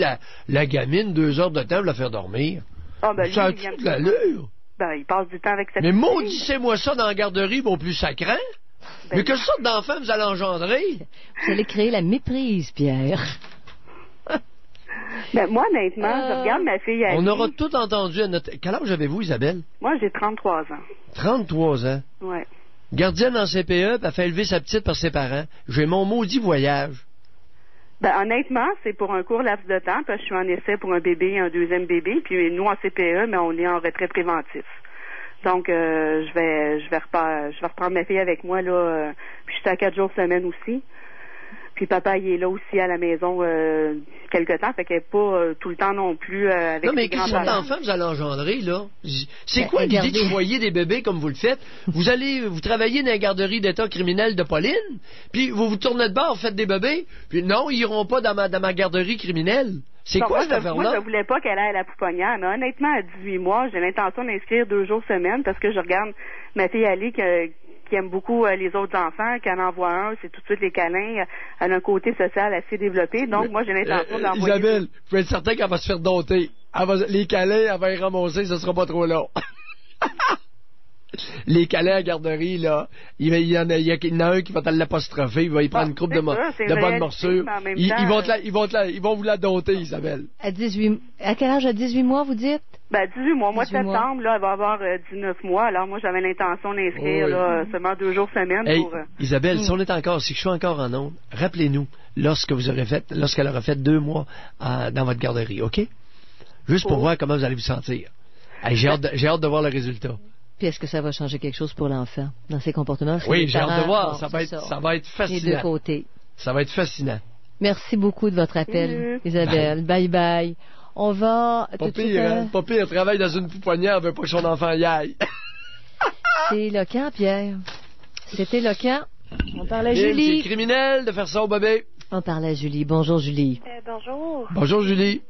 la gamine 2 heures de temps pour la faire dormir. Ah, ben, ça a-tu de l'allure? Ben, il passe du temps avec sa Mais petite maudissez-moi ça dans la garderie, mon plus sacrant. Ben, mais quelle sorte d'enfant vous allez engendrer? Vous allez créer la méprise, Pierre. Ben, moi, honnêtement, je regarde ma fille aller. On aura tout entendu à notre... Quel âge avez-vous, Isabelle? Moi, j'ai 33 ans. 33 ans? Ouais. Gardienne en CPE, puis elle fait élever sa petite par ses parents. J'ai mon maudit voyage. Ben, honnêtement, c'est pour un court laps de temps, parce que je suis en essai pour un bébé et un deuxième bébé, puis nous, en CPE, mais on est en retrait préventif. Donc, je vais reprendre ma fille avec moi, là, puis je suis à 4 jours semaine aussi. Puis papa, il est là aussi à la maison quelque temps, fait qu'elle n'est pas tout le temps non plus avec non, mais ses quelle sorte grands-parents. d'enfant vous allez engendrer, là? C'est quoi l'idée de choyer des bébés comme vous le faites? Vous travaillez dans la garderie d'état criminel de Pauline, puis vous vous tournez de bord, vous faites des bébés, puis non, ils iront pas dans ma garderie criminelle. C'est quoi cette affaire-là? Moi, je voulais pas qu'elle aille à la pouponnière, mais honnêtement, à 18 mois, j'ai l'intention d'inscrire 2 jours semaine parce que je regarde ma fille aller qui aime beaucoup les autres enfants, qui en envoie un, c'est tout de suite les câlins. Elle a un côté social assez développé, donc moi, j'ai l'intention d'envoyer... Isabelle, vous pouvez être certain qu'elle va se faire dompter. Les câlins, elle va y ramasser, ce sera pas trop long. Les câlins à la garderie, là, il y en a un qui va te l'apostropher, il va y prendre une coupe de bonnes morsures. Ils vont vous la dompter, Isabelle. À quel âge? À 18 mois, vous dites? Ben, 18 mois. Mois de septembre, là, elle va avoir 19 mois. Alors, moi, j'avais l'intention d'inscrire, seulement 2 jours semaine hey, pour... Isabelle, si je suis encore en onde, rappelez-nous, lorsqu'elle aura fait 2 mois dans votre garderie, OK? Juste pour voir comment vous allez vous sentir. Hey, j'ai hâte de voir le résultat. Puis est-ce que ça va changer quelque chose pour l'enfant dans ses comportements? Oui, j'ai hâte de voir. Ça va être fascinant. Les deux côtés. Ça va être fascinant. Merci beaucoup de votre appel, Isabelle. Bye bye. On va... Pas pire, travaille dans une pouponnière, veut pas que son enfant y aille. C'est éloquent, Pierre. C'est éloquent. On parle à Julie. C'est criminel de faire ça au bébé. On parle à Julie. Bonjour, Julie. Bonjour. Bonjour, Julie.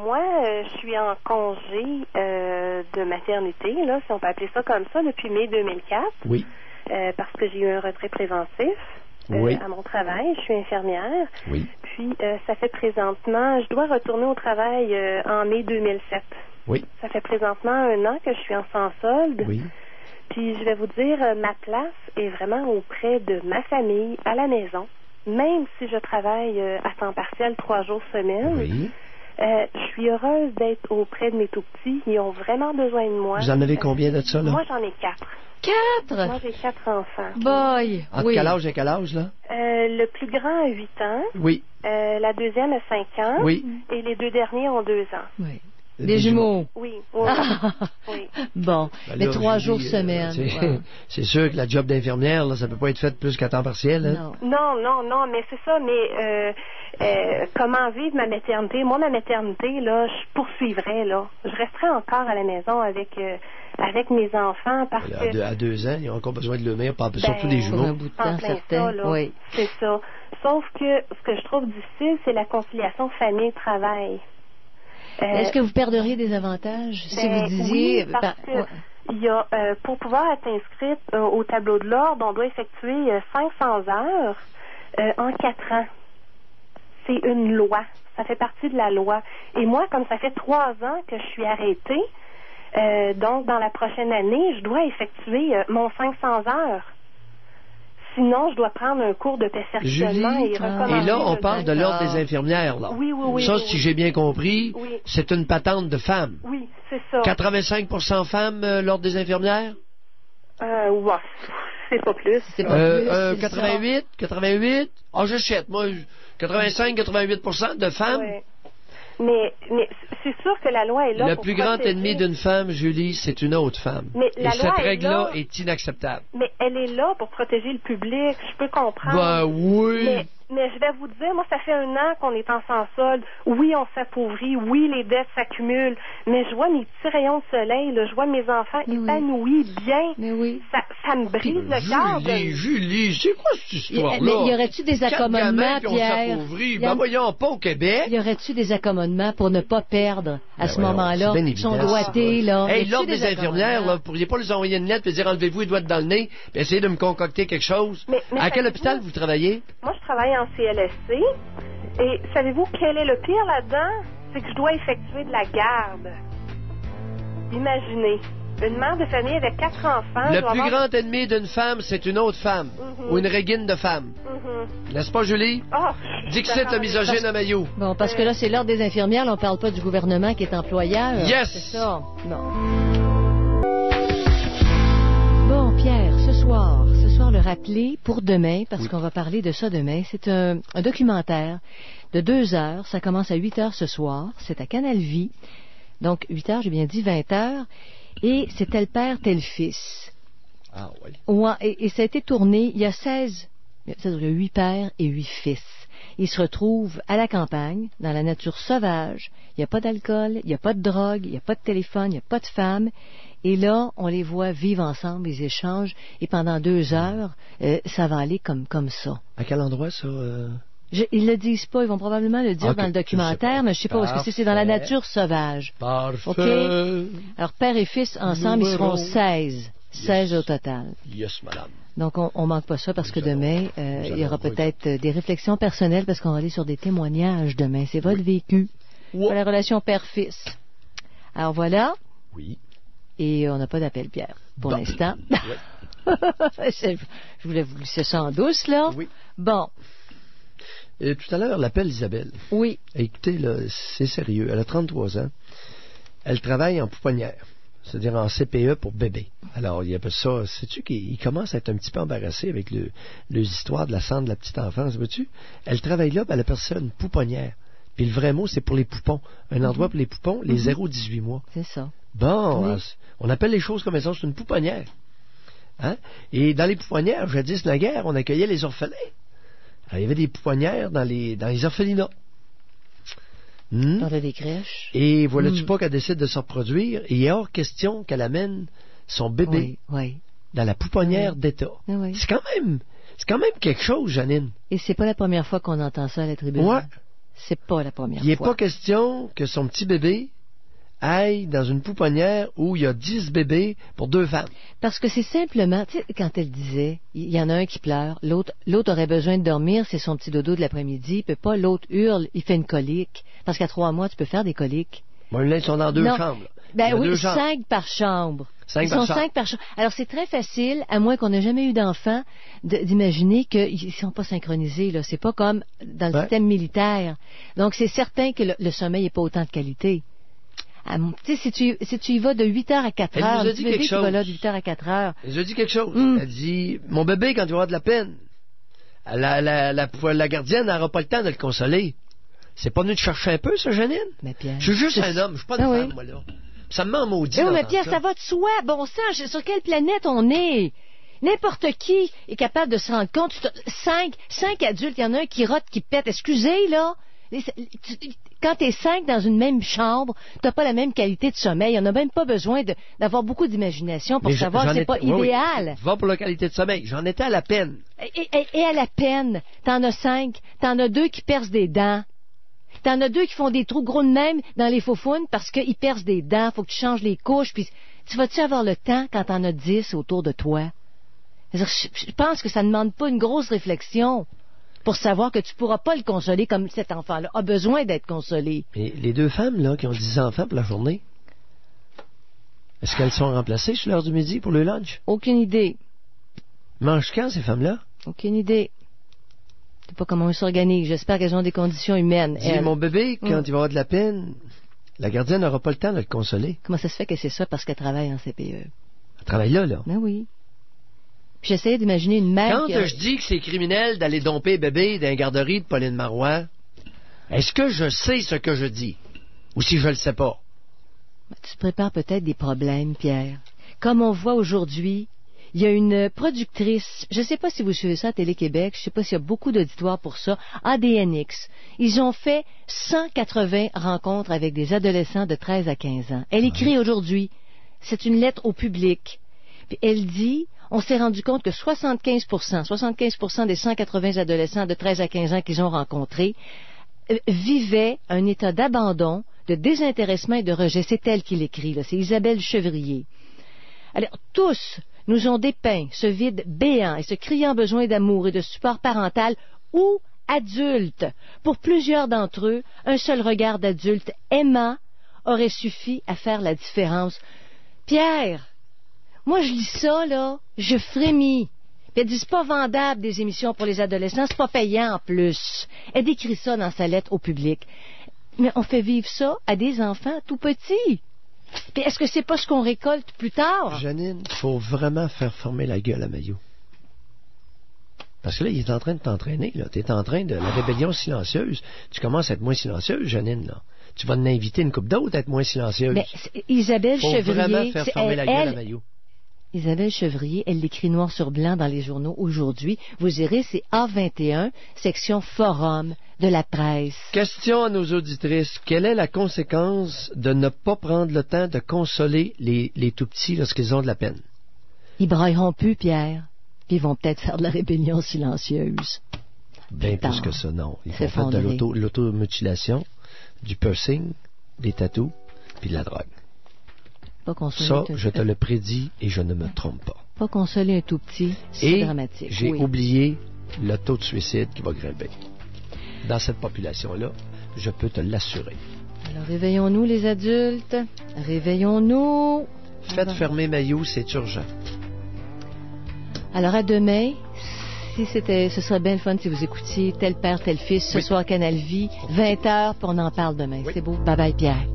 moi, je suis en congé de maternité, là, si on peut appeler ça comme ça, depuis mai 2004. Oui. Parce que j'ai eu un retrait préventif à mon travail. Je suis infirmière. Oui. Puis, ça fait présentement, je dois retourner au travail en mai 2007. Oui. Ça fait présentement 1 an que je suis en sans solde. Oui. Puis, je vais vous dire, ma place est vraiment auprès de ma famille, à la maison. Même si je travaille à temps partiel 3 jours semaine. Oui. Je suis heureuse d'être auprès de mes tout-petits. Ils ont vraiment besoin de moi. Vous en avez combien de ça, là? Moi, j'en ai 4. 4? Moi, j'ai 4 enfants. Boy! Entre quel âge et quel âge, là? Le plus grand a 8 ans. Oui. La deuxième a 5 ans. Oui. Et les 2 derniers ont 2 ans. Oui. Des jumeaux. Oui. Oui. Bon, Ben mais là, 3 Julie, jours semaine. C'est sûr que la job d'infirmière, là, ça peut pas être fait plus qu'à temps partiel. Hein? Non, mais c'est ça. Mais comment vivre ma maternité? Moi, ma maternité, là, je poursuivrais, là. Je resterais encore à la maison avec mes enfants parce que... À 2 ans, ils ont encore besoin de le mettre, surtout des jumeaux. Pour un bout de temps, certain. Oui. C'est ça. Sauf que ce que je trouve difficile, c'est la conciliation famille-travail. Est-ce que vous perdriez des avantages si vous disiez... Oui, parce que il y a, pour pouvoir être inscrite au tableau de l'ordre, on doit effectuer 500 heures en 4 ans. C'est une loi. Ça fait partie de la loi. Et moi, comme ça fait 3 ans que je suis arrêtée, donc dans la prochaine année, je dois effectuer mon 500 heures. Sinon, je dois prendre un cours de perfectionnement et recommencer. Et là, on parle de l'ordre des infirmières, là. Oui. Ça, si j'ai bien compris, c'est une patente de femmes. Oui, c'est ça. 85% femmes, l'ordre des infirmières? Ouais, c'est pas plus. 88? Ah, j'achète, moi, 85-88% de femmes? Ouais. Mais c'est sûr que la loi est là Le pour plus grand protéger. ennemi d'une femme, Julie, c'est une autre femme. Mais et la cette loi règle-là est là. est inacceptable. Mais elle est là pour protéger le public, je peux comprendre. Ben oui. Mais je vais vous dire, moi, ça fait 1 an qu'on est en sans solde. Oui, on s'appauvrit. Oui, les dettes s'accumulent. Mais je vois mes petits rayons de soleil, là, je vois mes enfants épanouis, bien. Mais oui. Ça me brise le cœur. Julie, c'est quoi cette histoire-là? Mais y aurait-tu des accommodements, Pierre? Ben voyons, pas au Québec. Y aurait-tu des accommodements pour ne pas perdre à ce moment-là? Ils sont doigtés, là. Hey, l'ordre des infirmières, là, vous pourriez pas les envoyer une lettre et dire enlevez-vous les doigts dans le nez et essayer de me concocter quelque chose. Mais à quel hôpital vous travaillez? Moi, je travaille en CLSC. Et savez-vous quel est le pire là-dedans? C'est que je dois effectuer de la garde. Imaginez, une mère de famille avec 4 enfants... Le plus grand ennemi d'une femme, c'est une autre femme. Ou une régine de femme. N'est-ce pas, Julie? Dixit le misogyne à Maillot. Bon, parce que là, c'est l'ordre des infirmières, là, on parle pas du gouvernement qui est employeur. Yes! C'est ça. Non. Bon, Pierre, ce soir, le rappeler pour demain, parce qu'on va parler de ça demain. C'est un documentaire de 2 heures. Ça commence à 8 heures ce soir. C'est à Canal Vie. Donc, 8 heures, j'ai bien dit 20 heures. Et c'est tel père, tel fils. Ah oui. Ouais, et ça a été tourné, il y a 8 pères et 8 fils. Ils se retrouvent à la campagne, dans la nature sauvage. Il n'y a pas d'alcool, il n'y a pas de drogue, il n'y a pas de téléphone, il n'y a pas de femmes. Et là, on les voit vivre ensemble, ils échangent. Et pendant 2 heures, ça va aller comme ça. À quel endroit, ça? Ils le disent pas, ils vont probablement le dire dans le documentaire, mais je sais pas où est-ce que c'est dans la nature sauvage. Parfait. OK? Alors, père et fils, ensemble, ils seront 16. 16 au total. Yes, madame. Donc, on manque pas ça parce que demain, il y aura peut-être des réflexions personnelles parce qu'on va aller sur des témoignages demain. C'est votre vécu. Pour la relation père-fils. Alors, voilà. Oui. Et on n'a pas d'appel, Pierre, pour l'instant. Je voulais vous glisser ça en douce, là. Oui. Bon. Et tout à l'heure, l'appel Isabelle. Oui. Écoutez, là, c'est sérieux. Elle a 33 ans. Elle travaille en pouponnière. C'est-à-dire en CPE pour bébé. Alors, il y a pas ça. Sais-tu qu'il commence à être un petit peu embarrassé avec les histoires de la santé de la petite enfance, vois-tu? Elle travaille là, elle appelle ça une pouponnière. Puis le vrai mot, c'est pour les poupons. Un endroit pour les poupons, les 0-18 mois. C'est ça. Bon, oui. On appelle les choses comme elles sont, c'est une pouponnière. Hein? Et dans les pouponnières, jadis naguère, on accueillait les orphelins. Alors, il y avait des pouponnières dans les orphelinats. Dans des crèches. Et voilà-tu pas qu'elle décide de se reproduire, et il est hors question qu'elle amène son bébé dans la pouponnière d'État. Oui. C'est quand même quelque chose, Janine. Et c'est pas la première fois qu'on entend ça à la tribune. Ouais. c'est pas la première Il n'est fois. pas question que son petit bébé aille dans une pouponnière où il y a 10 bébés pour 2 femmes. Parce que c'est simplement, tu sais, quand elle disait, il y en a un qui pleure, l'autre aurait besoin de dormir, c'est son petit dodo de l'après-midi, il peut pas, l'autre hurle, il fait une colique. Parce qu'à 3 mois, tu peux faire des coliques. Bon, là, ils sont dans 2 Non. chambres. Ben oui, 2 chambres. 5 par chambre. 5 Ils par sont chambre. 5 par chambre. Alors, c'est très facile, à moins qu'on n'ait jamais eu d'enfant, d'imaginer qu'ils ne sont pas synchronisés. Là. C'est pas comme dans le système militaire. Donc, c'est certain que le sommeil n'est pas autant de qualité. Tu sais, si tu y vas de 8 heures à 4 heures, Elle nous a dit quelque chose. Tu vas là de 8 heures à 4 heures. Elle nous a dit quelque chose. Elle dit, mon bébé, quand il va avoir de la peine, la gardienne n'aura pas le temps de le consoler. C'est pas venu te chercher un peu, ça, Janine? Mais Pierre, je suis juste un homme, je suis pas une femme, moi, là. Ça me ment maudit. Mais Pierre, ça va de soi. Bon sang, sur quelle planète on est? N'importe qui est capable de se rendre compte. 5 adultes, il y en a un qui rote, qui pète. Excusez, là. Quand t'es 5 dans une même chambre, t'as pas la même qualité de sommeil. On n'a même pas besoin d'avoir beaucoup d'imagination pour savoir que c'est pas idéal. Va pour la qualité de sommeil. J'en étais à la peine. Et à la peine, t'en as 5. T'en as 2 qui percent des dents. T'en as 2 qui font des trous gros de même dans les faufounes parce qu'ils percent des dents. Faut que tu changes les couches. Puis tu vas-tu avoir le temps quand t'en as 10 autour de toi? Je pense que ça ne demande pas une grosse réflexion pour savoir que tu pourras pas le consoler comme cet enfant-là a besoin d'être consolé. Et les 2 femmes, là, qui ont 10 enfants pour la journée, est-ce qu'elles sont remplacées sur l'heure du midi pour le lunch? Aucune idée. Mangent quand, ces femmes-là? Aucune idée. Je sais pas comment on s'organise. J'espère qu'elles ont des conditions humaines. Dis, mon bébé, quand il va avoir de la peine, la gardienne n'aura pas le temps de le consoler. Comment ça se fait que c'est ça? Parce qu'elle travaille en CPE. Elle travaille là? Ben oui. Puis j'essayais d'imaginer une mère Quand je dis que c'est criminel d'aller domper bébé dans la garderie de Pauline Marois, est-ce que je sais ce que je dis? Ou si je le sais pas? Tu te prépares peut-être des problèmes, Pierre. Comme on voit aujourd'hui, il y a une productrice, je ne sais pas si vous suivez ça à Télé-Québec, je ne sais pas s'il y a beaucoup d'auditoires pour ça, ADNX. Ils ont fait 180 rencontres avec des adolescents de 13 à 15 ans. Elle écrit aujourd'hui, c'est une lettre au public. Puis elle dit, on s'est rendu compte que 75% des 180 adolescents de 13 à 15 ans qu'ils ont rencontrés vivaient un état d'abandon, de désintéressement et de rejet. C'est elle qui l'écrit, là. C'est Isabelle Chevrier. Alors, tous nous ont dépeint ce vide béant et ce criant besoin d'amour et de support parental ou adulte. Pour plusieurs d'entre eux, un seul regard d'adulte aimant aurait suffi à faire la différence. Pierre, moi je lis ça, là, je frémis. Puis elle dit, c'est pas vendable des émissions pour les adolescents, c'est pas payant en plus. Elle décrit ça dans sa lettre au public. Mais on fait vivre ça à des enfants tout petits. Puis est-ce que c'est pas ce qu'on récolte plus tard? Janine, il faut vraiment faire former la gueule à Maillot. Parce que là, il est en train de t'entraîner, là. Tu es en train de la rébellion silencieuse. Tu commences à être moins silencieuse, Janine, là. Tu vas en inviter une couple d'autres à être moins silencieuse. Mais Isabelle faut Chevrier, vraiment faire former la gueule à Maillot. Isabelle Chevrier, elle l'écrit noir sur blanc dans les journaux aujourd'hui. Vous irez, c'est A21, section forum de la presse. Question à nos auditrices. Quelle est la conséquence de ne pas prendre le temps de consoler les tout-petits lorsqu'ils ont de la peine? Ils brailleront plus, Pierre. Puis ils vont peut-être faire de la rébellion silencieuse. Bien plus que ça, non. Ils vont faire de l'automutilation, du piercing, des tatous, puis de la drogue. Ça, je te le prédis et je ne me trompe pas. Pas consoler un tout petit, c'est dramatique. J'ai oublié le taux de suicide qui va grimper. Dans cette population-là, je peux te l'assurer. Alors, réveillons-nous, les adultes. Réveillons-nous. Faites fermer Maillot, c'est urgent. Alors, à demain. Ce serait bien le fun si vous écoutiez Tel père, tel fils, ce soir Canal Vie, 20h, puis on en parle demain. C'est beau. Bye bye, Pierre.